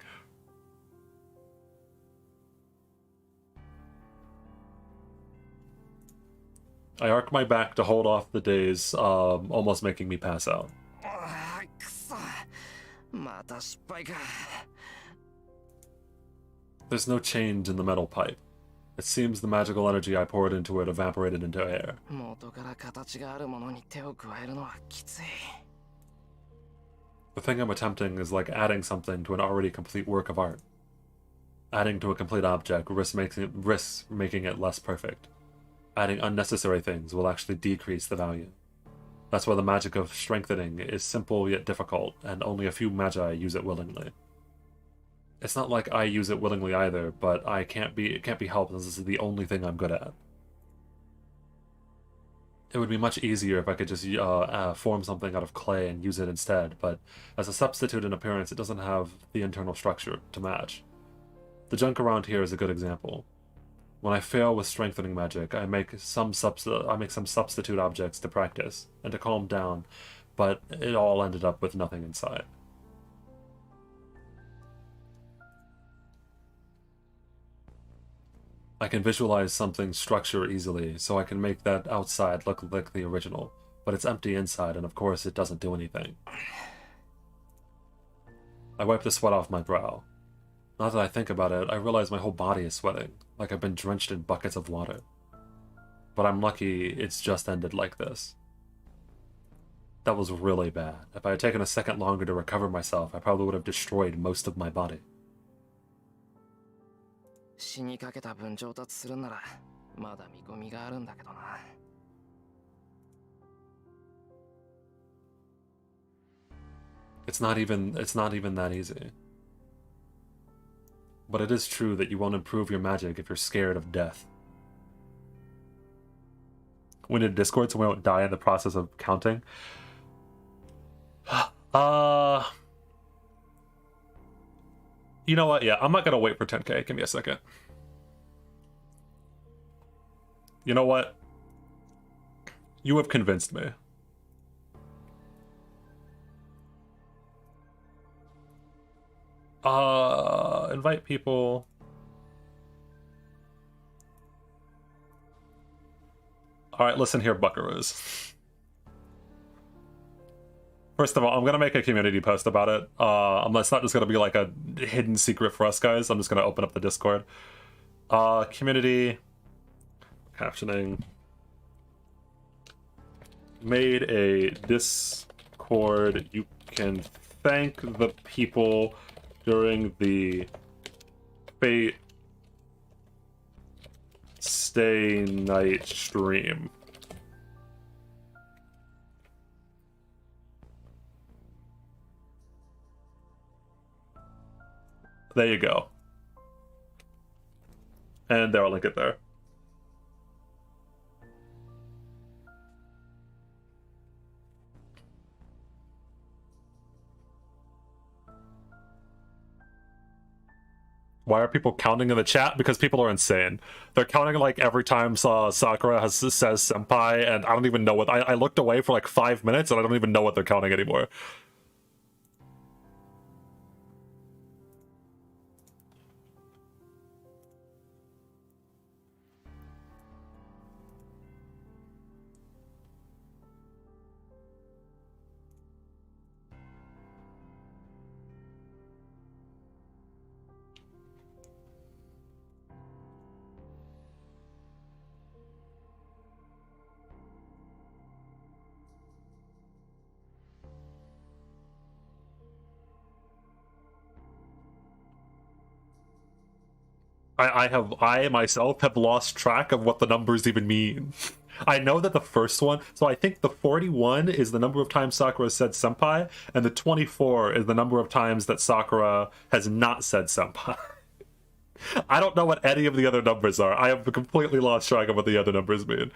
I arc my back to hold off the days, almost making me pass out. There's no change in the metal pipe. It seems the magical energy I poured into it evaporated into air. The thing I'm attempting is like adding something to an already complete work of art. Adding to a complete object risks making it less perfect. Adding unnecessary things will actually decrease the value. That's why the magic of strengthening is simple yet difficult, and only a few magi use it willingly. It's not like I use it willingly either, but it can't be helped as this is the only thing I'm good at. It would be much easier if I could just form something out of clay and use it instead, but as a substitute in appearance, it doesn't have the internal structure to match. The junk around here is a good example. When I fail with strengthening magic, I make some substitute objects to practice and to calm down, but it all ended up with nothing inside. I can visualize something's structure easily, so I can make that outside look like the original, but it's empty inside, and of course it doesn't do anything. I wipe the sweat off my brow. Now that I think about it, I realize my whole body is sweating, like I've been drenched in buckets of water. But I'm lucky it's just ended like this. That was really bad. If I had taken a second longer to recover myself, I probably would have destroyed most of my body. 死にかけた分上達するならまだ見込みがあるんだけどな。It's not even that easy. But it is true that you won't improve your magic if you're scared of death. We need a Discord so we won't die in the process of counting. You know what? Yeah, I'm not gonna wait for 10k. Give me a second. You know what? You have convinced me. Invite people. Alright, listen here, buckaroos. First of all, I'm gonna make a community post about it. It's not just gonna be like a hidden secret for us guys. I'm just gonna open up the Discord. Community captioning. Made a Discord. You can thank the people during the Fate Stay Night stream. There you go. And there, I'll link it there. Why are people counting in the chat? Because people are insane. They're counting like every time Sakura says senpai, and I don't even know what... I looked away for like 5 minutes, and I don't even know what they're counting anymore. I myself have lost track of what the numbers even mean. I know that the first one, so I think the 41 is the number of times Sakura said senpai, and the 24 is the number of times that Sakura has not said senpai. I don't know what any of the other numbers are. I have completely lost track of what the other numbers mean.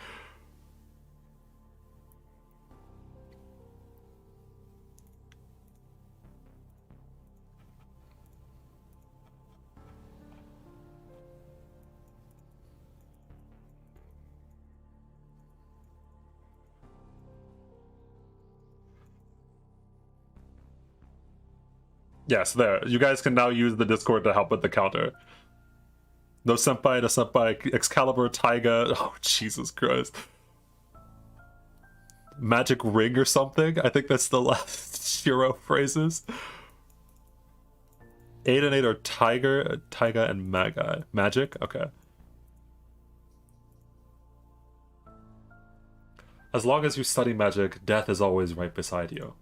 Yes, there. You guys can now use the Discord to help with the counter. No senpai to senpai, Excalibur, Taiga. Oh, Jesus Christ. Magic ring or something? I think that's the last Shiro phrases. 8 and 8 are Tiger, Taiga, and Magi. Magic? Okay. As long as you study magic, death is always right beside you.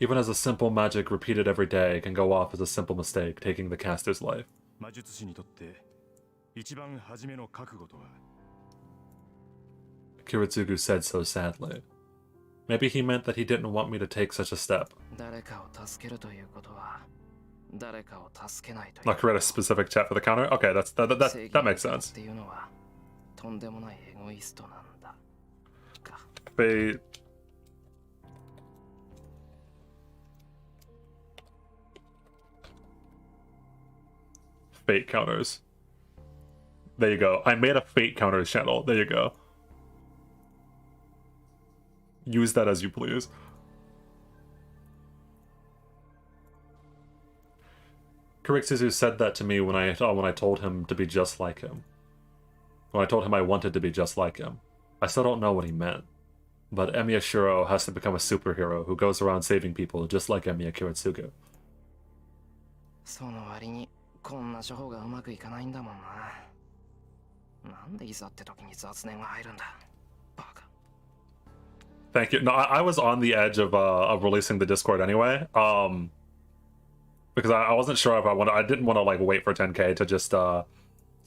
Even as a simple magic repeated every day can go off as a simple mistake, taking the caster's life. 魔術師にとって一番初めの覚悟とは Kiritsugu said so sadly. Maybe he meant that he didn't want me to take such a step. 誰かを助けるということは誰かを助けないという Not create a specific chat for the counter? Okay, that makes sense. っていうのはとんでもないエゴイストなんだか Fate. Fate counters. There you go. I made a fate counters channel. There you go. Use that as you please. Kuriksuzu said that to me when I told him to be just like him. When I told him I wanted to be just like him. I still don't know what he meant. But Emiya Shiro has to become a superhero who goes around saving people just like Emiya Kiritsugu. その割にこんな処方がうまくいかないんだもんな。なんでいざって時に雑念が入るんだ。バカ。Thank you. No, I was on the edge of releasing the Discord anyway. Because I wasn't sure if I didn't want to like wait for 10k to just to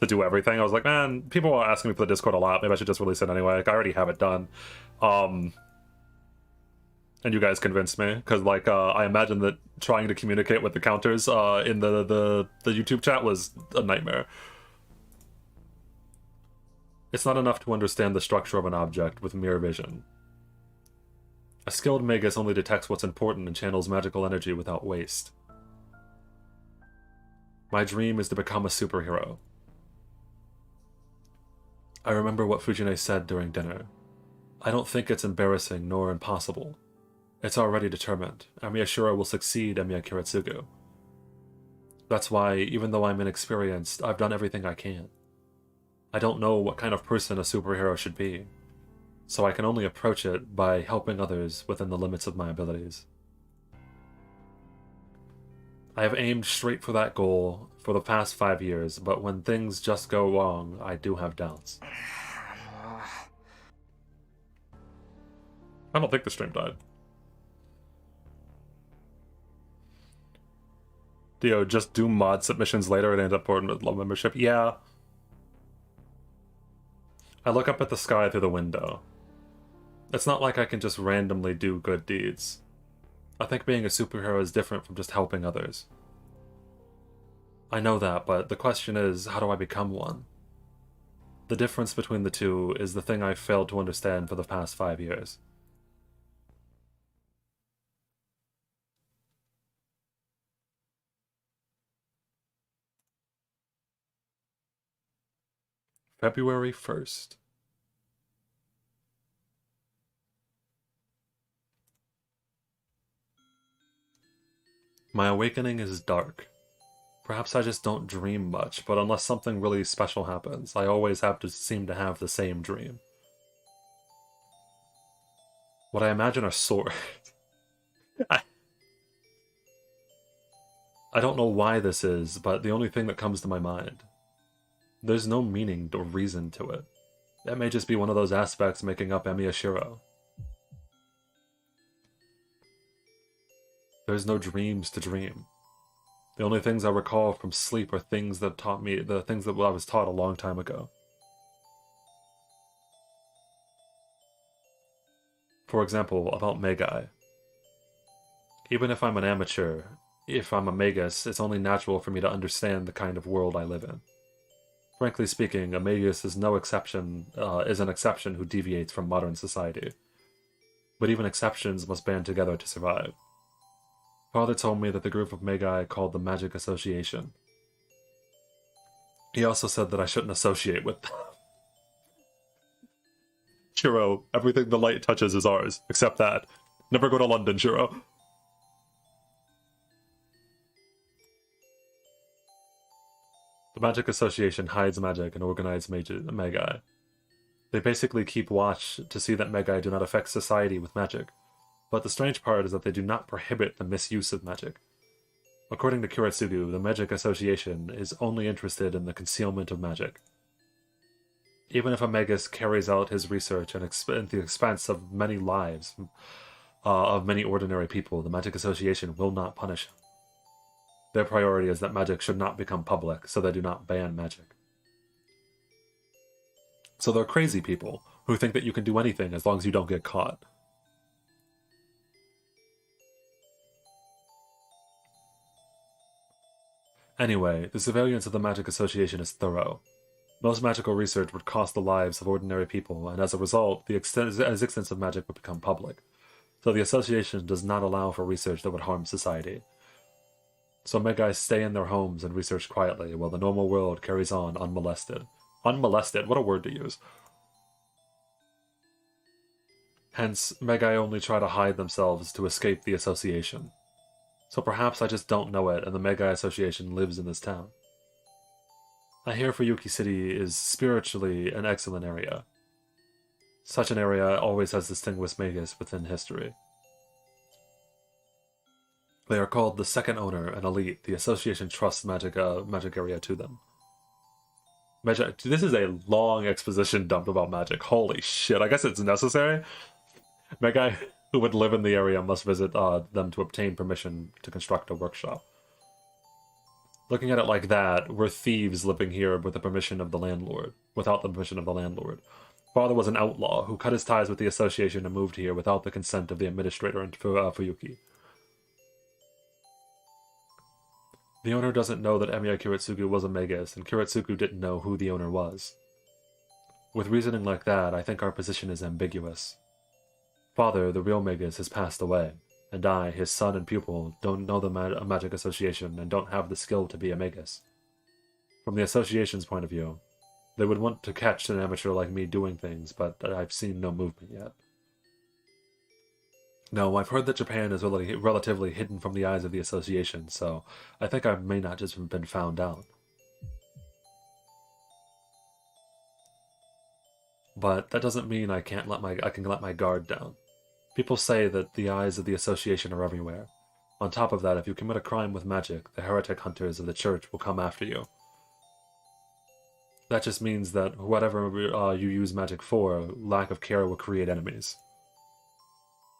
do everything. I was like, man, people are asking me for the Discord a lot. Maybe I should just release it anyway. Like, I already have it done. And you guys convinced me because like I imagine that trying to communicate with the counters in the YouTube chat was a nightmare. It's not enough to understand the structure of an object with mere vision. A skilled magus only detects what's important and channels magical energy without waste. My dream is to become a superhero. I remember what Fujine said during dinner. I don't think it's embarrassing nor impossible. It's already determined. Emiya Shiro will succeed Emiya Kiritsugu. That's why, even though I'm inexperienced, I've done everything I can. I don't know what kind of person a superhero should be, so I can only approach it by helping others within the limits of my abilities. I have aimed straight for that goal for the past 5 years, but when things just go wrong, I do have doubts. I don't think the stream died. Dio, just do mod submissions later and end up boarding with low membership. Yeah. I look up at the sky through the window. It's not like I can just randomly do good deeds. I think being a superhero is different from just helping others. I know that, but the question is, how do I become one? The difference between the two is the thing I've failed to understand for the past 5 years. February 1st. My awakening is dark. Perhaps I just don't dream much, but unless something really special happens, I always seem to have the same dream. What I imagine are swords. I don't know why this is, but the only thing that comes to my mind. There's no meaning or reason to it. That may just be one of those aspects making up Emiya Shiro. There's no dreams to dream. The only things I recall from sleep are things that taught me the things that I was taught a long time ago. For example, about Magi. Even if I'm an amateur, if I'm a magus, it's only natural for me to understand the kind of world I live in. Frankly speaking, a magus is an exception who deviates from modern society. But even exceptions must band together to survive. Father told me that the group of Magi called the Magic Association. He also said that I shouldn't associate with them. Shiro, everything the light touches is ours, except that. Never go to London, Shiro. The Magic Association hides magic and organizes Magi. They basically keep watch to see that Magi do not affect society with magic. But the strange part is that they do not prohibit the misuse of magic. According to Kuretsugu, the Magic Association is only interested in the concealment of magic. Even if a magus carries out his research at the expense of many lives of many ordinary people, the Magic Association will not punish him. Their priority is that magic should not become public, so they do not ban magic. So they're crazy people who think that you can do anything as long as you don't get caught. Anyway, the surveillance of the Magic Association is thorough. Most magical research would cost the lives of ordinary people, and as a result, the existence of magic would become public. So the association does not allow for research that would harm society. So Magi stay in their homes and research quietly, while the normal world carries on unmolested. Unmolested? What a word to use. Hence, Magi only try to hide themselves to escape the association. So perhaps I just don't know it, and the Magi Association lives in this town. I hear Fuyuki City is spiritually an excellent area. Such an area always has distinguished magus within history. They are called the second owner and elite. The association trusts magic area to them. Magic. This is a long exposition dump about magic. Holy shit! I guess it's necessary. Magi who would live in the area must visit them to obtain permission to construct a workshop. Looking at it like that, we're thieves living here with the permission of the landlord, without the permission of the landlord. Father was an outlaw who cut his ties with the association and moved here without the consent of the administrator and Fuyuki. The owner doesn't know that Emiya Kuretsugu was a magus, and Kuretsugu didn't know who the owner was. With reasoning like that, I think our position is ambiguous. Father, the real magus, has passed away, and I, his son and pupil, don't know the magic association and don't have the skill to be a magus. From the association's point of view, they would want to catch an amateur like me doing things, but I've seen no movement yet. No, I've heard that Japan is relatively hidden from the eyes of the association, so I think I may not just have been found out. But that doesn't mean I can let my guard down. People say that the eyes of the association are everywhere. On top of that, if you commit a crime with magic, the heretic hunters of the church will come after you. That just means that whatever you use magic for, lack of care will create enemies.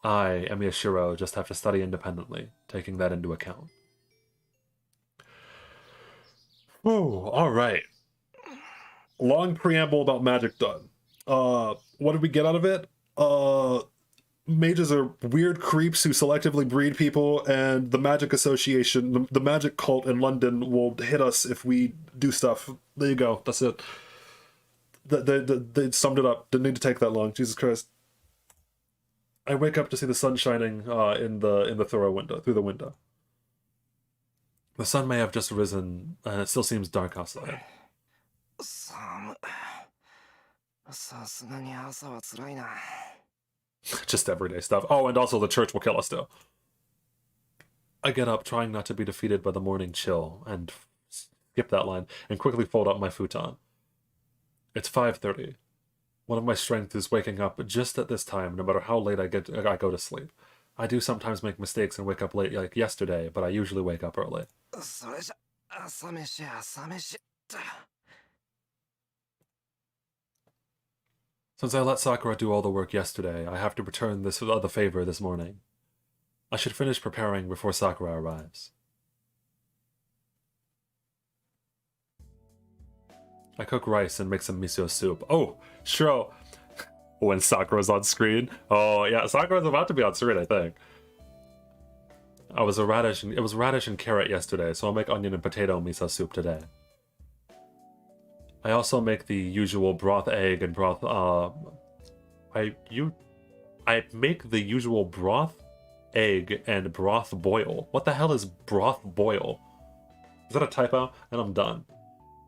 I, Emiya Shiro, just have to study independently, taking that into account. Oh, alright. Long preamble about magic done. What did we get out of it? Mages are weird creeps who selectively breed people, and the Magic Association, the magic cult in London, will hit us if we do stuff. There you go. That's it. They summed it up. Didn't need to take that long. Jesus Christ. I wake up to see the sun shining in the through the window. The sun may have just risen, and it still seems dark outside. Just everyday stuff. Oh, and also the church will kill us too. I get up, trying not to be defeated by the morning chill, and skip that line, and quickly fold up my futon. It's 5:30. One of my strengths is waking up just at this time, no matter how late I go to sleep. I do sometimes make mistakes and wake up late, like yesterday, but I usually wake up early. Since I let Sakura do all the work yesterday, I have to return the favor this morning. I should finish preparing before Sakura arrives. I cook rice and make some miso soup. Oh, Shiro. When Sakura's on screen. Oh, yeah, Sakura's about to be on screen, I think. It was radish and carrot yesterday, so I'll make onion and potato miso soup today. I also make the usual broth egg and broth I make the usual broth egg and broth boil. What the hell is broth boil? Is that a typo? And I'm done.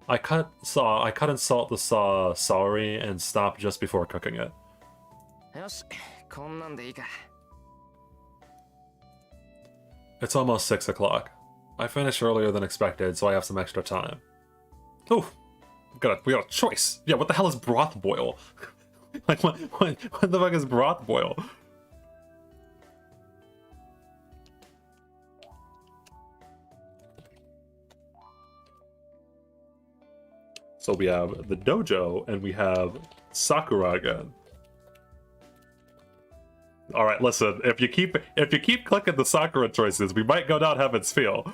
I cut and salt the celery and stop just before cooking it. よし、こんなんでいいか。 It's almost 6 o'clock. I finished earlier than expected, so I have some extra time. Oh, we got a choice. Yeah, what the hell is broth boil? Like, what the fuck is broth boil? So we have the dojo, and we have Sakura again. All right, listen. If you keep clicking the Sakura choices, we might go down Heaven's Feel.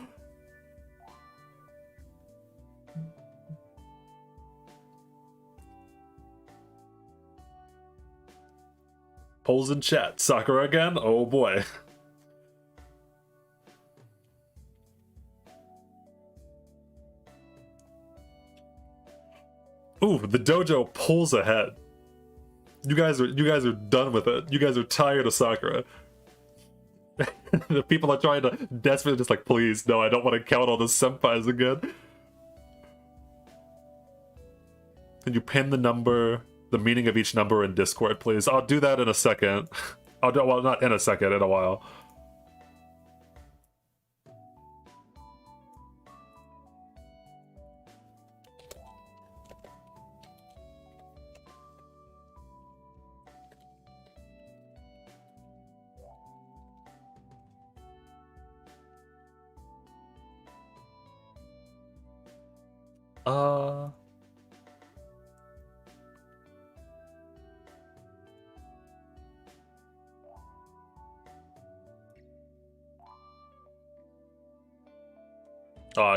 Polls in chat. Sakura again? Oh boy. Ooh, the dojo pulls ahead. You guys are done with it. You guys are tired of Sakura. The people are trying to desperately just like, please, no, I don't want to count all the senpais again. Can you pin the number, the meaning of each number in Discord, please? I'll do that in a second. Well, not in a second, in a while.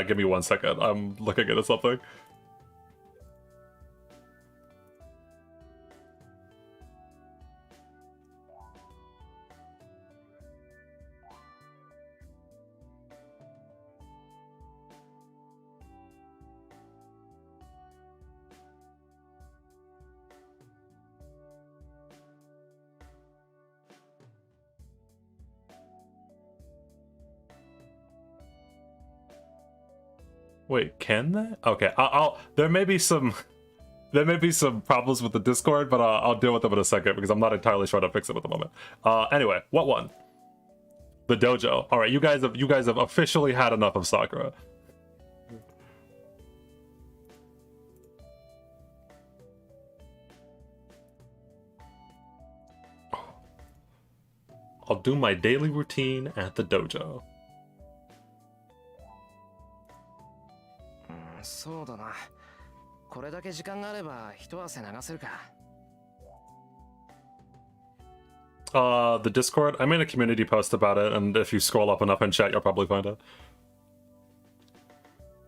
Give me 1 second. I'm looking at something. Wait, can they? Okay, there may be some problems with the Discord, but I'll deal with them in a second because I'm not entirely sure how to fix them at the moment. Anyway, what one? The dojo. All right, you guys have officially had enough of Sakura. I'll do my daily routine at the dojo. そうだな。これだけ時間があれば一汗流せるか。The Discord, I made a community post about it, and if you scroll up enough in chat, you'll probably find it.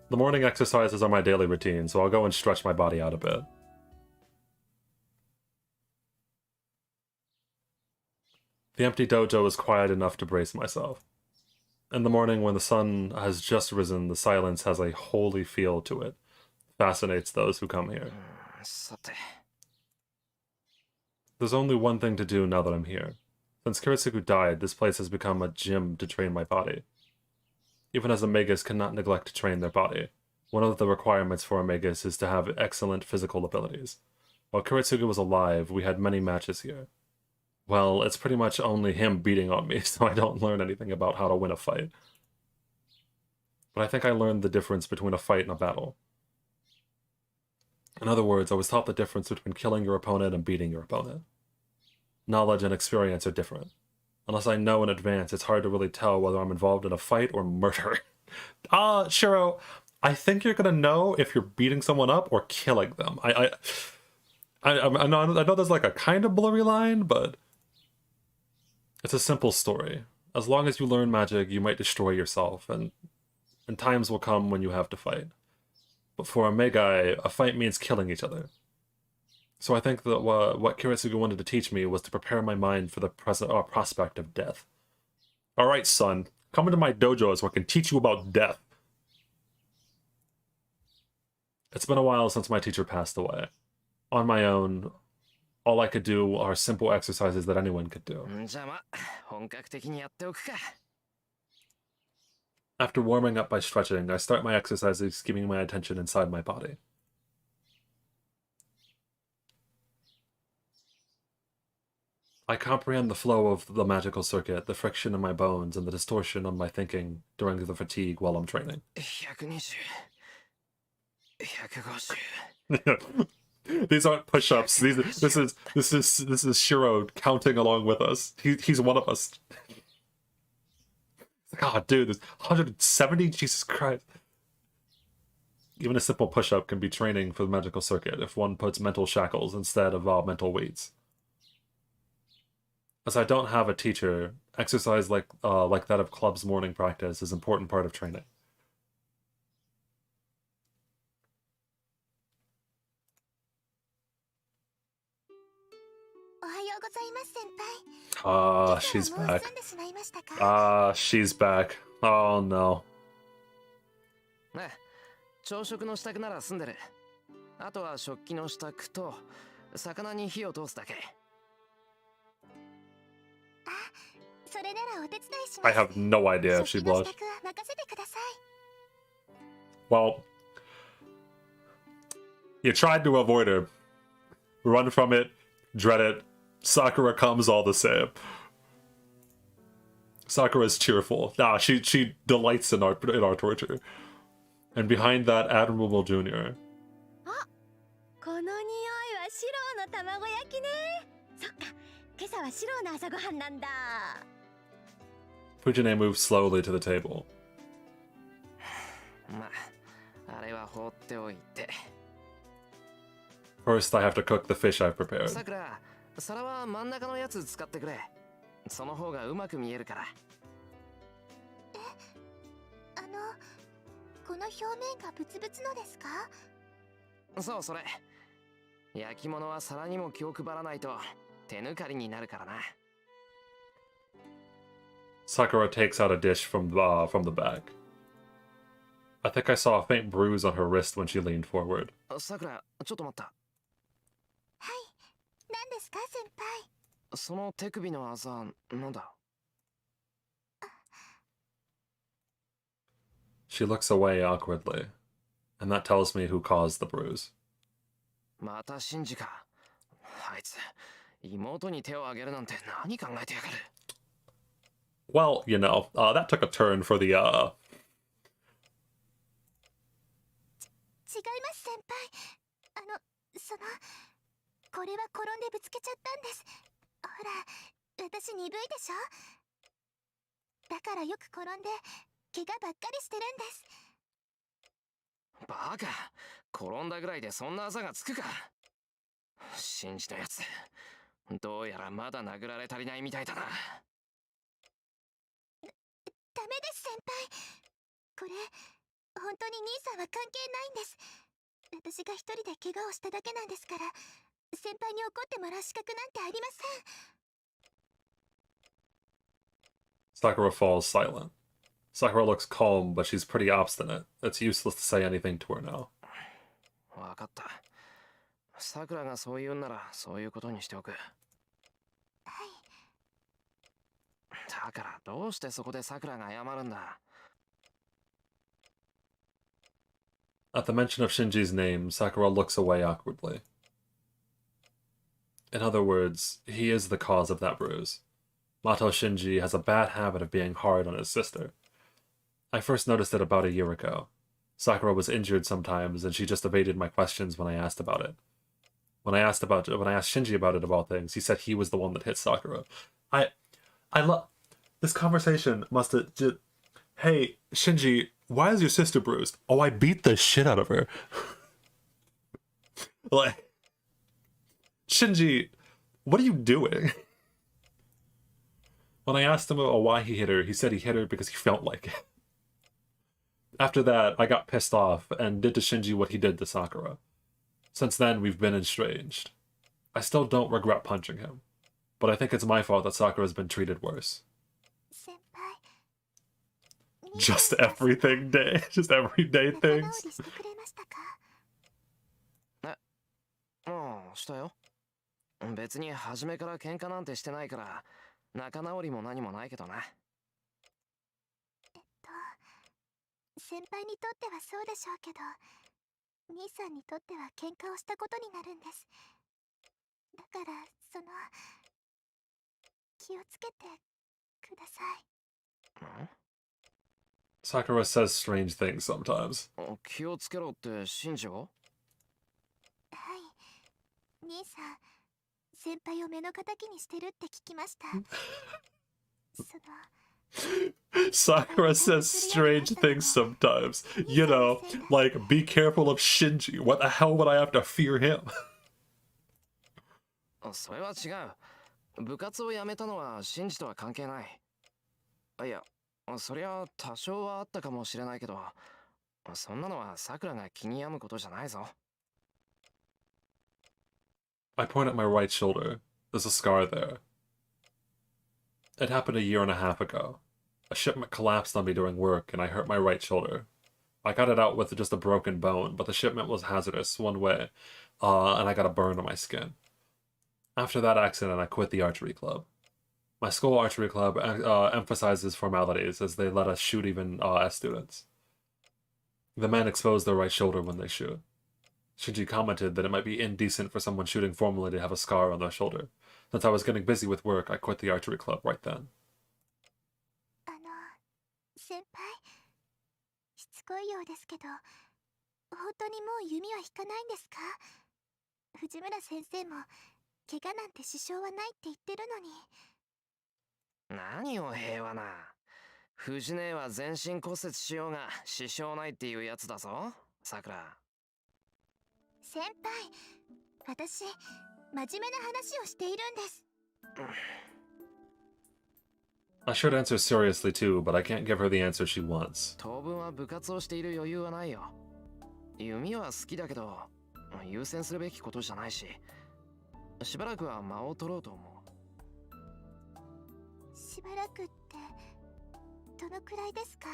The morning exercises are my daily routine, so I'll go and stretch my body out a bit. The empty dojo is quiet enough to brace myself. In the morning, when the sun has just risen, the silence has a holy feel to it. Fascinates those who come here. There's only one thing to do now that I'm here. Since Kiritsugu died, this place has become a gym to train my body. Even as a magus cannot neglect to train their body. One of the requirements for a magus is to have excellent physical abilities. While Kiritsugu was alive, we had many matches here. Well, it's pretty much only him beating on me, so I don't learn anything about how to win a fight. But I think I learned the difference between a fight and a battle. In other words, I was taught the difference between killing your opponent and beating your opponent. Knowledge and experience are different. Unless I know in advance, it's hard to really tell whether I'm involved in a fight or murder. Shiro, I think you're gonna know if you're beating someone up or killing them. I know there's like a kind of blurry line, but it's a simple story. As long as you learn magic, you might destroy yourself, and times will come when you have to fight. But for a Megai, a fight means killing each other. So I think that what Kiritsugu wanted to teach me was to prepare my mind for the prospect of death. Alright, son, come into my dojo so I can teach you about death. It's been a while since my teacher passed away. On my own, all I could do are simple exercises that anyone could do. じゃあま、本格的にやっておくか。 After warming up by stretching, I start my exercises, keeping my attention inside my body. I comprehend the flow of the magical circuit, the friction in my bones, and the distortion on my thinking during the fatigue while I'm training. 120 150 These aren't push-ups. This is Shiro counting along with us. He's one of us. God, dude, there's 170. Jesus Christ. Even a simple push-up can be training for the magical circuit if one puts mental shackles instead of mental weights. As I don't have a teacher, exercise like that of club's morning practice is an important part of training. Ah, she's back. She's back. Oh no. ね、朝食の支度なら済んでる。あとは食器の支度と魚に火を通すだけ。 I have no idea if she blushed. Well, you tried to avoid her. Run from it, dread it. Sakura comes all the same. Sakura's cheerful. Nah, she delights in our torture. And behind that, Admirable Jr. この匂いはシロの卵焼きね。そっか、今朝はシロの朝ごはんなんだ。 Fujine moves slowly to the table. まあ、あれは放っておいて。 First, I have to cook the fish I've prepared. さくら、皿は真ん中のやつ使ってくれ。その方がうまく見えるから。この表面がブツブツのですか？そうそれ。焼き物は皿にも気を配らないと手抜かりになるからな。 Sakura takes out a dish from the bag. I think I saw a faint bruise on her wrist when she leaned forward. さくら、ちょっと待った。はい、何ですか先輩？その手首のあざ、なんだ？ She looks away awkwardly, and that tells me who caused the bruise. またシンジか。あいつ、妹に手をあげるなんて何考えてやがる。 Well, you know, that took a turn for the, 違います先輩。これは転んでぶつけちゃったんです。ほら、私鈍いでしょ？だからよく転んで怪我ばっかりしてるんです。バカ、転んだぐらいでそんなあざがつくか。シンジのやつ、どうやらまだ殴られ足りないみたいだな。 ダメです先輩。これ本当に兄さんは関係ないんです。私が一人で怪我をしただけなんですから、先輩に怒ってもらう資格なんてありません。 Sakura falls silent. Sakura looks calm, but she's pretty obstinate. It's useless to say anything to her now. わかった。さくらがそう言うんならそういうことにしておく。 はい。だからどうしてそこでさくらが謝るんだ。 At the mention of Shinji's name, Sakura looks away awkwardly. In other words, he is the cause of that bruise. Mato Shinji has a bad habit of being hard on his sister. I first noticed it about a year ago. Sakura was injured sometimes, and she just evaded my questions when I asked about it. When I asked Shinji about it, of all things, he said he was the one that hit Sakura. I love this conversation. Must have just, hey Shinji, why is your sister bruised? Oh, I beat the shit out of her. Like, Shinji, what are you doing? When I asked him about why he hit her, he said he hit her because he felt like it. After that, I got pissed off and did to Shinji what he did to Sakura. Since then, we've been estranged. I still don't regret punching him, but I think it's my fault that Sakura's been treated worse. 先輩 Just everything day, just everyday 仲直 things. りしてくれましたか？ああ、したよ。別に初めから喧嘩なんてしてないから、仲直りも何もないけどな。先輩にとってはそうでしょうけど、兄さんにとっては喧嘩をしたことになるんです。だから、気をつけてください。Sakura says strange things sometimes. 気をつけろって信じが？はい。兄さん、先輩を目の敵にしてるって聞きました。Sakura says strange things sometimes. You know, like, be careful of Shinji. What the hell would I have to fear him? それは違う。部活を辞めたのは信じとは関係ない。いや、そりゃ多少はあったかもしれないけど、そんなのは桜が気に病むことじゃないぞ。I point at my right shoulder. There's a scar there. It happened a year and a half ago. A shipment collapsed on me during work, and I hurt my right shoulder. I got it out with just a broken bone, but the shipment was hazardous one way, and I got a burn on my skin. After that accident, I quit the archery club. My school archery club emphasizes formalities, as they let us shoot even as students. The men expose their right shoulder when they shoot. Shinji commented that it might be indecent for someone shooting formally to have a scar on their shoulder. Since I was getting busy with work, I quit the archery club right then. 先輩、しつこいようですけど、本当にもう弓は引かないんですか？藤村先生も怪我なんて支障はないって言ってるのに。何を平和な。藤姉は全身骨折しようが支障ないっていうやつだぞ、桜。先輩、私、真面目な話をしているんです。I should answer seriously too, but I can't give her the answer she wants. 当分は部活をしている余裕はないよ。弓は好きだけど、優先するべきことじゃないし、しばらくは間を取ろうと思う。しばらくって、どのくらいですか？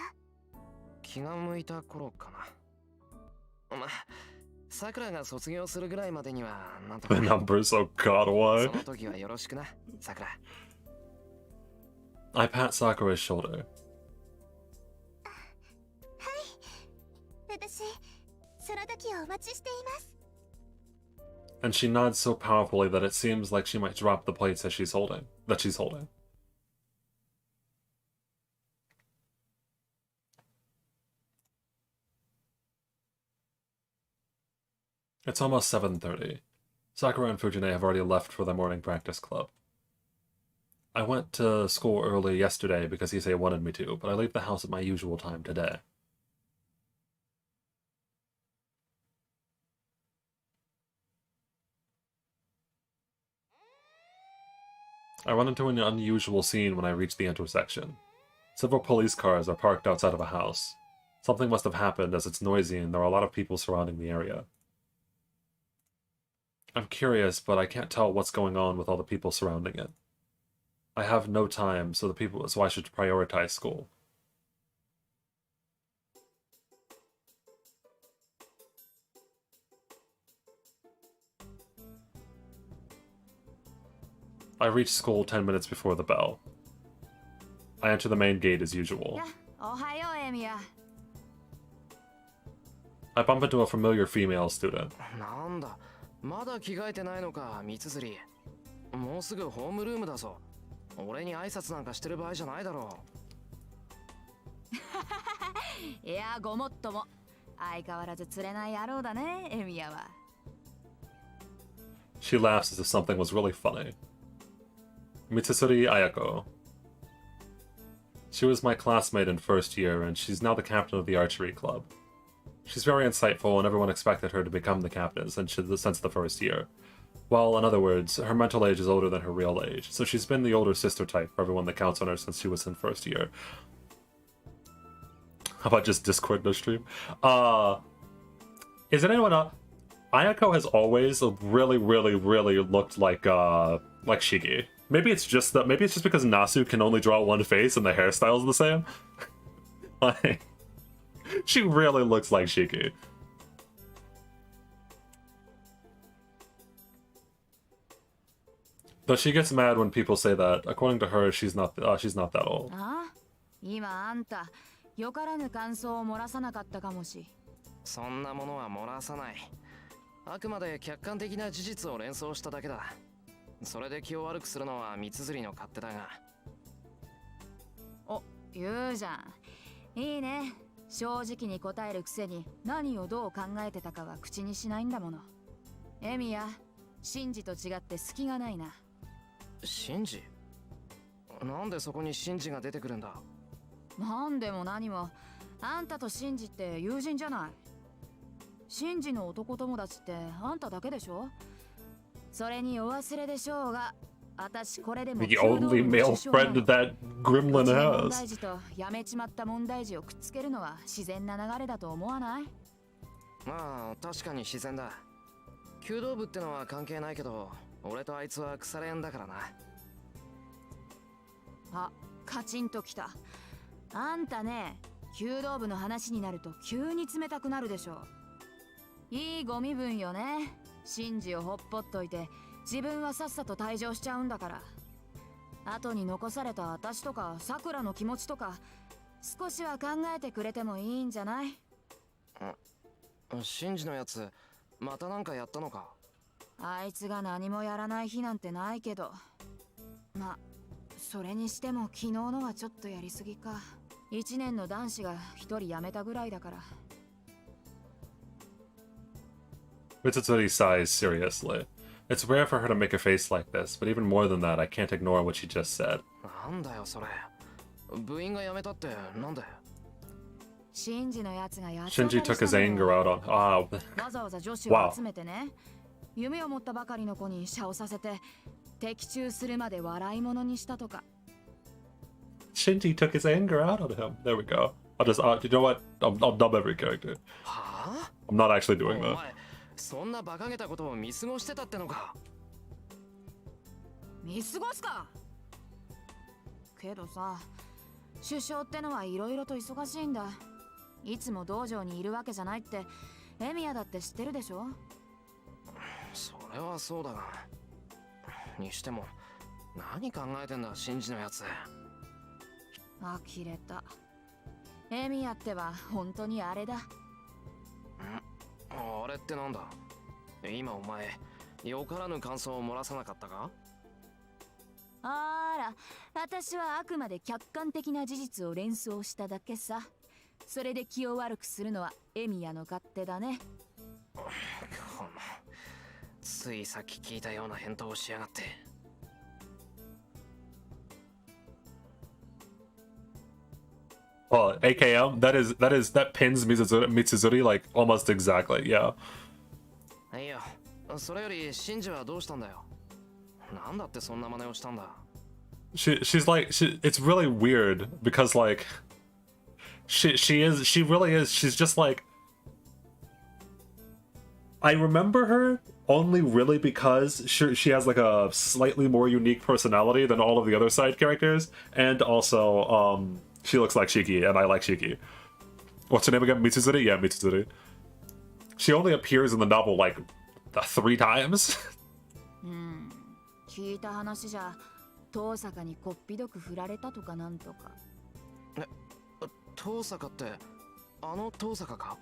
気が向いた頃かな。まあ、桜が卒業するぐらいまでにはなんとか。The numbers, oh god, why? その時はよろしくな、桜。I pat Sakura's shoulder. 私、その時をお待ちしています。And she nods so powerfully that it seems like she might drop the plates that she's holding. It's almost 7:30. Sakura and Fujine have already left for the morning practice club. I went to school early yesterday because Issei wanted me to, but I leave the house at my usual time today. I run into an unusual scene when I reach the intersection. Several police cars are parked outside of a house. Something must have happened as it's noisy and there are a lot of people surrounding the area. I'm curious, but I can't tell what's going on with all the people surrounding it. I have no time, so I should prioritize school. I reach school 10 minutes before the bell. I enter the main gate as usual. I bump into a familiar female student. なんだ、まだ着替えてないのか、三辻。もうすぐホームルームだぞ。俺に挨拶なんかしてる場合じゃないだろう。いや、ごもっとも。相変わらず釣れない野郎だね、エミヤは。She laughs as if something was really funny. Mitsuri Ayako. She was my classmate in first year, and she's now the captain of the archery club. She's very insightful, and everyone expected her to become the captain since the first year. Well, in other words, her mental age is older than her real age, so she's been the older sister type for everyone that counts on her since she was in first year. How about just Discord no stream? Is it anyone else? Ayako has always really, really, really looked like Shigi. Maybe it's just that. Maybe it's just because Nasu can only draw one face and the hairstyle's the same. Like, she really looks like Shigi. Though she gets mad when people say that. According to her, she's not that old. ああ、今あんたよからぬ感想を漏らさなかったかもし。そんなものは漏らさない。あくまで客観的な事実を連想しただけだ。それで気を悪くするのは三綴りの勝手だが。お、言うじゃん。いいね。正直に答えるくせに何をどう考えてたかは口にしないんだもの。エミヤ、シンジと違って隙がないな。シンジ？なんでそこにシンジが出てくるんだ？なんでも何も、あんたとシンジって友人じゃない。シンジの男友達ってあんただけでしょ。それにお忘れでしょうが、私これでも The only male friend that Gremlin 問 has. 題児とやめちまった問題児をくっつけるのは自然な流れだと思わない？まあ確かに自然だ。弓道部ってのは関係ないけど、俺とあいつは腐れ縁だからな。あ、カチンときた。あんたね、弓道部の話になると急に冷たくなるでしょ。いいご身分よね。シンジをほっぽっといて自分はさっさと退場しちゃうんだから。後に残された私とかさくらの気持ちとか少しは考えてくれてもいいんじゃない？シンジのやつまたなんかやったのか？あいつが何もやらない日なんてないけど、まあそれにしても昨日のはちょっとやりすぎか。1年の男子が1人辞めたぐらいだから。Mitsuri sighs seriously. It's rare for her to make a face like this, but even more than that, I can't ignore what she just said. なんだよそれ。部員が辞めたってなんで？シンジのやつがやっ Shinji took his anger out on. わざわざ女子を集めてね。夢を持ったばかりの子にシャをさせて的中するまで笑い物にしたとか。Shinji took his anger out on him. There we go. I'll just, you know what? I'll dub every character. はあ？ I'm not actually doing お that. 前、そんな馬鹿げたことを見過ごしてたってのか？見過ごすか？けどさ、首相ってのはいろいろと忙しいんだ。いつも道場にいるわけじゃないってエミヤだって知ってるでしょ？それはそうだが。にしても、何考えてんだ、シンジのやつ。呆れた。エミヤっては本当にあれだ。あれってなんだ？今お前、よからぬ感想を漏らさなかったか？あら、私はあくまで客観的な事実を連想しただけさ。それで気を悪くするのはエミヤの勝手だね。ついさっき聞いたような返答をしやがって。Oh, AKM? That pins Mitsuzuri like almost exactly, yeah. いや、それよりシンジはどうしたんだよ。なんだってそんな真似をしたんだ。She's like, it's really weird because like, she really is, she's just like, I remember her only really because she has like a slightly more unique personality than all of the other side characters, and also, she looks like Shiki, and I like Shiki. What's her name again? Mitsuzuri? Yeah, Mitsuzuri. She only appears in the novel like 3 times. 聞いた話じゃ、遠坂にこっぴどく振られたとかなんとか。遠坂って、あの遠坂か？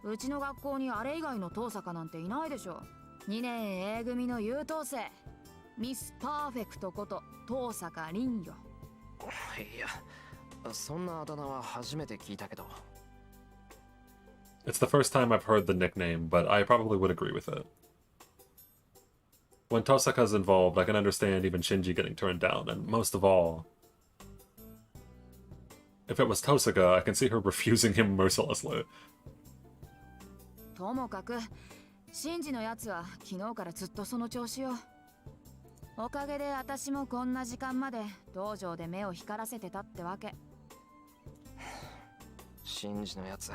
うちの学校にあれ以外の遠坂なんていないでしょ。2年 A 組の優等生、ミスパーフェクトこと遠坂凛よ。いや、そんなあだ名は初めて聞いたけど。It's the first time I've heard the nickname, but I probably would agree with it. When Tosaka's involved, I can understand even Shinji getting turned down, and most of all, if it was Tosaka, I can see her refusing him mercilessly. ともかく、シンジのやつは昨日からずっとその調子よ。おかげで私もこんな時間まで道場で目を光らせてたってわけ。シンジのやつ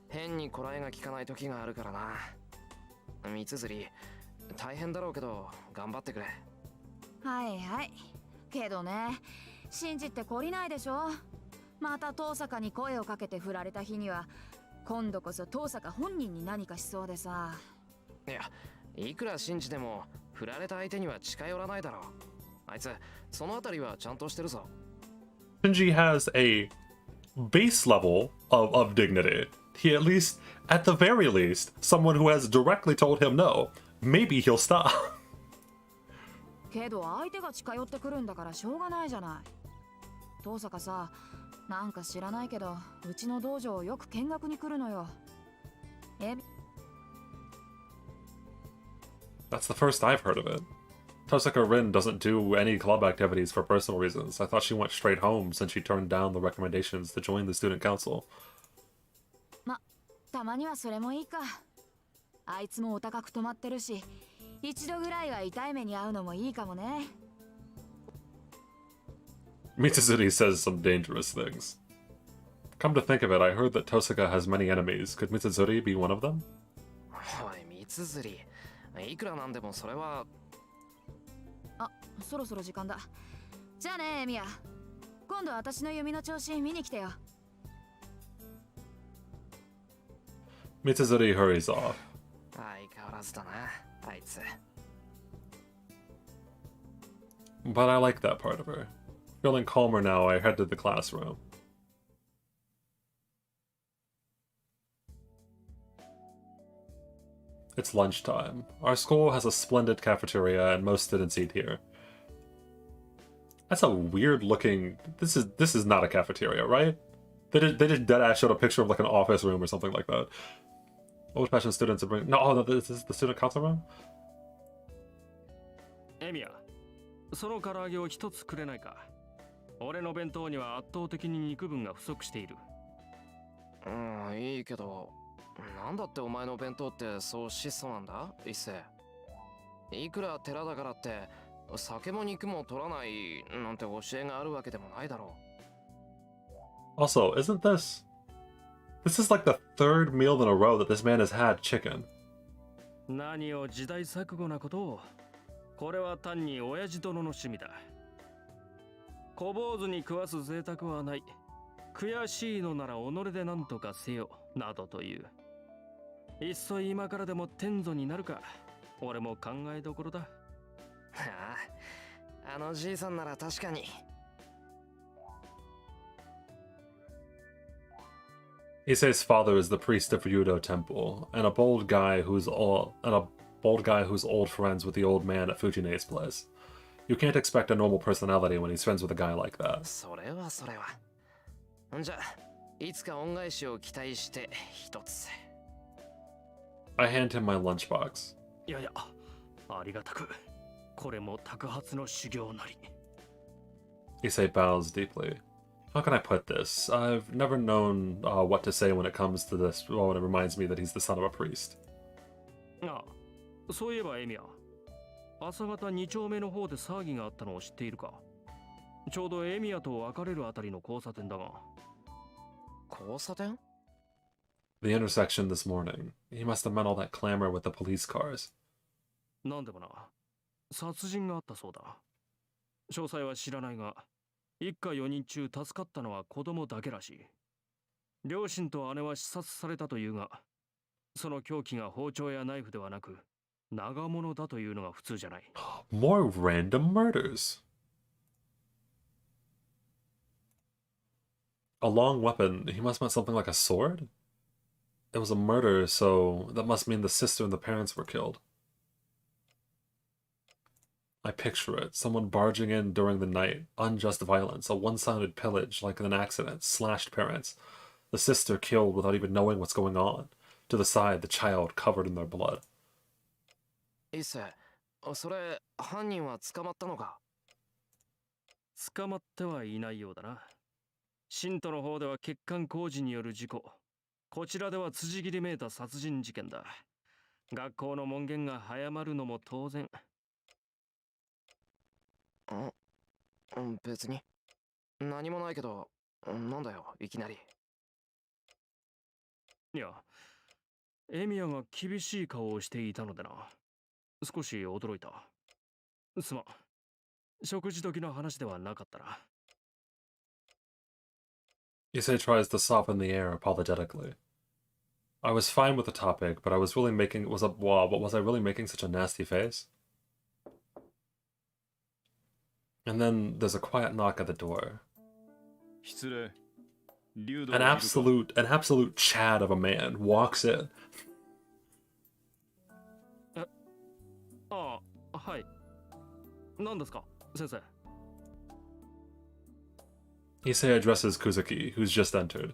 変にこらえが効かない時があるからな。三綴り大変だろうけど頑張ってくれ。はいはい。けどね、シンジって懲りないでしょ。また遠坂に声をかけて振られた日には今度こそ遠坂本人に何かしそうでさ。いや、いくら信じても振られた相手には近寄らないだろう。あいつそのあたりはちゃんとしてるぞ。 Shinji has a base level of dignity. He at the very least, someone who has directly told him no. Maybe he'll stop. けど相手が近寄ってくるんだからしょうがないじゃない。遠坂さ、なんか知らないけどうちの道場よく見学に来るのよ。That's the first I've heard of it. Tosaka Rin doesn't do any club activities for personal reasons. I thought she went straight home since she turned down the recommendations to join the student council. たまにはそれもいいか。あいつもお高く泊まってるし、一度ぐらいは痛い目に遭うのもいいかもね。Mitsuzuri says some dangerous things. Come to think of it, I heard that Tosaka has many enemies. Could Mitsuzuri be one of them? おい、三綴り、いくらなんでもそれは。あ、そろそろ時間だ。じゃあね、エミヤ。今度私の弓の調子見に来てよ。Mitsuzuri hurries off. 相変わらずだな、あいつ。But I like that part of her. Feeling calmer now, I head to the classroom. It's lunchtime. Our school has a splendid cafeteria and most students eat here. That's a weird looking... This is not a cafeteria, right? They just deadass showed a picture of like an office room or something like that. Old-fashioned students are bringing... No, this is the student council room? エミヤ、その唐揚げを一つくれないか。俺の弁当には圧倒的に肉分が不足している。うん、いいけど、なんだってお前の弁当ってそう質素なんだ、一世。いくら寺だからって酒も肉も取らないなんて教えがあるわけでもないだろう。 Also, isn't this... This is like the third meal in a row that this man has had chicken. 何を時代錯誤なことを。これは単に親父殿の趣味だ。小坊主に食わす贅沢はない。悔しいのなら己で何とかせよ、などという。いっそ今からでも天祖になるか。俺も考えどころだ。はあ、あのじいさんなら確かに。Issei's father is the priest of Ryudo Temple, and a bold guy who's old friends with the old man at Fujine's place. You can't expect a normal personality when he's friends with a guy like that. それはそれは。じゃあ、いつか恩返しを期待して一つ。I hand him my lunchbox. いやいや、ありがたく。これも托発の修行なり。Issei bows deeply. How can I put this? I've never known what to say when it comes to this. Well, when it reminds me that he's the son of a priest. ああ、そういえばエミヤ、朝方2丁目の方で騒ぎがあったのを知っているか。ちょうどエミヤと別れるあたりの交差点だが。交差点？ The intersection this morning. He must have met all that clamor with the police cars. なんでもな、殺人があったそうだ。詳細は知らないが、一家4人中助かったのは子供だけらしい。両親と姉は刺殺されたというが、その凶器が包丁やナイフではなく、長物だというのが普通じゃない。More random murders. A long weapon. He must have something like a sword? It was a murder, so that must mean the sister and the parents were killed. I picture it. Someone barging in during the night. Unjust violence. A one-sided pillage like an accident. Slashed parents. The sister killed without even knowing what's going on. To the side, the child covered in their blood. いっせ、それ犯人は捕まったのか？捕まってはいないようだな。信徒の方では欠陥工事による事故。こちらでは辻切りめいた殺人事件だ。学校の門限が早まるのも当然。別に。何もないけど、なんだよ、いきなり。いや、エミヤが厳しい顔をしていたのでな。少し驚いた。すまん。食事時の話ではなかったな。Issei tries to soften the air apologetically. I was fine with the topic, but I was really making was I really making such a nasty face? And then there's a quiet knock at the door. 失礼。竜道 An はいるか？ absolute Chad of a man walks in. ああ、はい。何ですか、先生。Issei addresses Kuzuki, who's just entered.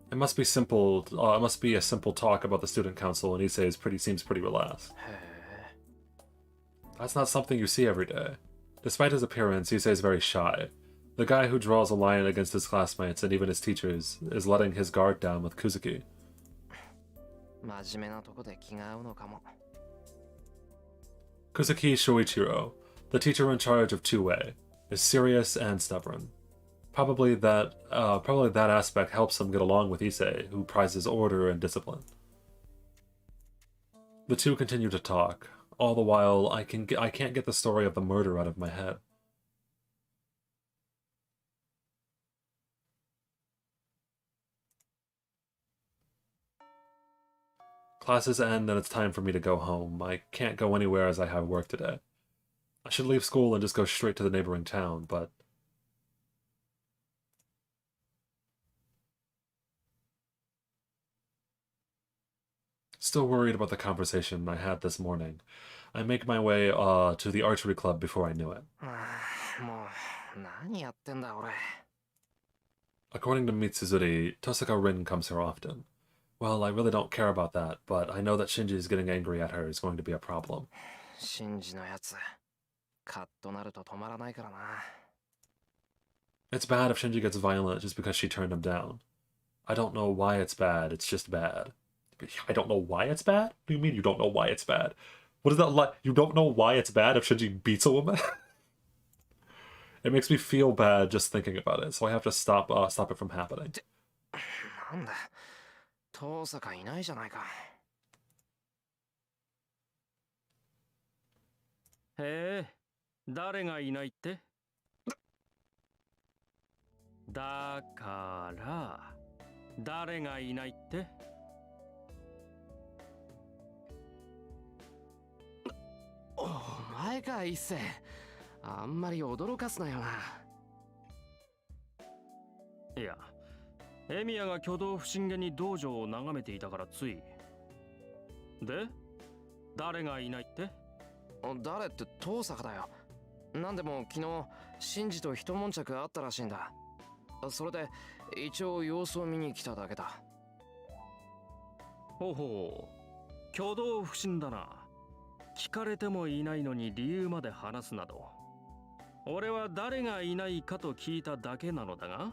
It must be simple. It must be a simple talk about the student council, and Issei seems pretty relaxed. へ That's not something you see every day. Despite his appearance, Issei is very shy. The guy who draws a line against his classmates and even his teachers is letting his guard down with Kuzuki. え。真面目なとこで気が合うのかも。Kuzuki Shoichiro, the teacher in charge of 2A, is serious and stubborn. Probably that aspect helps him get along with Issei, who prizes order and discipline. The two continue to talk. All the while, I can't get the story of the murder out of my head. Classes end and it's time for me to go home. I can't go anywhere as I have work today. I should leave school and just go straight to the neighboring town, but... Still worried about the conversation I had this morning. I make my way to the archery club before I knew it. もう、何やってんだ俺。According to Mitsuzuri, Tosaka Rin comes here often. Well, I really don't care about that, but I know that Shinji's getting angry at her is going to be a problem. シンジのやつ。カッとなると止まらないからな。It's bad if Shinji gets violent just because she turned him down. I don't know why it's bad, it's just bad. I don't know why it's bad? What do you mean you don't know why it's bad? What is that like? You don't know why it's bad if Shinji beats a woman? It makes me feel bad just thinking about it, so I have to stop it from happening. なんだ、遠坂いないじゃないか。へえ、誰がいないって？だから、誰がいないって？お前か、一世。あんまり驚かすなよな。いや、エミヤが挙動不審げに道場を眺めていたからつい。で、誰がいないって？誰って遠坂だよ。なんでも昨日、シンジと一悶着あったらしいんだ。それで、一応様子を見に来ただけだ。ほうほう、挙動不審だな。聞かれてもいないのに理由まで話すなど。俺は誰がいないかと聞いただけなのだが。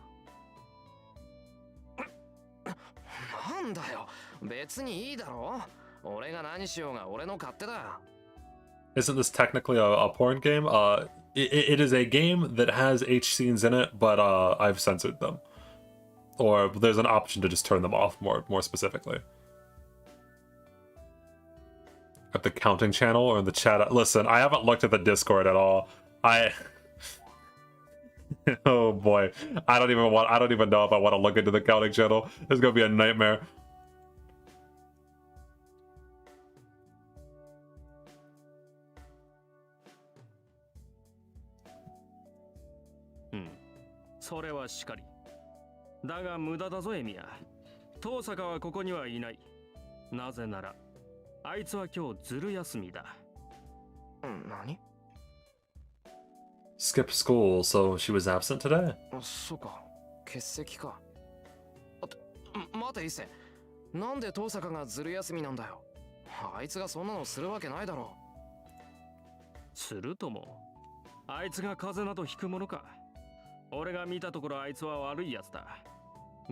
なんだよ、別にいいだろ。俺が何しようが俺の勝手だ。Isn't this technically a porn game? It is a game that has H scenes in it, but I've censored them. Or there's an option to just turn them off more specifically. At the counting channel or in the chat. Listen, I haven't looked at the Discord at all. Oh boy. I don't even know if I want to look into the counting channel. It's gonna be a nightmare. それはしかり。だが無駄だぞエミヤ。遠坂はここにはいない。なぜなら、あいつは今日ずる休みだ。何？ Skip school, so she was absent today? そうか、欠席か。待て一世。なんで遠坂がずる休みなんだよ。あいつがそんなのするわけないだろう。するとも。あいつが風邪などひくものか。俺が見たところあいつは悪いやつだ。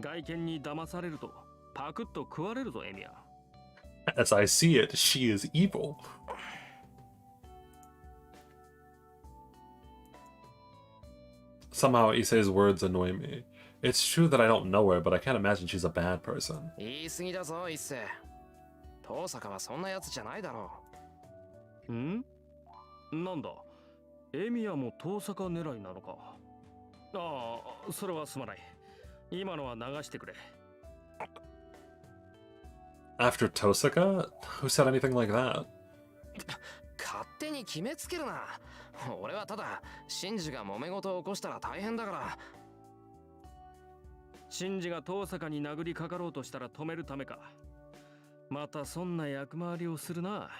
外見に騙されるとパクッと食われるぞエミヤ。As I see it, she is evil. Somehow Issei's words annoy me. It's true that I don't know her, but I can't imagine she's a bad person. 言い過ぎだぞ一世。遠坂はそんなやつじゃないだろんなんだ、エミヤも遠坂狙いなのか。ああ、それはすまない。今のは流してくれ。After Tosaka? Who said anything like that? う。勝手に決めつけるな。俺はただシンジが揉め事を起こしたら大変だから。シンジが遠坂に殴りかかろうとしたら止めるためか。またそんな役回りをするな。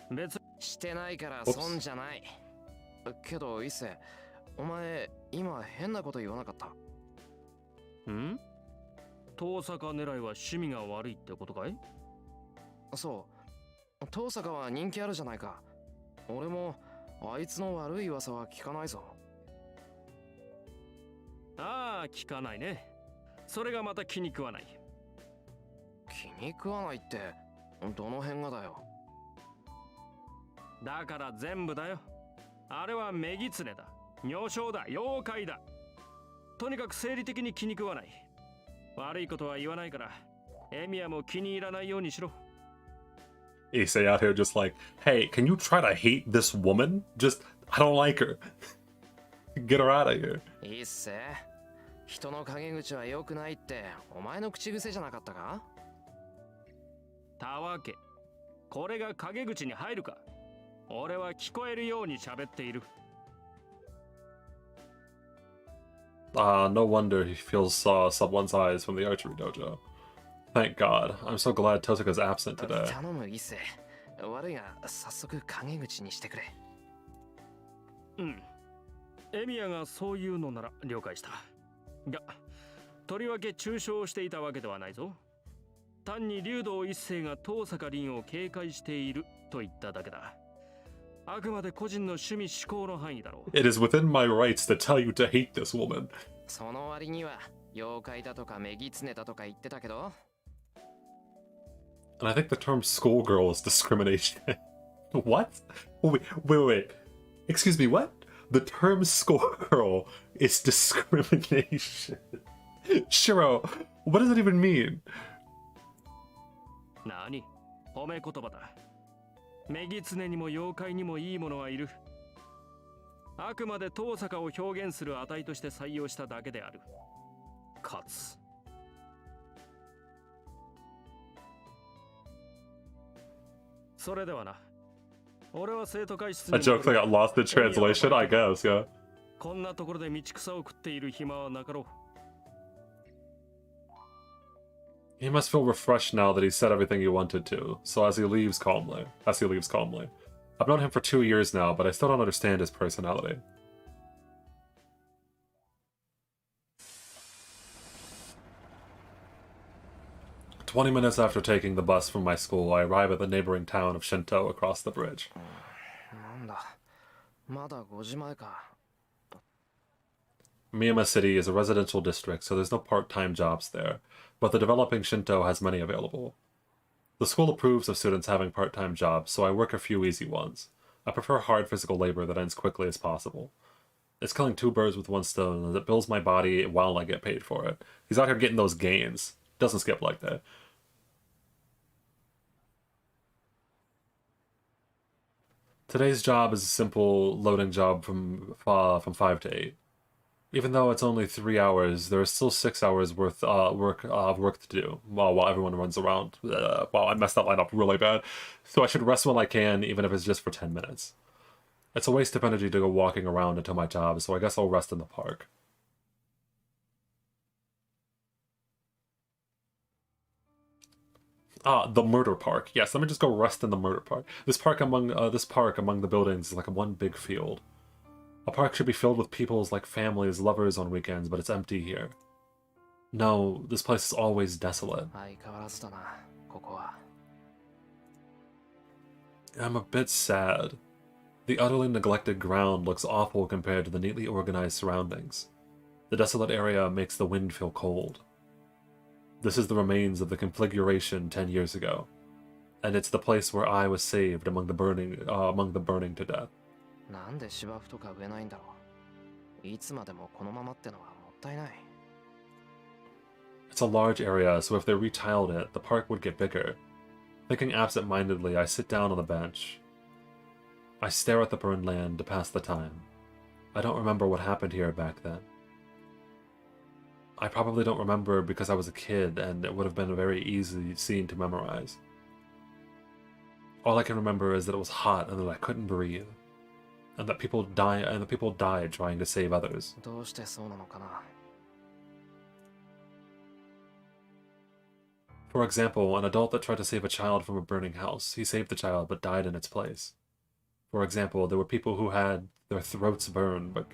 別してないから損じゃない。けど一世、お前今変なこと言わなかった？ん？遠坂狙いは趣味が悪いってことかい？そう。遠坂は人気あるじゃないか。俺もあいつの悪い噂は聞かないぞ。ああ、聞かないね。それがまた気に食わない。気に食わないってどの辺がだよ。だから全部だよ。あれは女狐だ、女性だ、妖怪だ。とにかく生理的に気に食わない。悪いことは言わないから、エミヤも気に入らないようにしろ。Issei out here just like, hey, can you try to hate this woman? Just, I don't like her. Get her out of here. いいっせ。人の陰口は良くないってお前の口癖じゃなかったか？たわけ。これが陰口に入るか。俺は聞こえるように喋っている。No wonder he feels someone's eyes from the archery dojo. Thank God. I'm so glad Tosaka's absent today. 頼むいいっせ。悪いが早速陰口にしてくれ。うん。エミヤがそういうのなら了解した。が、とりわけ中傷していたわけではないぞ。単に竜道一世が遠坂凛を警戒していると言っただけだ。あくまで個人の趣味思考の範囲だろう。It is within my rights to tell you to hate this woman. その割には妖怪だとか女狐だとか言ってたけど。And I think the term schoolgirl is discrimination. What? Wait. Excuse me, what? The term schoolgirl is discrimination. Shiro, what does it even mean? 何？褒め言葉だ。女狐にも妖怪にもいいものはいる。あくまで遠坂を表現する値として採用しただけである。かつ。それではな。俺は生徒会室に A joke that got lost in translation, I guess, yeah. こんなところで道草を食っている暇はなかろう。He must feel refreshed now that he said everything he wanted to, so as he leaves calmly. I've known him for 2 years now, but I still don't understand his personality. "20 minutes after taking the bus from my school, I arrive at the neighboring town of Shinto across the bridge. なんだ。まだ5時前か。Miyama City is a residential district, so there's no part-time jobs there, but the developing Shinto has many available. The school approves of students having part-time jobs, so I work a few easy ones. I prefer hard physical labor that ends quickly as possible. It's killing 2 birds with 1 stone, as it builds my body while I get paid for it. He's out here getting those gains. Doesn't skip like that. Today's job is a simple loading job from 5 to 8. Even though it's only 3 hours, there is still 6 hours worth work to do while everyone runs around. Wow, I messed that line up really bad. So I should rest when I can, even if it's just for 10 minutes. It's a waste of energy to go walking around until my job, so I guess I'll rest in the park. The murder park. Yes, let me just go rest in the murder park. This park among the buildings is like one big field. A park should be filled with peoples like families, lovers on weekends, but it's empty here. No, this place is always desolate. 相変わらずだな、ここは。I'm a bit sad. The utterly neglected ground looks awful compared to the neatly organized surroundings. The desolate area makes the wind feel cold. This is the remains of the conflagration 10 years ago, and it's the place where I was saved among the burning to death. なんで芝生とか植えないんだろう。いつまでもこのままってのはもったいない。It's a large area, so if they retiled it, the park would get bigger. Thinking absent-mindedly, I sit down on the bench. I stare at the burned land to pass the time. I don't remember what happened here back then. I probably don't remember because I was a kid and it would have been a very easy scene to memorize. All I can remember is that it was hot and that I couldn't breathe, and that people died trying to save others. どうしてそうなのかな。 For example, an adult that tried to save a child from a burning house. He saved the child but died in its place. For example, there were people who had their throats burned but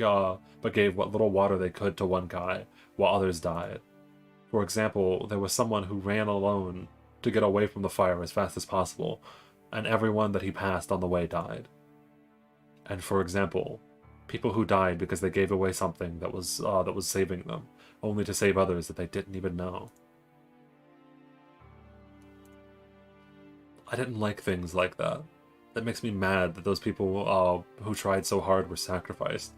gave what little water they could to one guy while others died. For example, there was someone who ran alone to get away from the fire as fast as possible, and everyone that he passed on the way died. And for example, people who died because they gave away something that was saving them, only to save others that they didn't even know. I didn't like things like that. It makes me mad that those people who tried so hard were sacrificed.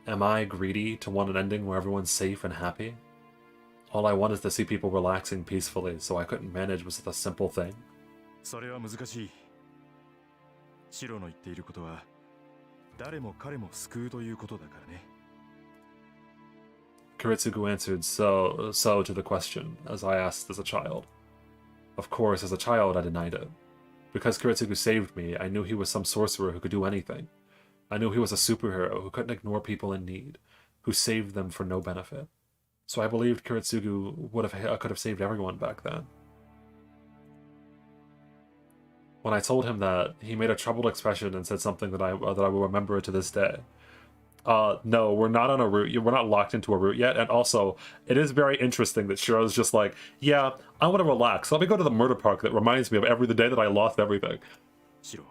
Am I greedy to want an ending where everyone's safe and happy? All I want is to see people relaxing peacefully, so I couldn't manage with such a simple thing. それは難しい。シロの言っていることは誰も彼も救うということだからね。 Kiritsugu answered so to the question, as I asked as a child. Of course, as a child, I denied it. Because Kiritsugu saved me, I knew he was some sorcerer who could do anything. I knew he was a superhero who couldn't ignore people in need, who saved them for no benefit. So I believed Kiritsugu could have saved everyone back then. When I told him that, he made a troubled expression and said something that I will remember to this day. No, we're not on a route. We're not locked into a route yet. And also, it is very interesting that Shiro's just like, yeah, I want to relax. Let me go to the murder park that reminds me of the day that I lost everything. シロ、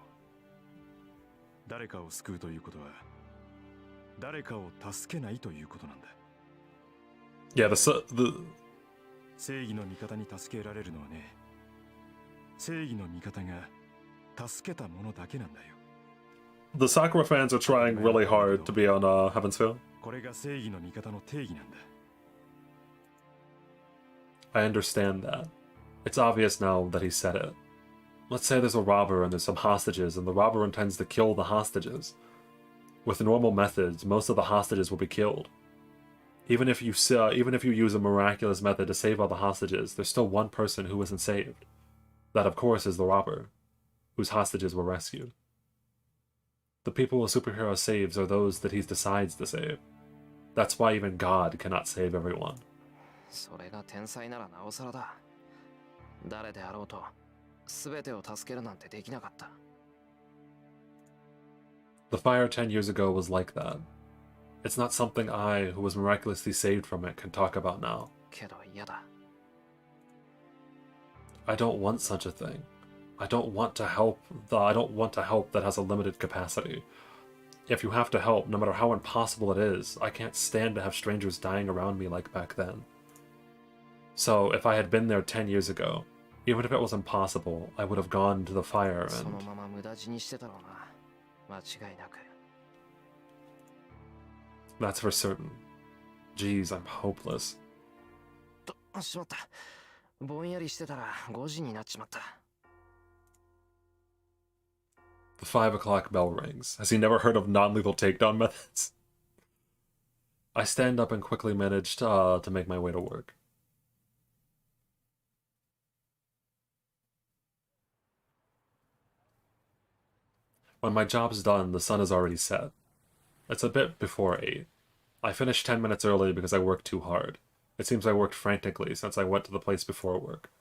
誰かを救うということは誰かを助けないということなんだ。 Yeah, 正義の味方に助けられるのはね、正義の味方が助けたものだけなんだよ。 the Sakura fans are trying really hard to be on Heaven's Feel. これが正義の味方の定義なんだ。 I understand that. It's obvious now that he said it. Let's say there's a robber and there's some hostages, and the robber intends to kill the hostages. With normal methods, most of the hostages will be killed. Even if you use a miraculous method to save all the hostages, there's still one person who isn't saved. That, of course, is the robber, whose hostages were rescued. The people a superhero saves are those that he decides to save. That's why even God cannot save everyone. それが天才ならなおさらだ。誰であろうと全てを助けるなんてできなかった。 The fire 10 years ago was like that. It's not something I, who was miraculously saved from it, can talk about now. けど嫌だ。 I don't want such a thing. I don't want to help that has a limited capacity. If you have to help, no matter how impossible it is, I can't stand to have strangers dying around me like back then. So, if I had been there 10 years ago, even if it was impossible, I would have gone to the fire そ and... のまま無駄死にしてたろうな。間違いなく。 That's for certain. Jeez, I'm hopeless. しまった。ぼんやりしてたら5時になっちまった。 The 5 o'clock bell rings. Has he never heard of non-lethal takedown methods? I stand up and quickly manage to make my way to work. When my job's done, the sun is already set. It's a bit before 8. I finished 10 minutes early because I worked too hard. It seems I worked frantically since I went to the place before work.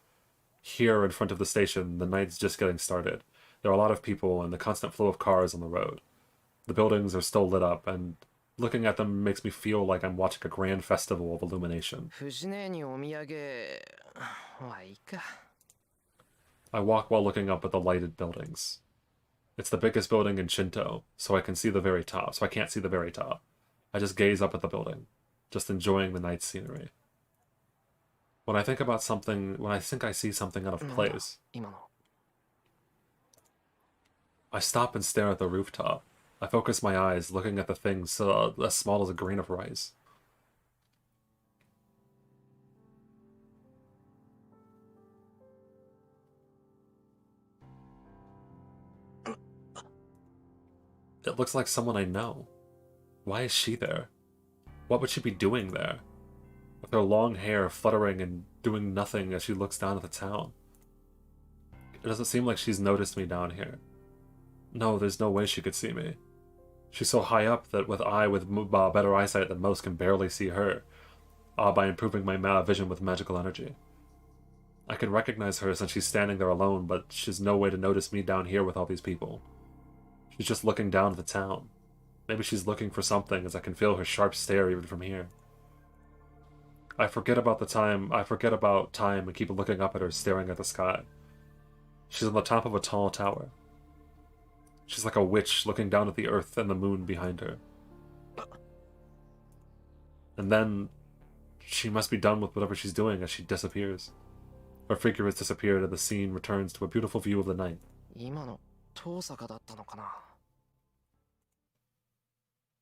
Here in front of the station, the night's just getting started. There are a lot of people and the constant flow of cars on the road. The buildings are still lit up, and looking at them makes me feel like I'm watching a grand festival of illumination. 藤姉にお土産はいいか。 I walk while looking up at the lighted buildings. It's the biggest building in Shinto, so I can't see the very top. I just gaze up at the building, just enjoying the night scenery. When I think I see something out of place, 今の。 I stop and stare at the rooftop. I focus my eyes, looking at the things as small as a grain of rice. It looks like someone I know. Why is she there? What would she be doing there? With her long hair fluttering and doing nothing as she looks down at the town. It doesn't seem like she's noticed me down here. No, there's no way she could see me. She's so high up that with better eyesight than most can barely see her, by improving my vision with magical energy. I can recognize her since she's standing there alone, but she's no way to notice me down here with all these people. She's just looking down at the town. Maybe she's looking for something, as I can feel her sharp stare even from here. I forget about time and keep looking up at her, staring at the sky. She's on the top of a tall tower. She's like a witch looking down at the earth and the moon behind her. And then she must be done with whatever she's doing as she disappears. Her figure has disappeared and the scene returns to a beautiful view of the night. 今の遠坂だったのかな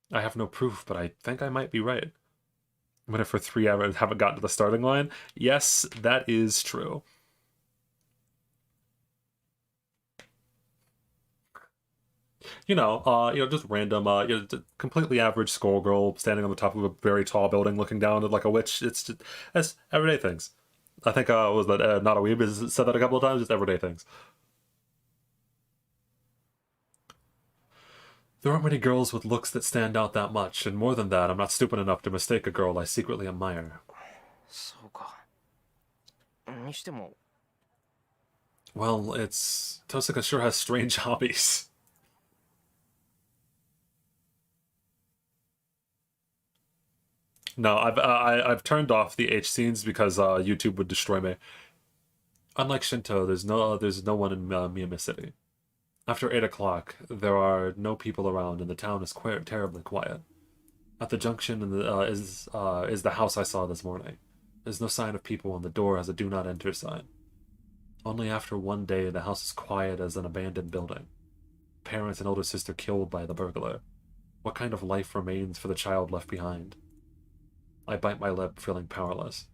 I have no proof, but I think I might be right. But if for 3 hours haven't gotten to the starting line, yes, that is true. Just random, completely average schoolgirl standing on the top of a very tall building, looking down at like a witch. It's everyday things. I think was that not a weeb has said that a couple of times. It's everyday things. There aren't many girls with looks that stand out that much, and more than that, I'm not stupid enough to mistake a girl I secretly admire. そうかにしても Well, Tosaka sure has strange hobbies. No, I've turned off the H scenes because YouTube would destroy me. Unlike Shinto, there's no one in Miyama City. After 8 o'clock, there are no people around, and the town is terribly quiet. At the junction is the house I saw this morning. There's no sign of people, and the door has a "Do Not Enter" sign. Only after one day, the house is quiet as an abandoned building. Parents and older sister killed by the burglar. What kind of life remains for the child left behind? I bite my lip, feeling powerless.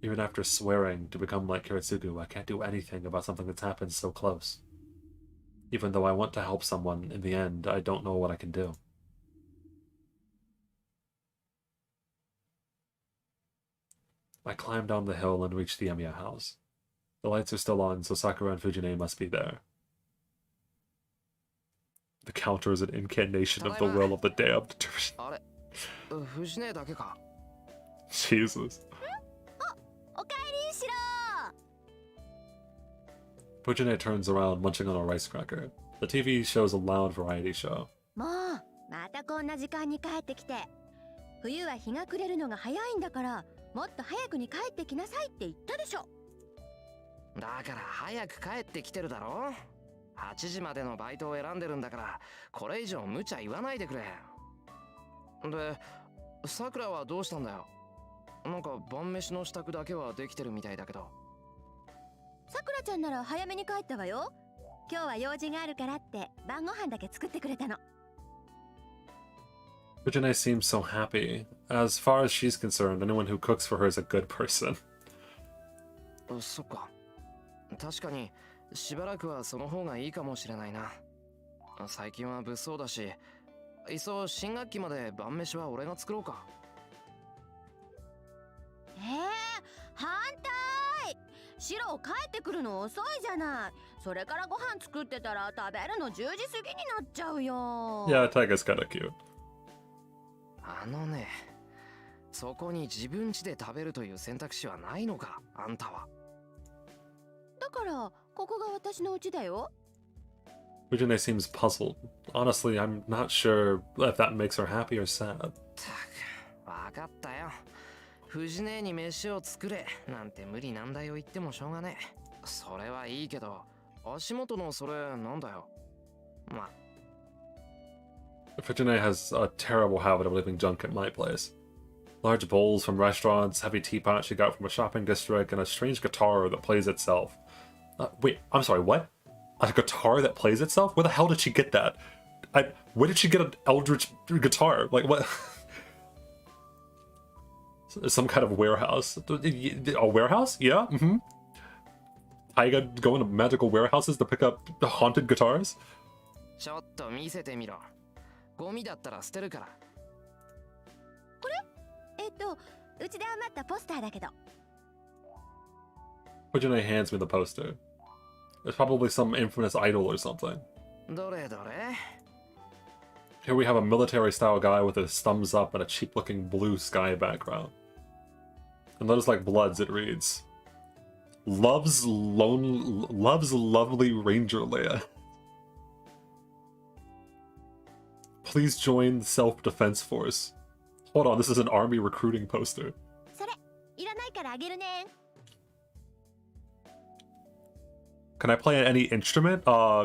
Even after swearing to become like Kiritsugu, I can't do anything about something that's happened so close. Even though I want to help someone, in the end, I don't know what I can do. I climb down the hill and reach the Emiya house. The lights are still on, so Sakura and Fujine must be there. The counter is an incantation of the will of the damned. あれ藤根だけか Jesus. おかえりしろ Fujine turns around, munching on a rice cracker. The TV shows a loud variety show. もうまたこんな時間に帰ってきて冬は日が暮れるのが早いんだからもっと早くに帰ってきなさいって言ったでしょだから早く帰ってきてるだろ8時までのバイトを選んでるんだからこれ以上無茶言わないでくれでさくらはどうしたんだよなんか晩飯の支度だけはできてるみたいだけどさくらちゃんなら早めに帰ったわよ今日は用事があるからって晩ご飯だけ作ってくれたの Fujine seems so happy. As far as she's concerned, anyone who cooks for her is a good person. そっか確かにしばらくはその方がいいかもしれないな最近は物騒だしいっそ新学期まで晩飯は俺が作ろうか反対シロ帰ってくるの遅いじゃないそれからご飯作ってたら食べるの10時過ぎになっちゃうよ Yeah, Taiga's kinda cute. あのねそこに自分家で食べるという選択肢はないのかあんたはだからここが私の家だよ Fujine seems puzzled. Honestly, I'm not sure if that makes her happy or sad. たくわかったよ藤姉に飯を作れなんて無理難題を言ってもしょうがねえそれはいいけど足元のそれなんだよまあ Fujine has a terrible habit of leaving junk at my place. Large bowls from restaurants, heavy teapot she got from a shopping district, and a strange guitar that plays itself. Wait, I'm sorry, what? A guitar that plays itself? Where the hell did she get that? Where did she get an eldritch guitar? Like, what? Some kind of warehouse. A warehouse? Yeah, mm-hmm. Taiga going to magical warehouses to pick up haunted guitars? ちょっと見せてみろゴミだったら捨てるから。うちで余ったポスターだけど。Fujine hands me the poster. It's probably some infamous idol or something. どれどれ。 Here we have a military-style guy with his thumbs up and a cheap-looking blue sky background. And notice, like, Bloods, it reads, Loves lovely Ranger Leia. Please join the Self-Defense Force. Hold on, this is an army recruiting poster. それ、いらないからあげるね。 Can I play any instrument?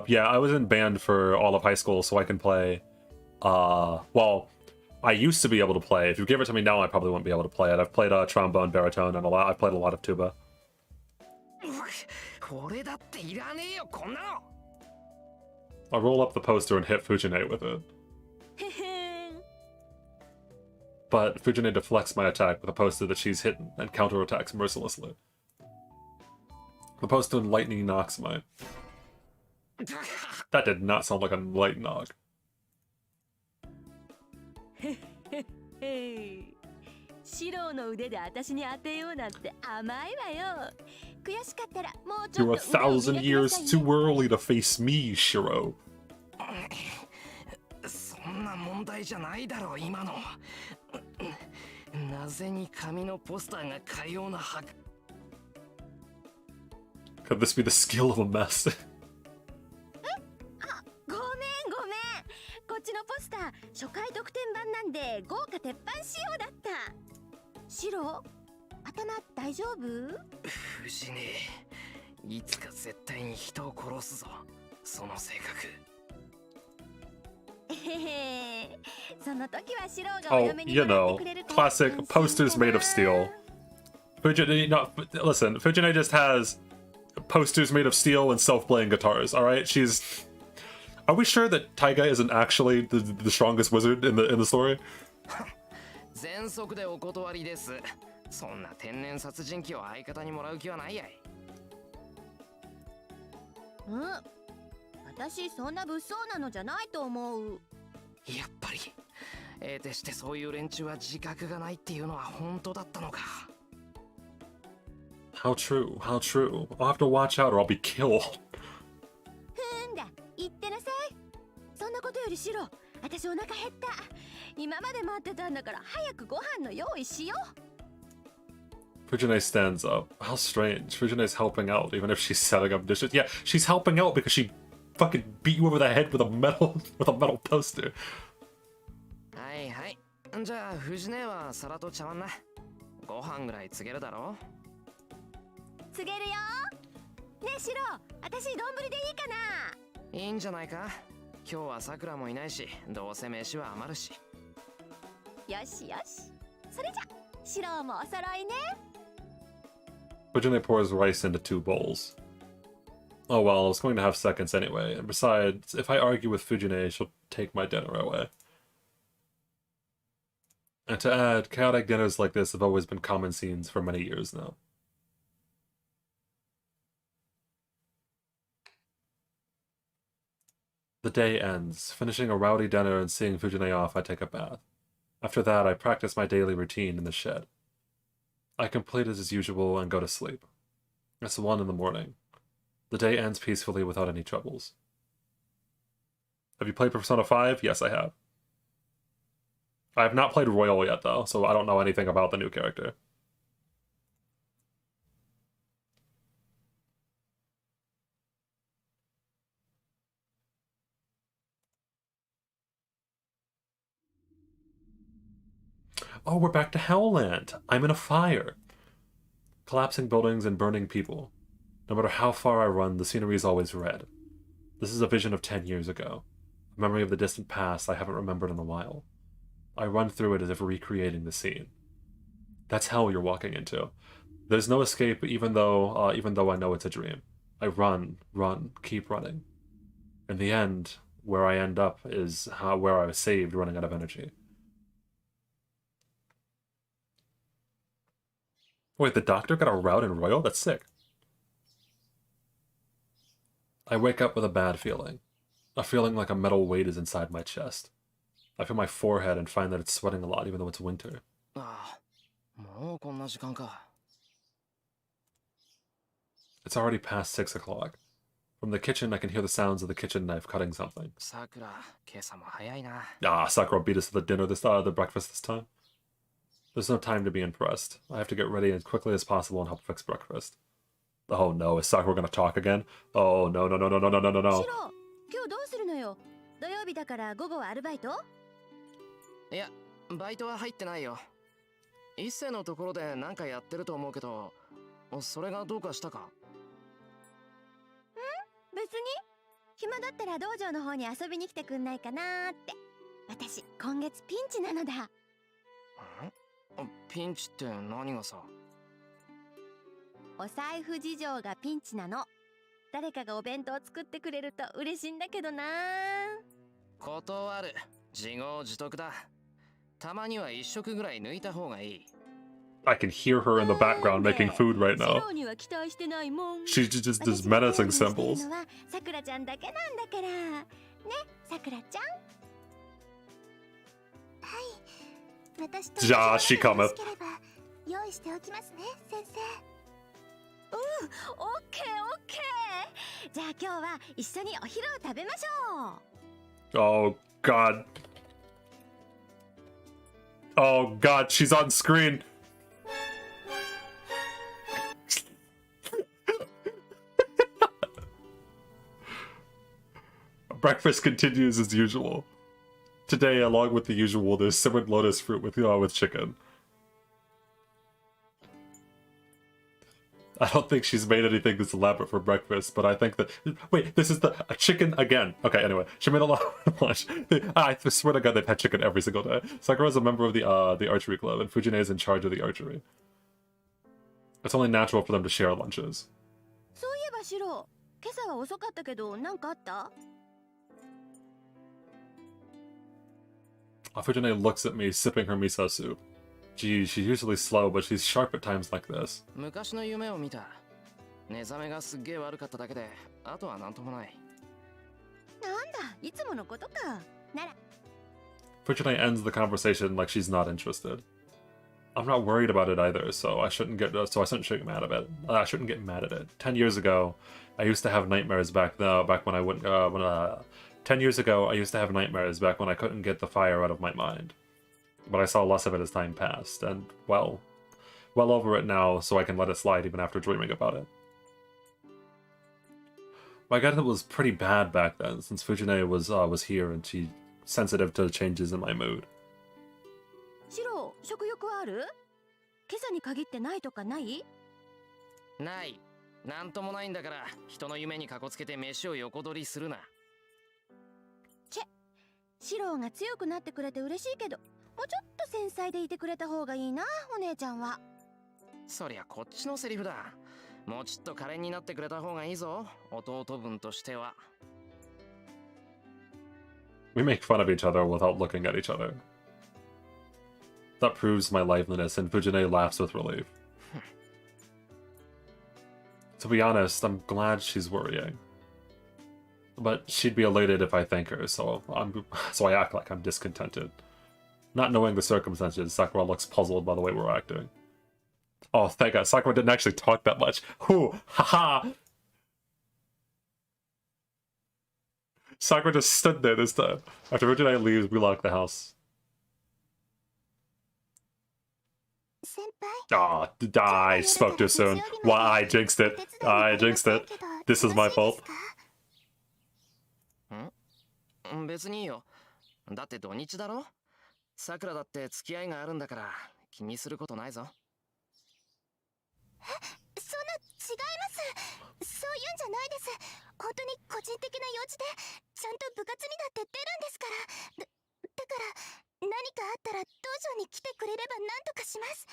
Yeah, I was in band for all of high school, so I can play, well, I used to be able to play. If you give it to me now, I probably wouldn't be able to play it. I've played trombone, baritone, and I've played a lot of tuba. 俺だっていらねえよこんなの。 I'll roll up the poster and hit Fujine with it. But Fujine deflects my attack with a poster that she's hidden and counterattacks mercilessly. The poster lightning knocks mine. That did not sound like a light knock. シロの腕で私に当てようなんて甘いわよ。悔しかったらもうちょ You're っと 1,000 years too early to face me, Shiro. そんな問題じゃないだろう今の。なぜに紙のポスターがかようなは。 Could this be the skill of a mess? ごめん。こっちのポスター初回特典版なんで豪華鉄板仕様だった。シロ、頭大丈夫？藤ねえ、いつか絶対に人を殺すぞ。その性格。その時はシロがお Oh, 嫁に you もらっ know, てくれるから。 classic posters made of steel. Fujine, no, listen, Fujine just has posters made of steel and self-playing guitars, alright? She's... Are we sure that Taiga isn't actually the strongest wizard in the story? 全速でお断りです。そんな天然殺人鬼を相方にもらう気はないやい。うん。私そんな物騒なのじゃないと思う。やっぱり、得てしてそういう連中は自覚がないっていうのは本当だったのか。How true, how true. I'll have to watch out or I'll be killed. だ、言ってなさい。そんなことよりシロ、私お腹減った。今まで待ってたんだから早くご飯の用意しよう。 Fujine stands up. How strange. Fujine's helping out even if she's setting up dishes. Yeah, she's helping out because she fucking beat you over the head with a metal poster. はいはい。じゃあ藤姉は皿と茶碗な。ご飯ぐらい告げるだろ。告げるよ。ねえシロ、私丼でいいかな。いいんじゃないか。今日はさくらもいないし、どうせ飯は余るし。よしよし。それじゃ、シロもお揃いね。 Fujine pours rice into 2 bowls. Oh well, I was going to have seconds anyway, and besides, if I argue with Fujine, she'll take my dinner away. And to add, chaotic dinners like this have always been common scenes for many years now. The day ends. Finishing a rowdy dinner and seeing Fujine off, I take a bath. After that, I practice my daily routine in the shed. I complete it as usual and go to sleep. It's 1 in the morning. The day ends peacefully without any troubles. Have you played Persona 5? Yes, I have. I have not played Royal yet, though, so I don't know anything about the new character. Oh, we're back to Howland. I'm in a fire. Collapsing buildings and burning people. No matter how far I run, the scenery is always red. This is a vision of 10 years ago. A memory of the distant past I haven't remembered in a while. I run through it as if recreating the scene. That's hell you're walking into. There's no escape even though I know it's a dream. I run, keep running. In the end, where I end up is where I was saved running out of energy. Wait, the doctor got a route in Royal? That's sick. I wake up with a bad feeling. A feeling like a metal weight is inside my chest. I feel my forehead and find that it's sweating a lot even though it's winter. ああ、もうこんな時間か。It's already past 6 o'clock. From the kitchen, I can hear the sounds of the kitchen knife cutting something. さくら、今朝も早いな。Ah, Sakura beat us to the the breakfast this time. There's no time to be impressed. I have to get ready as quickly as possible and help fix breakfast. Oh no, is Sakura gonna talk again? Oh no no no no no no no no no. シロ、今日どうするのよ。土曜日だから午後はアルバイト？いや、バイトは入ってないよ。一世のところで何かやってると思うけど、それがどうかしたか？別に。暇だったら道場の方に遊びに来てくんないかなーって。私、今月ピンチなのだ。ん？ピンチって何がさ？お財布事情がピンチなの。誰かがお弁当作ってくれると嬉しいんだけどな。断る。自業自得だ。たまには一食ぐらい抜いた方がいい。I can hear her in the background making food right now. シロには期待してないもん。 She just does menacing symbols. さくらちゃんだけなんだから。ね、さくらちゃん。はい、私と Josh, she cometh. 用意しておきますね、先生。オッケーオッケー。じゃあ今日は一緒にお昼を食べましょう。 Oh god. Oh god, she's on screen. Breakfast continues as usual. Today, along with the usual, there's simmered lotus fruit with chicken. I don't think she's made anything this elaborate for breakfast, but I think that... Wait, this is a chicken again. Okay, anyway. She made a lot of lunch. I swear to God, they've had chicken every single day. Sakura is a member of the archery club, and Fujine is in charge of the archery. It's only natural for them to share lunches. そういえばシロ、今朝は遅かったけど、なんかあった？ Fujine looks at me, sipping her miso soup. Gee, she's usually slow, but she's sharp at times like this. 昔の夢を見た。寝覚めがすっげえ悪かっただけで、あとはなんともない。なんだ、いつものことか。なら。Fujine ends the conversation like she's not interested. I'm not worried about it either, so I shouldn't get mad at it. I shouldn't get mad at it. 10 years ago, I used to have nightmares back when I wouldn't 10 years ago, I used to have nightmares back when I couldn't get the fire out of my mind. But I saw less of it as time passed, and, well over it now, so I can let it slide even after dreaming about it. My gut was pretty bad back then, since Fujine was here and she's sensitive to changes in my mood. シロ、食欲はある？今朝に限ってないとかない？ない。なんともないんだから、人の夢にかこつけて飯を横取りするな。シロが強くなってくれて嬉しいけど、もうちょっと繊細でいてくれた方がいいな、お姉ちゃんは。そりゃこっちのセリフだ。もうちょっと可憐になってくれた方がいいぞ、弟分としては。We make fun of each other without looking at each other. That proves my liveliness, and Fujine laughs with relief. To be honest, I'm glad she's worrying. But she'd be elated if I thank her, so I act like I'm discontented. Not knowing the circumstances, Sakura looks puzzled by the way we're acting. Oh, thank God, Sakura didn't actually talk that much. Whew, haha! Sakura just stood there this time. After Fujine leaves, we lock the house. Ah, I spoke too soon. Why, I jinxed it. I jinxed it. This is my fault. 別にいいよ。だって土日だろ？さくらだって付き合いがあるんだから気にすることないぞ。そんな違います。そういうんじゃないです。本当に個人的な用事でちゃんと部活にだって出るんですから。だから何かあったら道場に来てくれれば何とかします。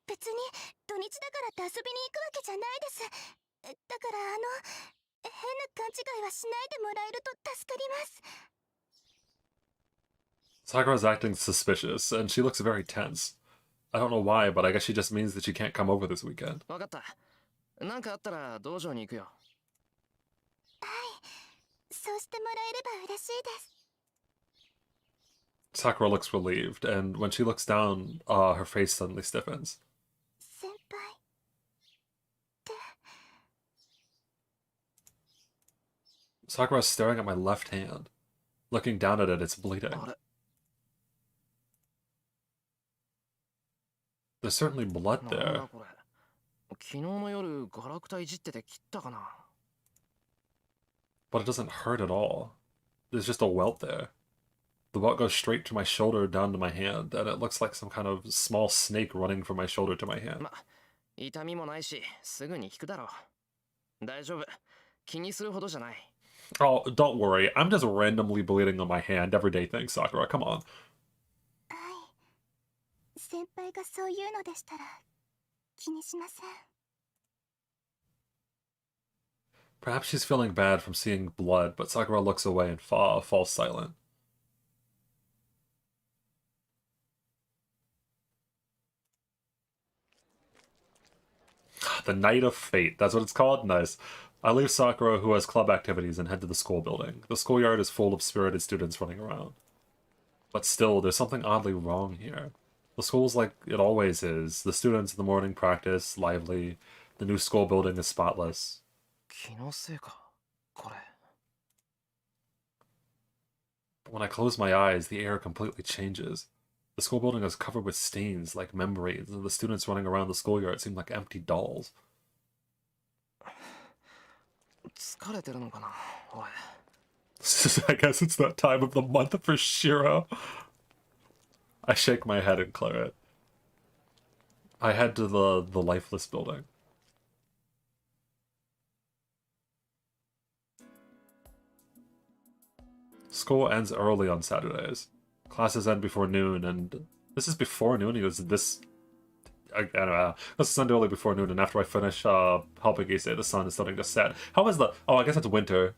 別に土日だからって遊びに行くわけじゃないです。だから変な勘違いはしないでもらえると助かります。 Sakura's acting suspicious, and she looks very tense. I don't know why, but I guess she just means that she can't come over this weekend. わかった。なんかあったら道場に行くよ。はい。そうしてもらえれば嬉しいです。Sakura looks relieved, and when she looks down, her face suddenly stiffens. 先輩って。 Sakura's staring at my left hand. Looking down at it, it's bleeding. あれ There's certainly blood なんだ there. これ。昨日の夜ガラクタいじってて切ったかな。 But it doesn't hurt at all. There's just a welt there. The welt goes straight to my shoulder down to my hand, and it looks like some kind of small snake running from my shoulder to my hand. ま、痛みもないし、すぐに効くだろう。大丈夫。気にするほどじゃない。 Oh, don't worry. I'm just randomly bleeding on my hand. Everyday thing, Sakura. Come on. はい。先輩がそう言うのでしたら気にしません。 Perhaps she's feeling bad from seeing blood, but Sakura looks away and falls silent. The Night of Fate. That's what it's called? Nice. I leave Sakura, who has club activities, and head to the school building. The schoolyard is full of spirited students running around. But still, there's something oddly wrong here. The school's like it always is. The students in the morning practice, lively. The new school building is spotless. 気のせいか、これ。 But when I close my eyes, the air completely changes. The school building is covered with stains like memories, and the students running around the schoolyard seem like empty dolls. 疲れてるのかな、おい。 I guess it's that time of the month for Shiro. I shake my head and clear it. I head to the lifeless building. School ends early on Saturdays. Classes end before noon, and this is before noon. He goes, this. I don't know. Classes end early before noon, and after I finish helping Issei, the sun is starting to set. How is the? Oh, I guess it's winter.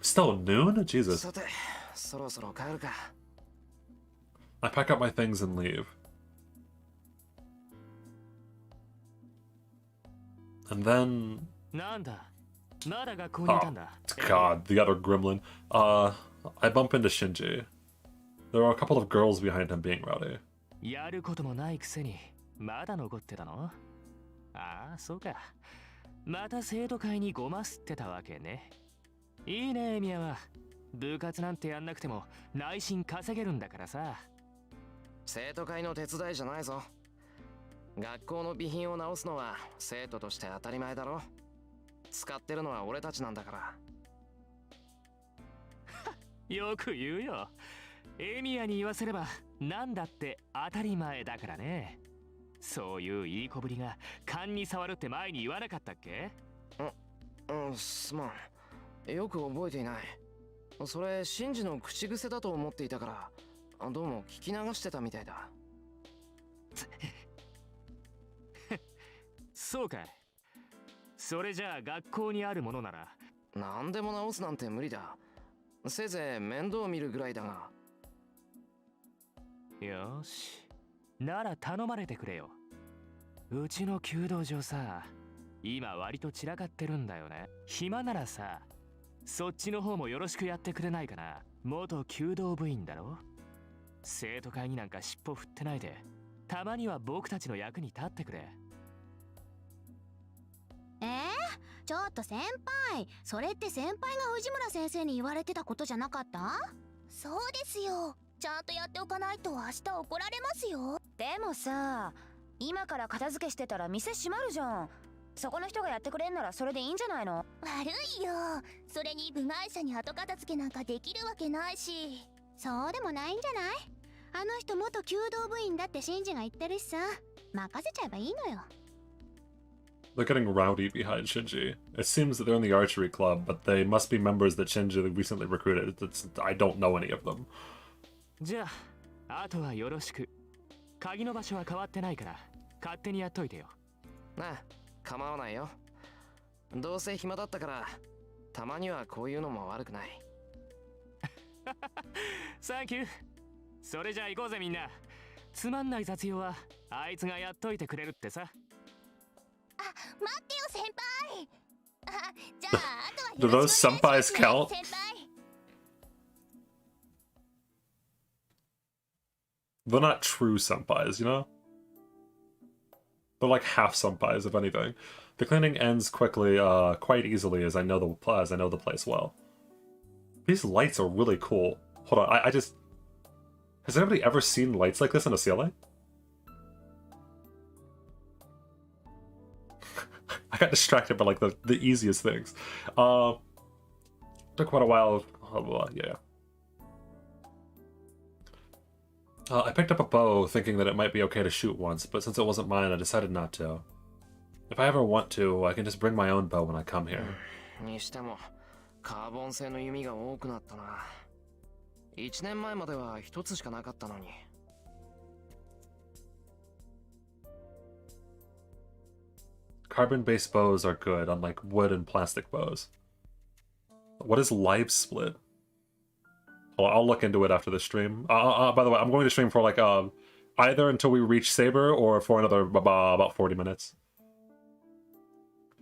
Still noon? Jesus. さて、そろそろ帰るか。 I pack up my things and leave. And then... なんだまだ学校にいたんだ。 God, the other gremlin. I bump into Shinji. There are a couple of girls behind him being rowdy. やることもないくせにまだ残ってたの？ああ、そうか。また生徒会にごますってたわけね。いいね、ミヤは。部活なんてやんなくても内心稼げるんだからさ。生徒会の手伝いじゃないぞ。学校の備品を直すのは生徒として当たり前だろ。使ってるのは俺たちなんだから。よく言うよ。エミヤに言わせればなんだって当たり前だからね。そういういい子ぶりが勘に触るって前に言わなかったっけ？すまん。よく覚えていない。それシンジの口癖だと思っていたから、どうも聞き流してたみたいだ。そうかい。それじゃあ学校にあるものなら何でも直すなんて無理だ。せいぜい面倒見るぐらいだが。よし。なら頼まれてくれよ。うちの弓道場さ、今割と散らかってるんだよね。暇ならさ、そっちの方もよろしくやってくれないかな。元弓道部員だろ。生徒会になんか尻尾振ってないで、たまには僕たちの役に立ってくれ。ちょっと先輩、それって先輩が藤村先生に言われてたことじゃなかった？そうですよ。ちゃんとやっておかないと明日怒られますよ。でもさ、今から片付けしてたら店閉まるじゃん。そこの人がやってくれんならそれでいいんじゃないの？悪いよ。それに部外者に後片付けなんかできるわけないし。そうでもないんじゃない？あの人元弓道部員だってシンジが言ってるしさ。任せちゃえばいいのよ。They're getting rowdy behind Shinji. It seems that they're in the archery club, but they must be members that Shinji recently recruited. I don't know any of them. じゃあ、あとはよろしく。鍵の場所は変わってないから、勝手にやっといてよ。なあ、構わないよ。どうせ暇だったから、たまにはこういうのも悪くない。サンキュー。それじゃあ行こうぜみんな。つまんない雑用はあいつがやっといてくれるってさ。待ってよ先輩。じゃああと Do は those senpais count? 先輩。They're not true senpais, you know? They're like half senpais, if anything. The cleaning ends quickly, quite easily, as I know the place well. These lights are really cool. Hold on, I just... Has anybody ever seen lights like this in a ceiling? I got distracted by like the easiest things. Took quite a while. Yeah. I picked up a bow thinking that it might be okay to shoot once, but since it wasn't mine, I decided not to. If I ever want to, I can just bring my own bow when I come here. にしてもカーボン製の弓が多くなったな。1年前までは1つしかなかったのに。Carbon-based bows are good, unlike wood and plastic bows. What is live split? Well, I'll look into it after the stream. By the way, I'm going to stream for like either until we reach Saber or for another about 40 minutes.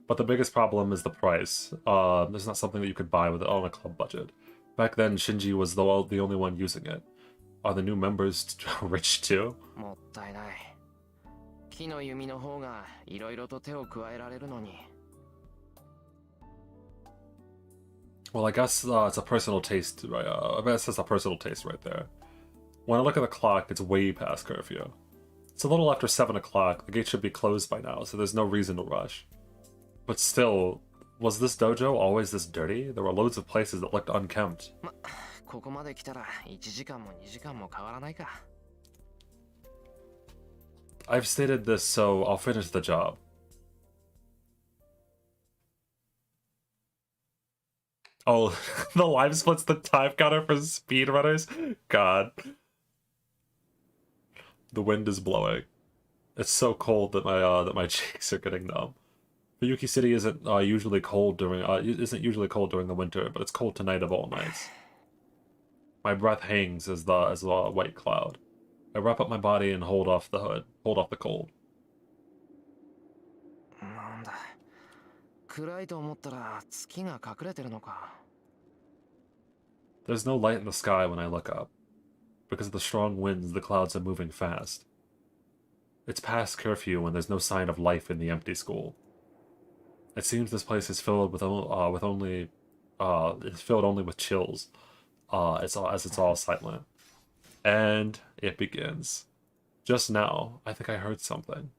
But the biggest problem is the price. There's not something that you could buy with it on a club budget. Back then, Shinji was the only one using it. Are the new members rich too? もったいない。木の弓の方がいろいろと手を加えられるのに。Well, I guess it's a personal taste, right? I guess it's a personal taste right there. When I look at the clock, it's way past curfew. It's a little after 7 o'clock. The gate should be closed by now, so there's no reason to rush. But still, was this dojo always this dirty? There were loads of places that looked unkempt. ここまで来たら1時間も2時間も変わらないか。I've stated this, so I'll finish the job. Oh, the live split's the time counter for speedrunners? God. The wind is blowing. It's so cold that my cheeks are getting numb. Fuyuki City isn't usually cold during the winter, but it's cold tonight of all nights. My breath hangs as a white cloud. I wrap up my body and hold off the cold. なんだ。暗いと思ったら月が隠れてるのか。There's no light in the sky when I look up. Because of the strong winds, the clouds are moving fast. It's past curfew and there's no sign of life in the empty school. It seems this place is filled only with chills. It's all silent. And it begins. Just now, I think I heard something.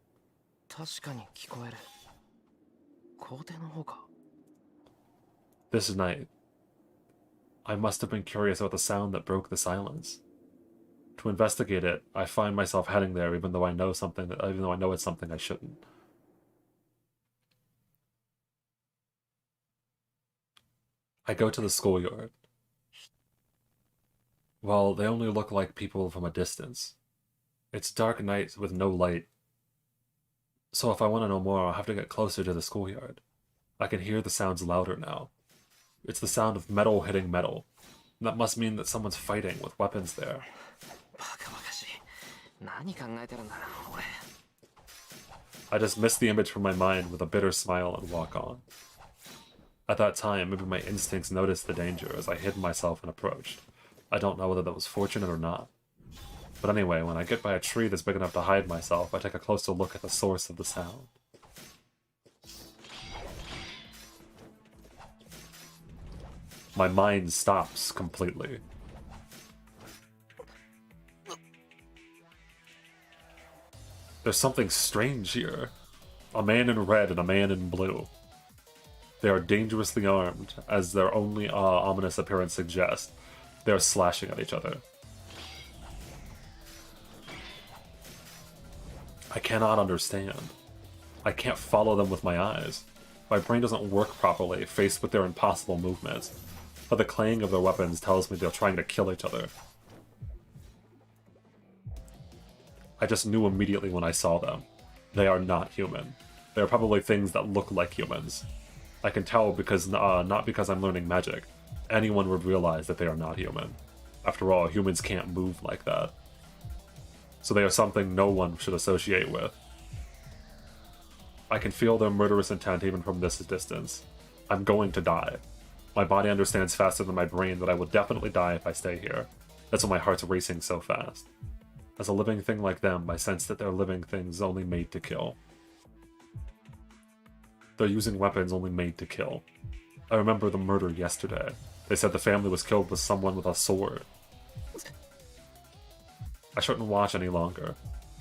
確かに聞こえる。校庭の方か。This night, I must have been curious about the sound that broke the silence. To investigate it, I find myself heading there even though I know it's something I shouldn't. I go to the schoolyard. Well, they only look like people from a distance. It's dark night with no light. So if I want to know more, I'll have to get closer to the schoolyard. I can hear the sounds louder now. It's the sound of metal hitting metal. That must mean that someone's fighting with weapons there. バカバカしい。何考えてるんだ、俺。I just miss the image from my mind with a bitter smile and walk on. At that time, maybe my instincts noticed the danger as I hid myself and approached. I don't know whether that was fortunate or not. But anyway, when I get by a tree that's big enough to hide myself, I take a closer look at the source of the sound. My mind stops completely. There's something strange here. A man in red and a man in blue. They are dangerously armed, as their only ominous appearance suggests. They are slashing at each other. I cannot understand. I can't follow them with my eyes. My brain doesn't work properly, faced with their impossible movements. But the clang of their weapons tells me they're trying to kill each other. I just knew immediately when I saw them. They are not human. They are probably things that look like humans. I can tell because not because I'm learning magic. Anyone would realize that they are not human. After all, humans can't move like that. So they are something no one should associate with. I can feel their murderous intent even from this distance. I'm going to die. My body understands faster than my brain that I will definitely die if I stay here. That's why my heart's racing so fast. As a living thing like them, I sense that they're living things only made to kill. They're using weapons only made to kill. I remember the murder yesterday. They said the family was killed with someone with a sword. I shouldn't watch any longer.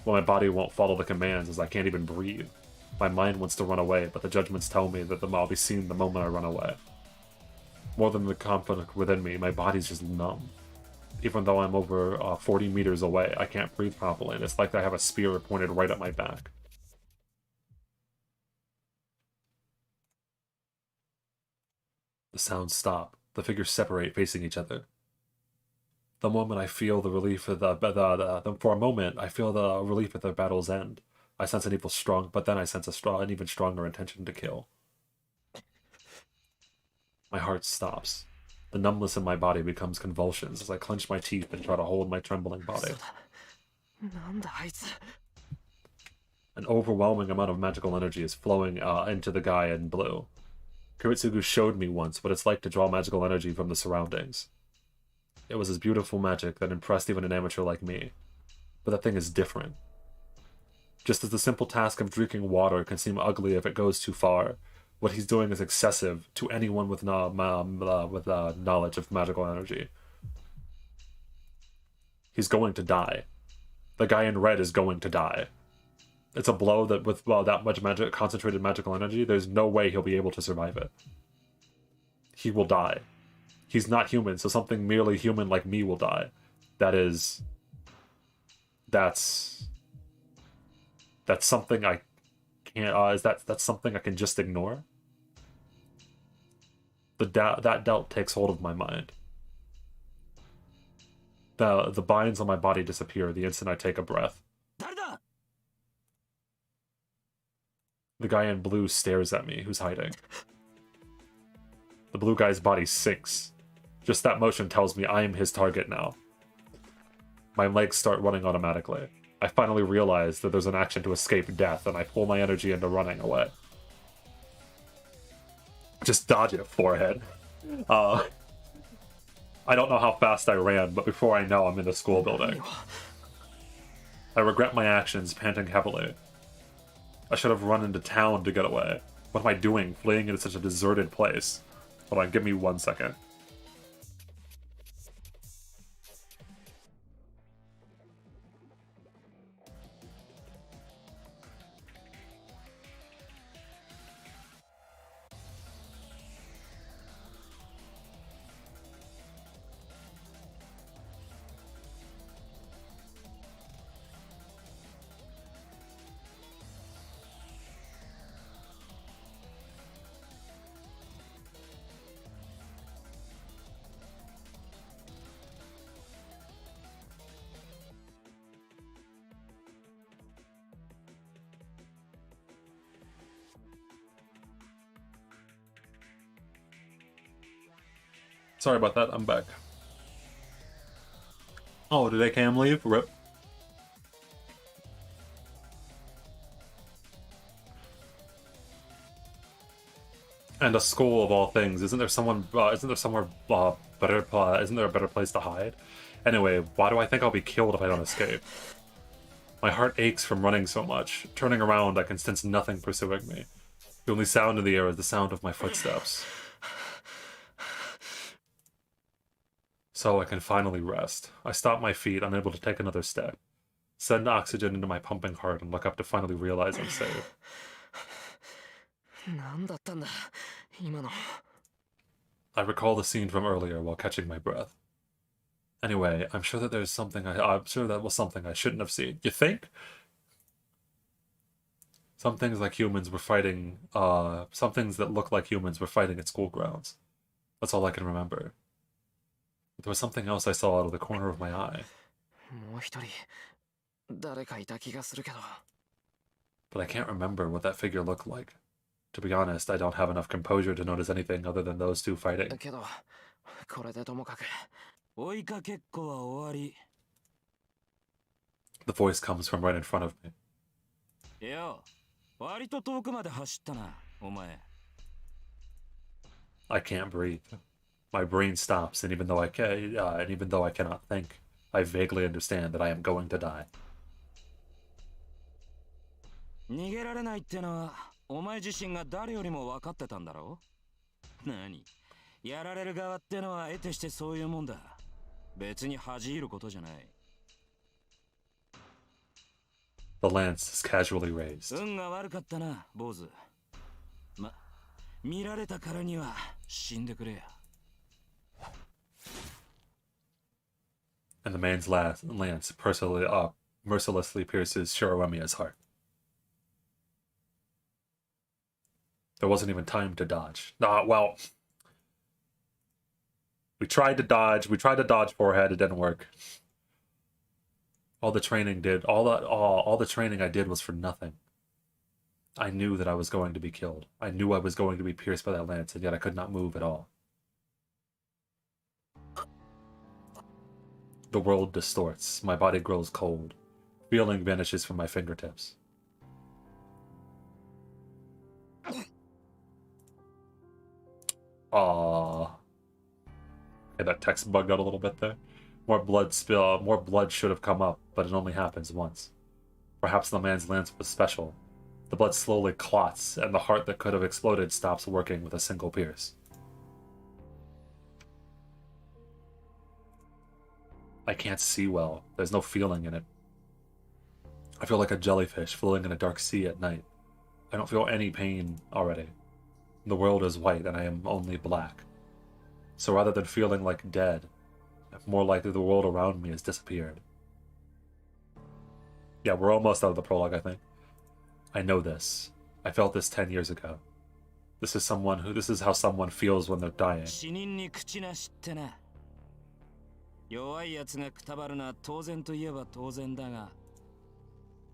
Well, my body won't follow the commands as I can't even breathe. My mind wants to run away, but the judgments tell me that I'll be seen the moment I run away. More than the conflict within me, my body's just numb. Even though I'm over 40 meters away, I can't breathe properly, and it's like I have a spear pointed right at my back. The sounds stop. The figures separate, facing each other. The moment I feel the relief for for a moment, I feel the relief at their battle's end. I sense an but then I sense an even stronger intention to kill. My heart stops. The numbness in my body becomes convulsions as I clench my teeth and try to hold my trembling body. An overwhelming amount of magical energy is flowing into the guy in blue. Kiritsugu showed me once what it's like to draw magical energy from the surroundings. It was his beautiful magic that impressed even an amateur like me. But that thing is different. Just as the simple task of drinking water can seem ugly if it goes too far, what he's doing is excessive to anyone with knowledge of magical energy. He's going to die. The guy in red is going to die. It's a blow that with that much concentrated magical energy, there's no way he'll be able to survive it. He will die. He's not human, so something merely human like me will die. That's something I can't. That's something I can just ignore? That doubt takes hold of my mind. The binds on my body disappear the instant I take a breath. The guy in blue stares at me, who's hiding. The blue guy's body sinks. Just that motion tells me I am his target now. My legs start running automatically. I finally realize that there's an action to escape death, and I pull my energy into running away. Just dodge it, forehead. I don't know how fast I ran, but before I know, I'm in the school building. I regret my actions, panting heavily. I should have run into town to get away. What am I doing, fleeing into such a deserted place? Hold on, give me 1 second. Sorry about that, I'm back. Oh, did AKM leave? RIP. And a school of all things. Isn't there somewhere better? Isn't there a better place to hide? Anyway, why do I think I'll be killed if I don't escape? My heart aches from running so much. Turning around, I can sense nothing pursuing me. The only sound in the air is the sound of my footsteps. So I can finally rest. I stop my feet, unable to take another step. Send oxygen into my pumping heart and look up to finally realize I'm safe. I recall the scene from earlier while catching my breath. Anyway, I'm sure that was something I shouldn't have seen. You think? Some things like humans were fighting, some things that look like humans were fighting at school grounds. That's all I can remember. There was something else I saw out of the corner of my eye. But I can't remember what that figure looked like. To be honest, I don't have enough composure to notice anything other than those two fighting. The voice comes from right in front of me. I can't breathe. My brain stops, and even though I cannot think, I vaguely understand that I am going to die. 逃げられないってのはお前自身が誰よりも分かってたんだろう。何やられる側ってのは得てしてそういうもんだ。別に恥じることじゃない。The lance is casually raised. 運が悪かったな、坊主。見られたからには死んでくれや。And the man's lance mercilessly pierces Shiroremiya's heart. There wasn't even time to dodge. Well, we tried to dodge forehead, it didn't work. All the training I did was for nothing. I knew that I was going to be killed. I knew I was going to be pierced by that lance, and yet I could not move at all. The world distorts. My body grows cold. Feeling vanishes from my fingertips. Aww. Okay, that text bugged out a little bit there. More blood should have come up, but it only happens once. Perhaps the man's lance was special. The blood slowly clots, and the heart that could have exploded stops working with a single pierce. I can't see well. There's no feeling in it. I feel like a jellyfish floating in a dark sea at night. I don't feel any pain already. The world is white and I am only black. So rather than feeling like dead, more likely the world around me has disappeared. Yeah, we're almost out of the prologue, I think. I know this. I felt this 10 years ago. This is how someone feels when they're dying. 死人に口なしってな。弱い奴がくたばるのは当然といえば当然だが。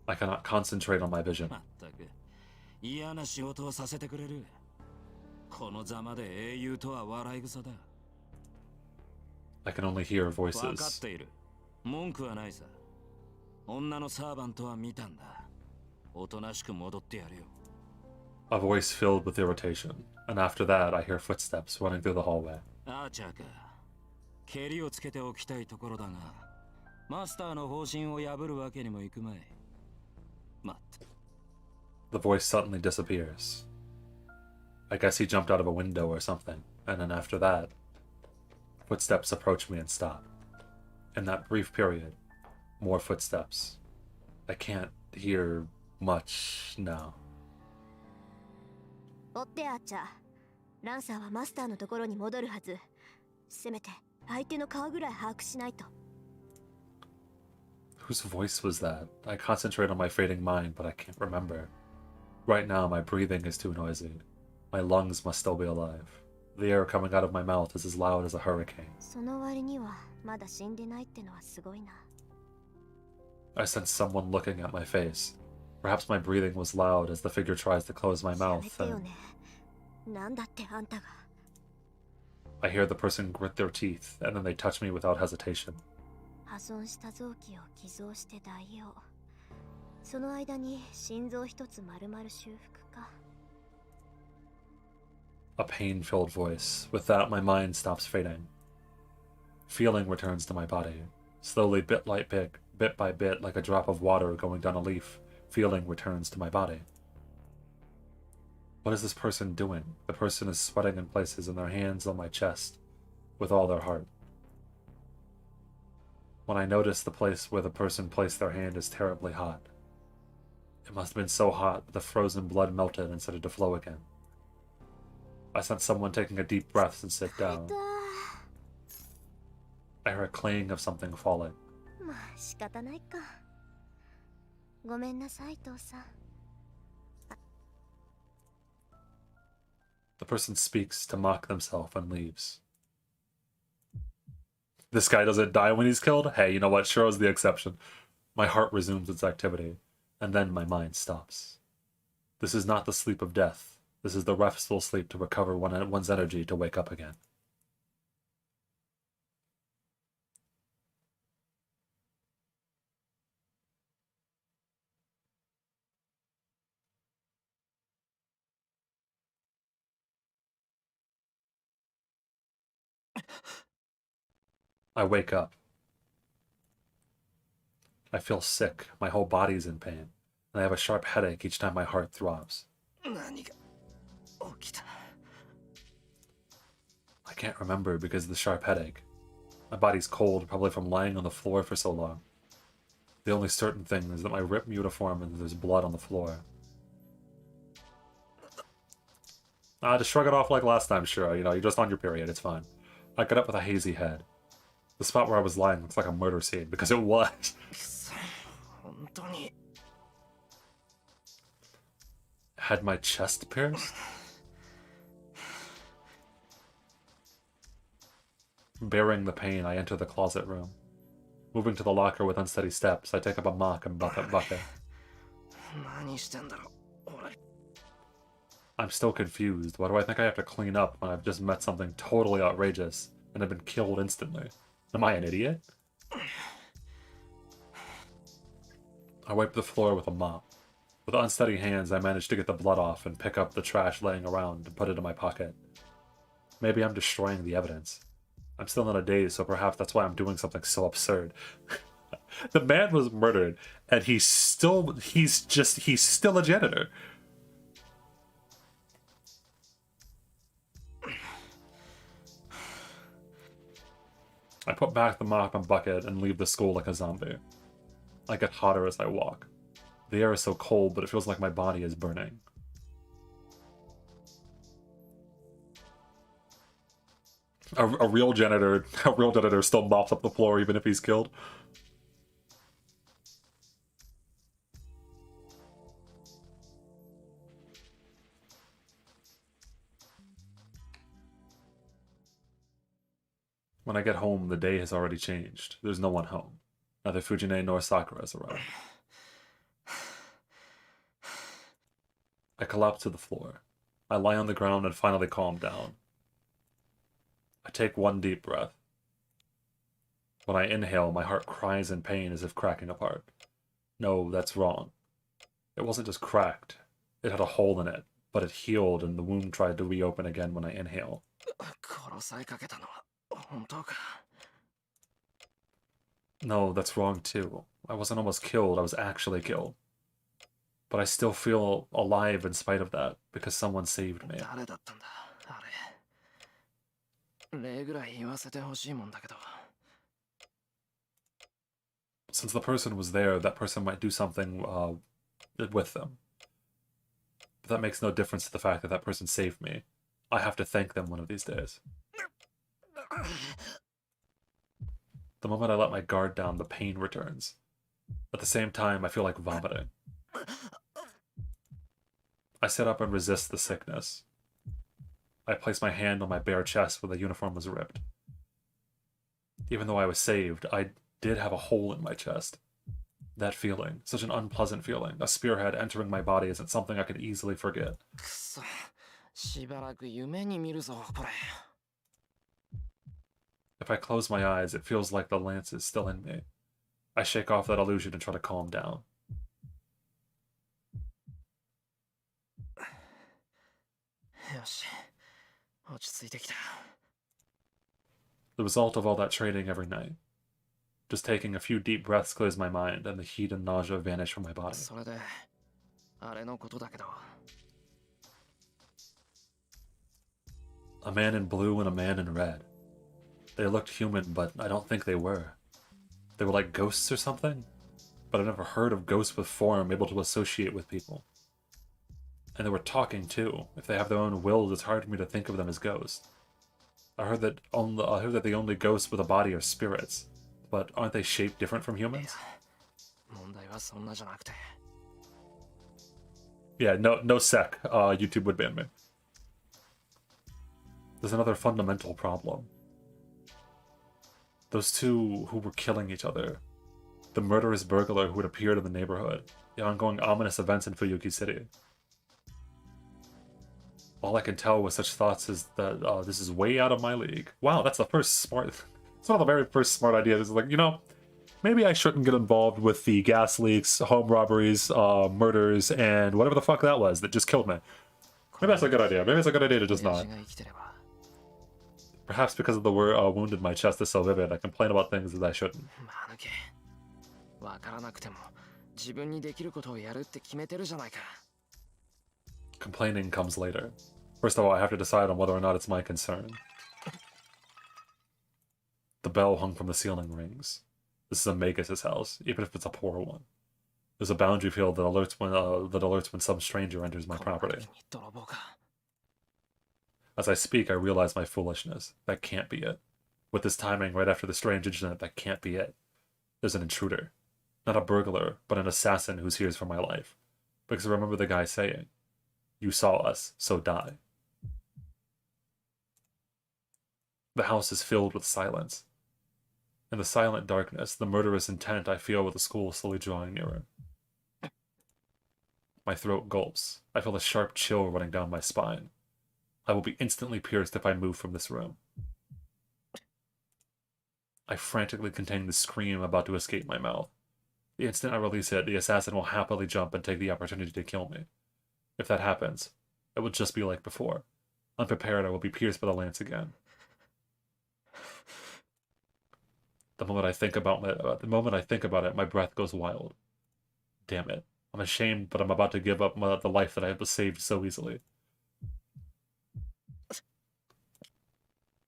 I cannot concentrate on my vision. まったく嫌な仕事をさせてくれる。このざまで英雄とは笑い草だ。I can only hear 分かっ voices. ている。文句はないさ。女のサーバントは見たんだ。おとなしく戻ってやるよ。A voice filled with irritation, and after that I hear footsteps running through the hallway. アーチャーか。蹴りをつけておきたいところだが、マスターの方針を破るわけにもいくまい。待って。The voice suddenly disappears. I guess he jumped out of a window or something, and then after that, footsteps approach me and stop. In that brief period, more footsteps. I can't hear much now. 追ってアーチャー。ランサーはマスターのところに戻るはず。せめて相手の顔ぐらい把握しないと。Whose voice was that? I concentrate on my fading mind, but I can't remember. Right now, my breathing is too noisy. My lungs must still be alive. The air coming out of my mouth is as loud as a hurricane. その割にはまだ死んでないってのはすごいな。I sense someone looking at my face. Perhaps my breathing was loud as the figure tries to close my やめ mouth, てよ and ね。なんだってあんたが。I hear the person grit their teeth, and then they touch me without hesitation. 破損した臓器を寄贈して代用。その間に心臓一つ丸々修復か。A pain-filled voice. With that, my mind stops fading. Feeling returns to my body. Slowly, bit by bit, like a drop of water going down a leaf, feeling returns to my body. What is this person doing? The person is sweating in places and their hands on my chest, with all their heart. When I notice the place where the person placed their hand is terribly hot. It must have been so hot that the frozen blood melted and started to flow again. I sense someone taking a deep breath and sit down. I hear a clang of something falling. まあ仕方ないか。ごめんなさい、父さん。 The person speaks to mock themselves and leaves. This guy doesn't die when he's killed? Hey, you know what? Shiro's the exception. My heart resumes its activity, and then my mind stops. This is not the sleep of death. This is the restful sleep to recover one's energy to wake up again. I wake up. I feel sick. My whole body's in pain. And I have a sharp headache each time my heart throbs. 何が起きた I can't remember because of the sharp headache. My body's cold, probably from lying on the floor for so long. The only certain thing is that my ripped uniform and there's blood on the floor. Just shrug it off like last time, sure. You know, you're just on your period, it's fine. I get up with a hazy head. The spot where I was lying looks like a murder scene, because it was. 本当に Had my chest pierced? Bearing the pain, I enter the closet room. Moving to the locker with unsteady steps, I take up a mop and bucket. 何してんだろう俺 I'm still confused. Why do I think I have to clean up when I've just met something totally outrageous and have been killed instantly? Am I an idiot? I wipe the floor with a mop. With unsteady hands, I manage to get the blood off and pick up the trash laying around and put it in my pocket. Maybe I'm destroying the evidence. I'm still in a daze, so perhaps that's why I'm doing something so absurd. The man was murdered, and he's still a janitor. I put back the mop and bucket and leave the school like a zombie. I get hotter as I walk. The air is so cold, but it feels like my body is burning. A real janitor still mops up the floor even if he's killed. When I get home, the day has already changed. There's no one home. Neither Fujine nor Sakura has arrived. I collapse to the floor. I lie on the ground and finally calm down. I take one deep breath. When I inhale, my heart cries in pain as if cracking apart. No, that's wrong. It wasn't just cracked. It had a hole in it, but it healed and the wound tried to reopen again when I inhale. 殺されかけたのは本当か No, that's wrong too. I wasn't almost killed, I was actually killed. But I still feel alive in spite of that, because someone saved me. 誰だったんだあれ例ぐらい言わせてほしいもんだけど Since the person was there, that person might do something with them. But that makes no difference to the fact that that person saved me. I have to thank them one of these days. The moment I let my guard down, the pain returns. At the same time, I feel like vomiting. I sit up and resist the sickness. I place my hand on my bare chest where the uniform was ripped. Even though I was saved, I did have a hole in my chest. That feeling, such an unpleasant feeling, a spearhead entering my body isn't something I could easily forget. くそしばらく夢に見るぞこれ If I close my eyes, it feels like the lance is still in me. I shake off that illusion and try to calm down. よし落ち着いてきた The result of all that training every night. Just taking a few deep breaths clears my mind, and the heat and nausea vanish from my body. それであれのことだけど A man in blue and a man in red. They looked human, but I don't think they were. They were like ghosts or something? But I've never heard of ghosts with form able to associate with people. And they were talking too. If they have their own wills, it's hard for me to think of them as ghosts. I heard that the only ghosts with a body are spirits. But aren't they shaped different from humans? 問題はそんなじゃなくて Yeah, no sec. YouTube would ban me. There's another fundamental problem. Those two who were killing each other. The murderous burglar who had appeared in the neighborhood. The ongoing ominous events in Fuyuki City. All I can tell with such thoughts is that this is way out of my league. Wow, that's the first smart... It's one of the very first smart ideas. It's like, you know, maybe I shouldn't get involved with the gas leaks, home robberies, murders, and whatever the fuck that was that just killed me. Maybe that's a good idea. Maybe it's a good idea to just not. 親父が生きてれば Perhaps because of the wound in my chest is so vivid, I complain about things that I shouldn't. 間抜けわからなくても自分にできることをやるって決めてるじゃないか。 Complaining comes later. First of all, I have to decide on whether or not it's my concern. The bell hung from the ceiling rings. This is a Magus' house, even if it's a poor one. There's a boundary field that alerts when some stranger enters my property. As I speak, I realize my foolishness. That can't be it. With this timing right after the strange incident, that can't be it. There's an intruder. Not a burglar, but an assassin who's here for my life. Because I remember the guy saying, "You saw us, so die." The house is filled with silence. In the silent darkness, the murderous intent I feel with the school slowly drawing nearer. My throat gulps. I feel a sharp chill running down my spine. I will be instantly pierced if I move from this room. I frantically contain the scream about to escape my mouth. The instant I release it, the assassin will happily jump and take the opportunity to kill me. If that happens, it will just be like before. Unprepared, I will be pierced by the lance again. The moment I think about it, my breath goes wild. Damn it. I'm ashamed, but I'm about to give up the life that I have saved so easily.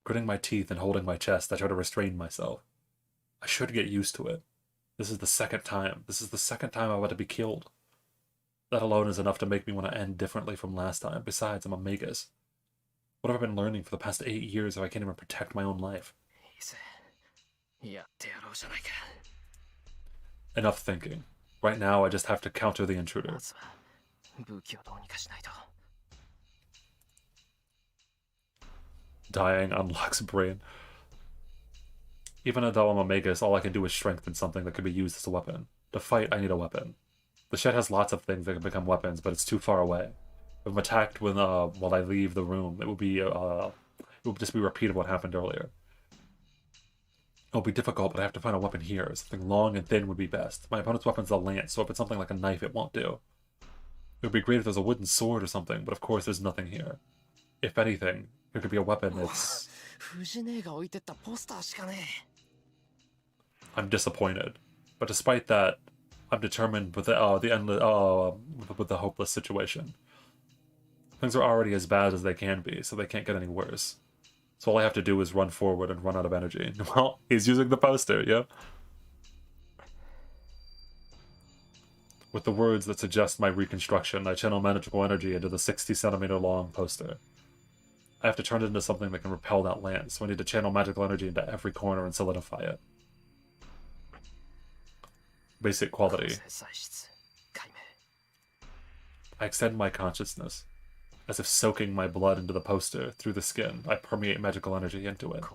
Gritting my teeth and holding my chest, I try to restrain myself. I should get used to it. This is the second time I'm about to be killed. That alone is enough to make me want to end differently from last time. Besides, I'm a Magus. What have I been learning for the past 8 years if I can't even protect my own life? Enough thinking. Right now, I just have to counter the intruder. Dying unlocks brain. Even though I'm a Magus, all I can do is strengthen something that could be used as a weapon. To fight, I need a weapon. The shed has lots of things that can become weapons, but it's too far away. If I'm attacked while I leave the room, it will just be a repeat of what happened earlier. It'll be difficult, but I have to find a weapon here. Something long and thin would be best. My opponent's weapon's a lance, so if it's something like a knife, it won't do. It would be great if there's a wooden sword or something, but of course there's nothing here. If anything, there could be a weapon that's... I'm disappointed. But despite that, I'm determined with the hopeless situation. Things are already as bad as they can be, so they can't get any worse. So all I have to do is run forward and run out of energy. Well, he's using the poster, yeah? With the words that suggest my reconstruction, I channel magical energy into the 60-centimeter long poster. I have to turn it into something that can repel that lance, so I need to channel magical energy into every corner and solidify it. Basic quality. I extend my consciousness. As if soaking my blood into the poster through the skin, I permeate magical energy into it.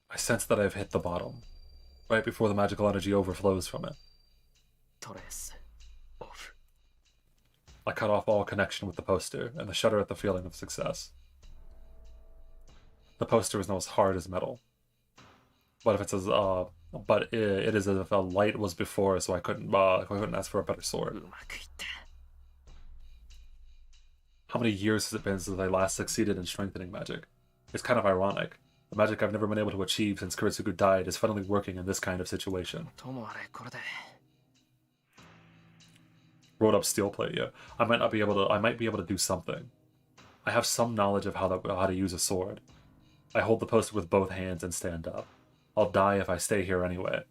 I sense that I have hit the bottom, right before the magical energy overflows from it. I cut off all connection with the poster, and shudder at the feeling of success. The poster is now as hard as metal. But if it's as it is as if a light was before, so I couldn't ask for a better sword. How many years has it been since I last succeeded in strengthening magic? It's kind of ironic. The magic I've never been able to achieve since Kuretsugu died is finally working in this kind of situation. Rolled up steel plate, yeah. I might be able to do something. I have some knowledge of how to use a sword. I hold the poster with both hands and stand up. I'll die if I stay here anyway,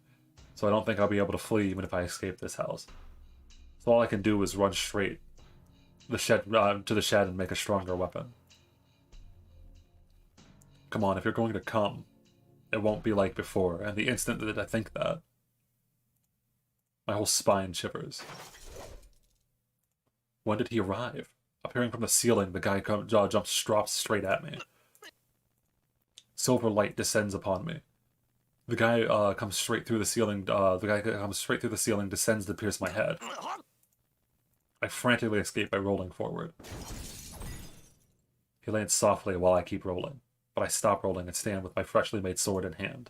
so I don't think I'll be able to flee even if I escape this house. So all I can do is run straight to the shed and make a stronger weapon. Come on, if you're going to come, it won't be like before, and the instant that I think that, my whole spine shivers. When did he arrive? Appearing from the ceiling, the guy jumps straight at me. Silver light descends upon me. The guy comes straight through the ceiling. Descends to pierce my head. I frantically escape by rolling forward. He lands softly while I keep rolling, but I stop rolling and stand with my freshly made sword in hand.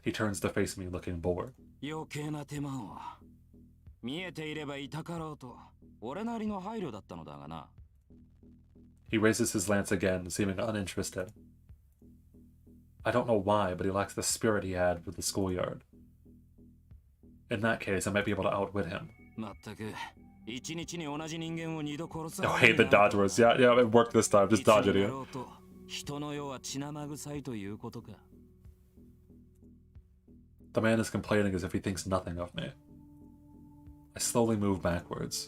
He turns to face me, looking bored. He raises his lance again, seeming uninterested. I don't know why, but he lacks the spirit he had with the schoolyard. In that case, I might be able to outwit him. Oh, hey, the dodge was. Yeah, it worked this time. Just dodge it here. The man is complaining as if he thinks nothing of me. I slowly move backwards.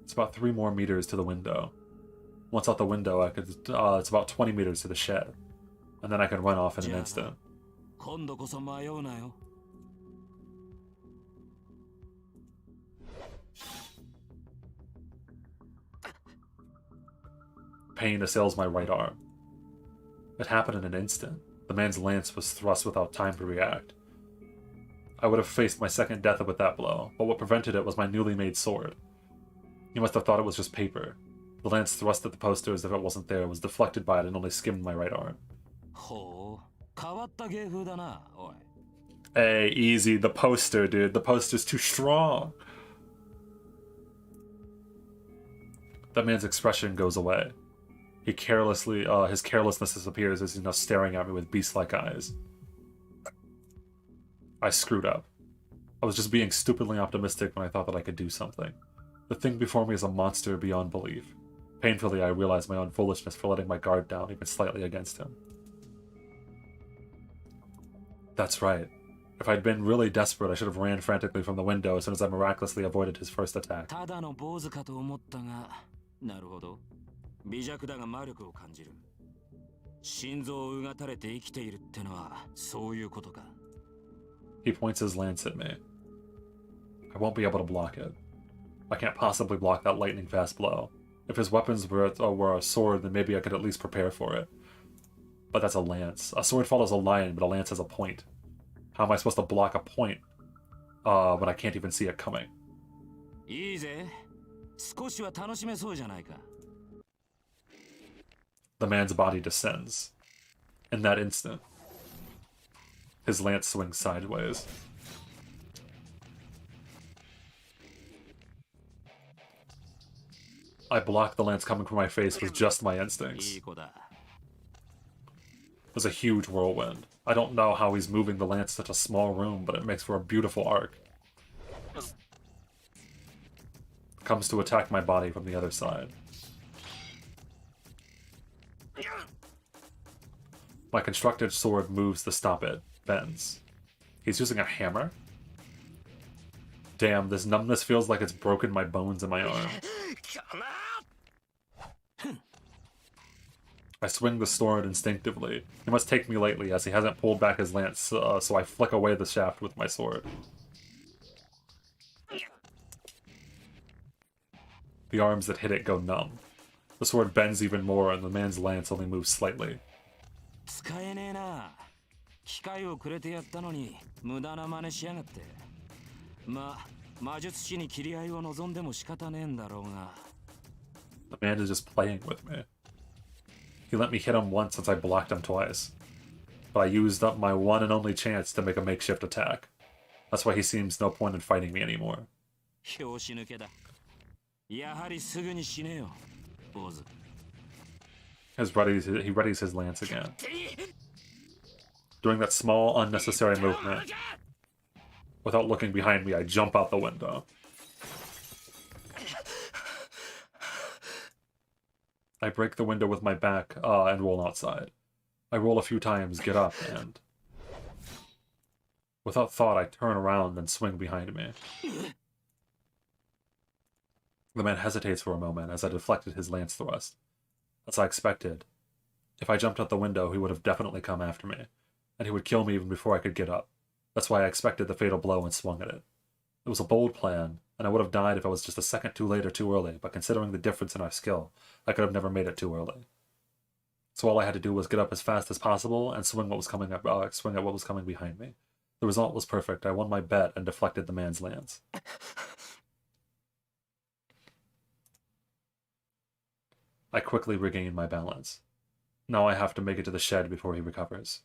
It's about 3 more meters to the window. Once out the window, it's about 20 meters to the shed. And then I can run off in an instant. Pain assails my right arm. It happened in an instant. The man's lance was thrust without time to react. I would have faced my second death with that blow, but what prevented it was my newly made sword. He must have thought it was just paper. The lance thrust at the poster as if it wasn't there, was deflected by it and only skimmed my right arm. Hey, easy. The poster, dude. The poster's too strong. That man's expression goes away. His carelessness disappears as he's now staring at me with beast-like eyes. I screwed up. I was just being stupidly optimistic when I thought that I could do something. The thing before me is a monster beyond belief. Painfully, I realized my own foolishness for letting my guard down even slightly against him. That's right. If I'd been really desperate, I should have ran frantically from the window as soon as I miraculously avoided his first attack. He points his lance at me. I won't be able to block it. I can't possibly block that lightning-fast blow. If his weapons were a sword, then maybe I could at least prepare for it. But that's a lance. A sword follows a line, but a lance has a point. How am I supposed to block a point when I can't even see it coming? The man's body descends. In that instant, his lance swings sideways. I blocked the lance coming from my face with just my instincts. It was a huge whirlwind. I don't know how he's moving the lance in such a small room, but it makes for a beautiful arc. It comes to attack my body from the other side. My constructed sword moves to stop it, bends. He's using a hammer? Damn, this numbness feels like it's broken my bones in my arm. I swing the sword instinctively. He must take me lightly as he hasn't pulled back his lance, so I flick away the shaft with my sword. The arms that hit it go numb. The sword bends even more and the man's lance only moves slightly. The man is just playing with me. He let me hit him once since I blocked him twice. But I used up my one and only chance to make a makeshift attack. That's why he seems no point in fighting me anymore. He readies his lance again. During that small, unnecessary movement, without looking behind me, I jump out the window. I break the window with my back and roll outside. I roll a few times, get up, and... without thought, I turn around and swing behind me. The man hesitates for a moment as I deflected his lance thrust. As I expected. If I jumped out the window, he would have definitely come after me, and he would kill me even before I could get up. That's why I expected the fatal blow and swung at it. It was a bold plan, and I would have died if I was just a second too late or too early, but considering the difference in our skill, I could have never made it too early. So all I had to do was get up as fast as possible and swing at what was coming behind me. The result was perfect. I won my bet and deflected the man's lance. I quickly regained my balance. Now I have to make it to the shed before he recovers.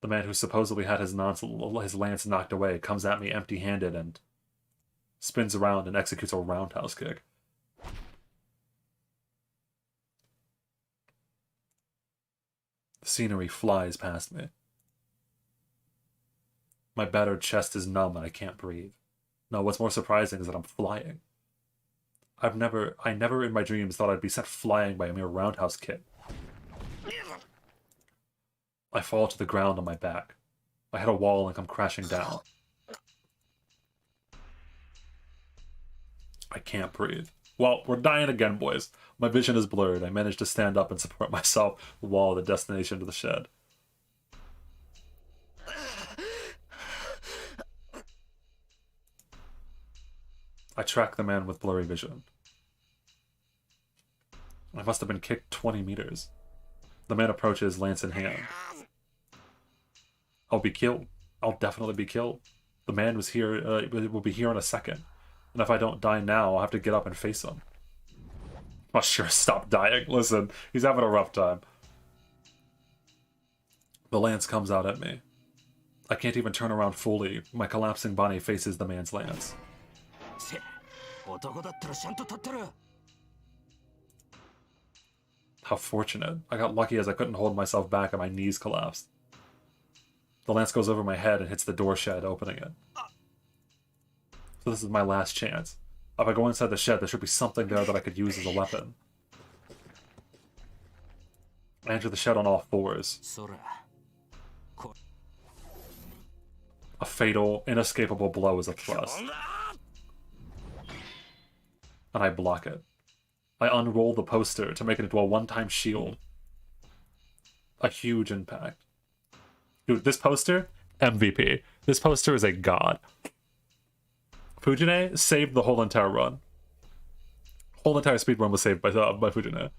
The man who supposedly had his lance knocked away comes at me empty-handed and spins around and executes a roundhouse kick. Scenery flies past me. My battered chest is numb and I can't breathe. No, what's more surprising is that I'm flying. I never in my dreams thought I'd be sent flying by a mere roundhouse kick. I fall to the ground on my back. I hit a wall and come crashing down. I can't breathe. Well, we're dying again, boys. My vision is blurred. I managed to stand up and support myself while the destination to the shed. I track the man with blurry vision. I must have been kicked 20 meters. The man approaches, lance in hand. I'll be killed. I'll definitely be killed. The man was here, will be here in a second. And if I don't die now, I'll have to get up and face him. Oh, sure, stop dying. Listen, he's having a rough time. The lance comes out at me. I can't even turn around fully. My collapsing body faces the man's lance. How fortunate. I got lucky as I couldn't hold myself back and my knees collapsed. The lance goes over my head and hits the door shed, opening it. So this is my last chance. If I go inside the shed, there should be something there that I could use as a weapon. I enter the shed on all fours. A fatal, inescapable blow is a thrust. And I block it. I unroll the poster to make it into a one-time shield. A huge impact. Dude, this poster, MVP. This poster is a god. Fujine saved the whole entire run. Whole entire speedrun was saved by Fujine.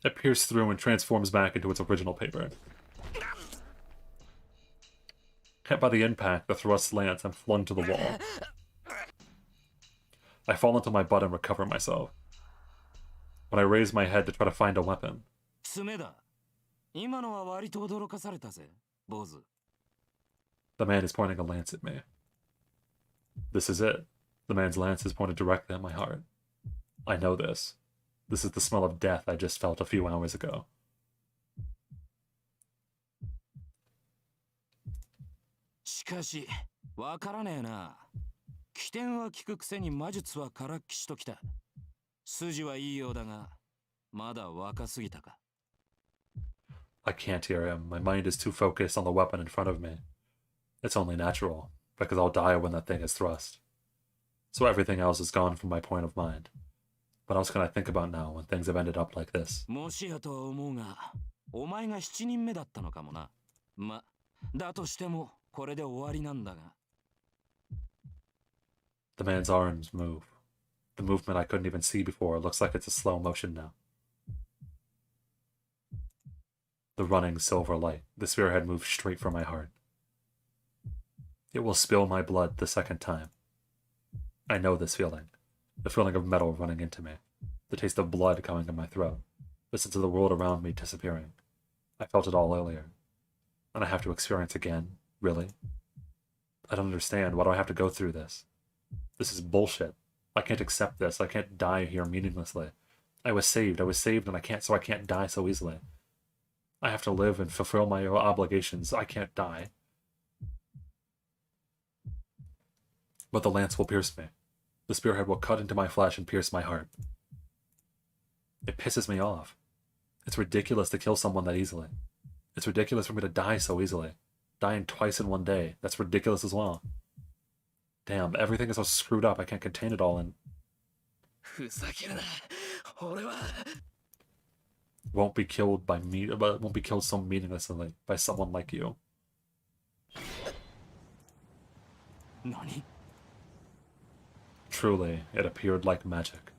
It pierced through and transforms back into its original paper. Hit by the impact, the thrust lands and flung to the wall. I fall into my butt and recover myself. When I raise my head to try to find a weapon. The man is pointing a lance at me. This is it. The man's lance is pointed directly at my heart. I know this. This is the smell of death I just felt a few hours ago. I can't hear him. My mind is too focused on the weapon in front of me. It's only natural, because I'll die when that thing is thrust. So everything else is gone from my point of mind. What else can I think about now when things have ended up like this? The man's arms move. The movement I couldn't even see before looks like it's a slow motion now. The running silver light. The spearhead moves straight for my heart. It will spill my blood the second time. I know this feeling. The feeling of metal running into me. The taste of blood coming in my throat. The sense of the world around me disappearing. I felt it all earlier. And I have to experience again? Really? I don't understand. Why do I have to go through this? This is bullshit. I can't accept this. I can't die here meaninglessly. I was saved and I can't die so easily. I have to live and fulfill my obligations. I can't die. But the lance will pierce me. The spearhead will cut into my flesh and pierce my heart. It pisses me off. It's ridiculous to kill someone that easily. It's ridiculous for me to die so easily. Dying twice in one day. That's ridiculous as well. Damn, everything is so screwed up I can't contain it all and... Won't be killed by me, but won't be killed so meaninglessly by someone like you. Nani? Truly, it appeared like magic.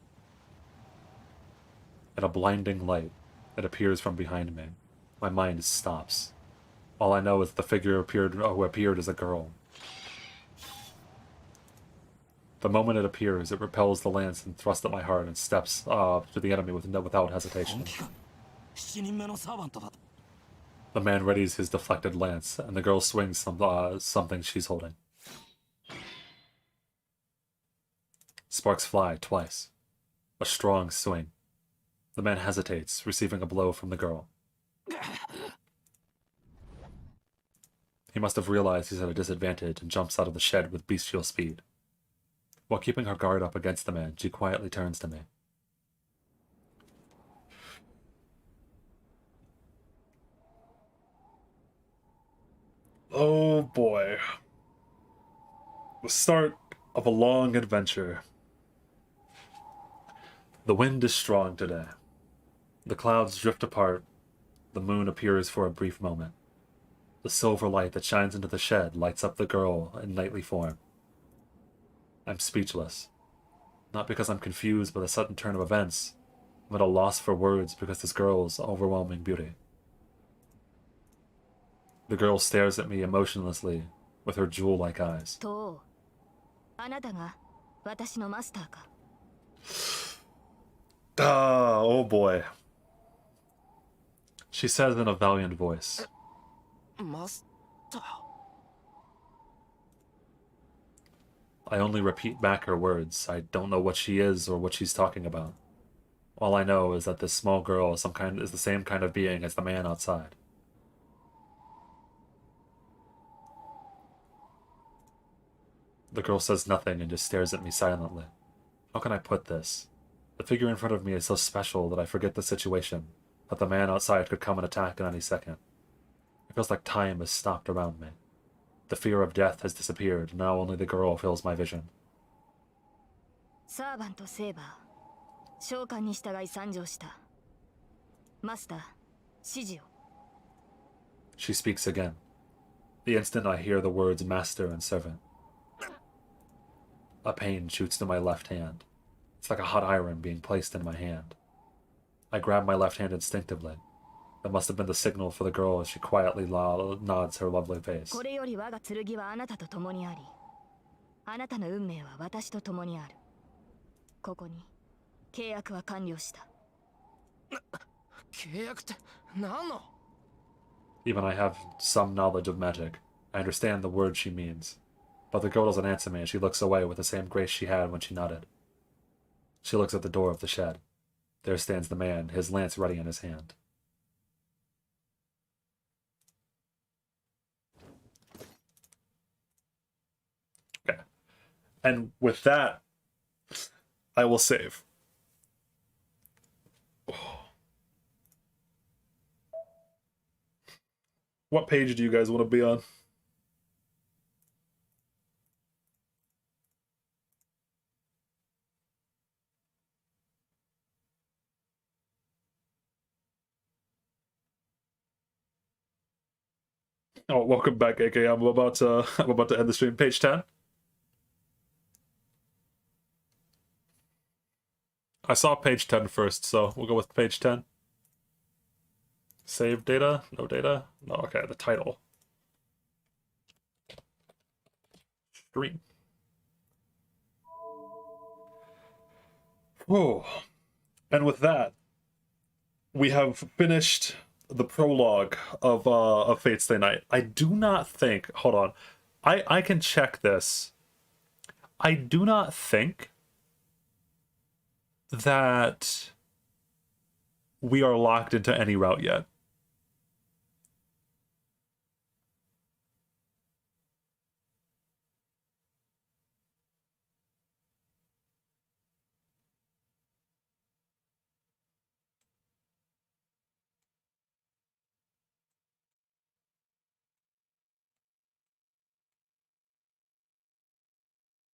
In a blinding light, it appears from behind me. My mind stops. All I know is the figure who appeared as a girl. The moment it appears, it repels the lance and thrusts at my heart and steps to the enemy without hesitation. The man readies his deflected lance, and the girl swings something she's holding. Sparks fly twice. A strong swing. The man hesitates, receiving a blow from the girl. He must have realized he's at a disadvantage and jumps out of the shed with bestial speed. While keeping her guard up against the man, she quietly turns to me. Oh boy. The start of a long adventure. The wind is strong today. The clouds drift apart. The moon appears for a brief moment. The silver light that shines into the shed lights up the girl in knightly form. I'm speechless. Not because I'm confused by the sudden turn of events, I'm at a loss for words because this girl's overwhelming beauty. The girl stares at me emotionlessly with her jewel-like eyes. とう、あなたが私のマスターか。Ah, oh boy. She says in a valiant voice. マスター I only repeat back her words. I don't know what she is or what she's talking about. All I know is that this small girl is the same kind of being as the man outside. The girl says nothing and just stares at me silently. How can I put this? The figure in front of me is so special that I forget the situation, that the man outside could come and attack at any second. It feels like time has stopped around me. The fear of death has disappeared, and now only the girl fills my vision. サーバント・セーバー、召喚に従い参上した。マスター、指示を。She speaks again. The instant I hear the words master and servant. A pain shoots to my left hand. It's like a hot iron being placed in my hand. I grab my left hand instinctively. That must have been the signal for the girl as she quietly nods her lovely face. これより我が剣はあなたと共にあり、あなたの運命は私と共にある。ここに契約は完了した。契約って何の Even I have some knowledge of magic. I understand the word she means. But the girl doesn't answer me and she looks away with the same grace she had when she nodded. She looks at the door of the shed. There stands the man, his lance ready in his hand. Okay. And with that, I will save. What page do you guys want to be on? Oh, welcome back, AK. I'm about to end the stream. Page 10. I saw page 10 first, so we'll go with page 10. Save data? No data? No, okay, the title. Stream. Whoa. And with that, we have finished the prologue of Fate's Day Night. I do not think, hold on, I can check this. I do not think that we are locked into any route yet.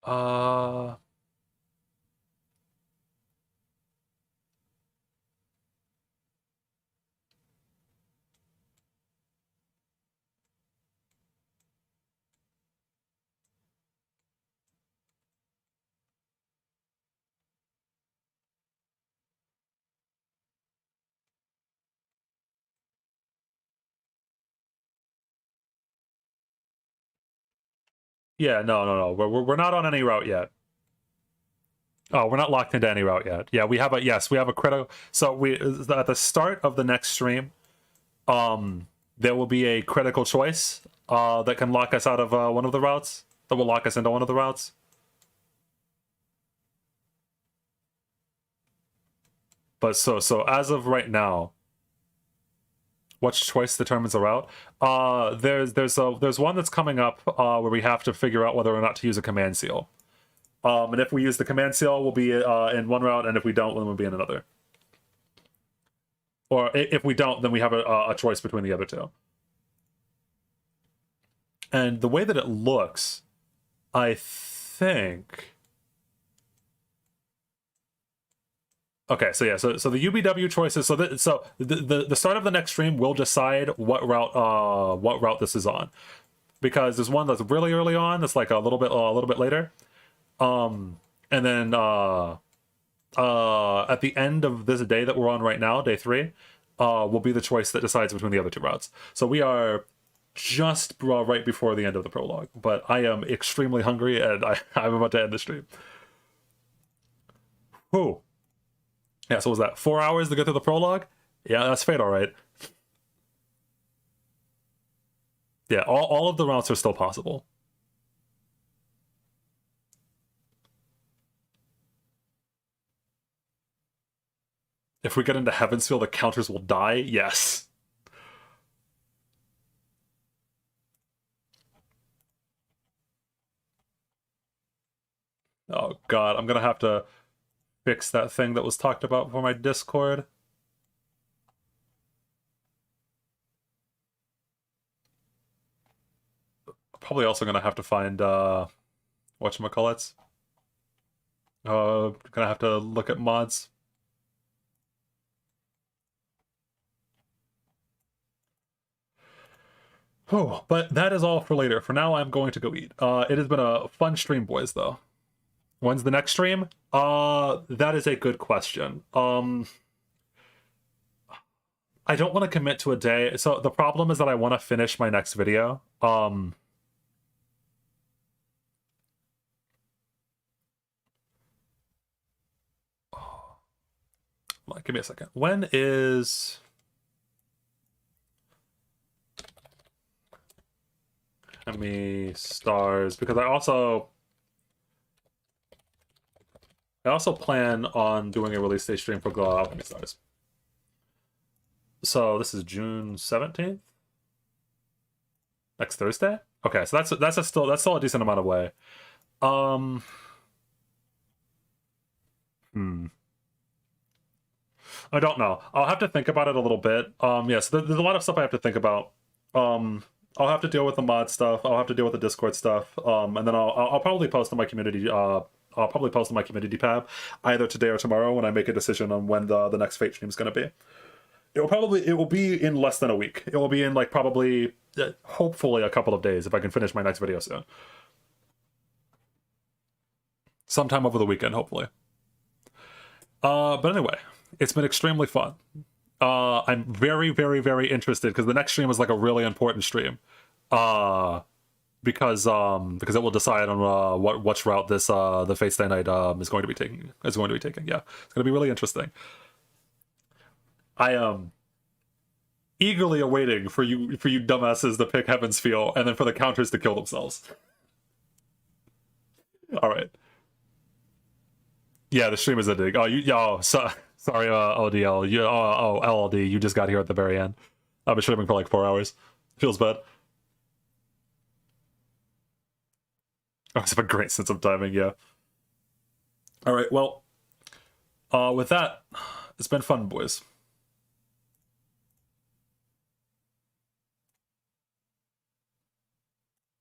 Uh yeah, no. We're not on any route yet. Oh, we're not locked into any route yet. Yeah, we have a critical. So we at the start of the next stream, there will be a critical choice that can lock us out of one of the routes. That will lock us into one of the routes. But so as of right now, which choice determines the route? There's one that's coming up where we have to figure out whether or not to use a command seal. And if we use the command seal, we'll be in one route, and if we don't, then we'll be in another. Or if we don't, then we have a choice between the other two. And the way that it looks, I think... Okay, so yeah, so the UBW choices. So the start of the next stream will decide what route this is on, because there's one that's really early on, that's like a little bit later, and then at the end of this day that we're on right now, day 3, will be the choice that decides between the other 2 routes. So we are just right before the end of the prologue, but I am extremely hungry, and I'm about to end the stream. Whew. Yeah, so what was that 4 hours to get through the prologue? Yeah, that's fate, all right. Yeah, all of the routes are still possible. If we get into Heavensfield, the counters will die? Yes. Oh god, I'm gonna have to fix that thing that was talked about for my Discord. Probably also gonna have to find whatchamacallits. Gonna have to look at mods. Oh, but that is all for later. For now, I'm going to go eat. It has been a fun stream, boys, though. When's the next stream? That is a good question. I don't want to commit to a day. So the problem is that I want to finish my next video. Give me a second. When is... stars, because I also plan on doing a release day stream for Alchemy Stars. So this is June 17th? Next Thursday? Okay, so that's still a decent amount of way. I don't know. I'll have to think about it a little bit. Yes, there's a lot of stuff I have to think about. I'll have to deal with the mod stuff. I'll have to deal with the Discord stuff. And then I'll probably post on my community. I'll probably post on my community tab either today or tomorrow when I make a decision on when the next Fate stream is going to be. It will be in less than a week. It will be in like probably, hopefully, a couple of days if I can finish my next video soon. Sometime over the weekend, hopefully. But anyway, it's been extremely fun. I'm very, very, very interested because the next stream is like a really important stream. Because it will decide on which route this the Fate Stay Night is going to be taking. Yeah, it's going to be really interesting. I am eagerly awaiting for you dumbasses to pick Heavensfield and then for the counters to kill themselves. All right. Yeah, the stream is ending. Oh, sorry, ODL. LLD. You just got here at the very end. I've been streaming for like 4 hours. Feels bad. I have a great sense of timing, yeah. All right, well, with that, it's been fun, boys.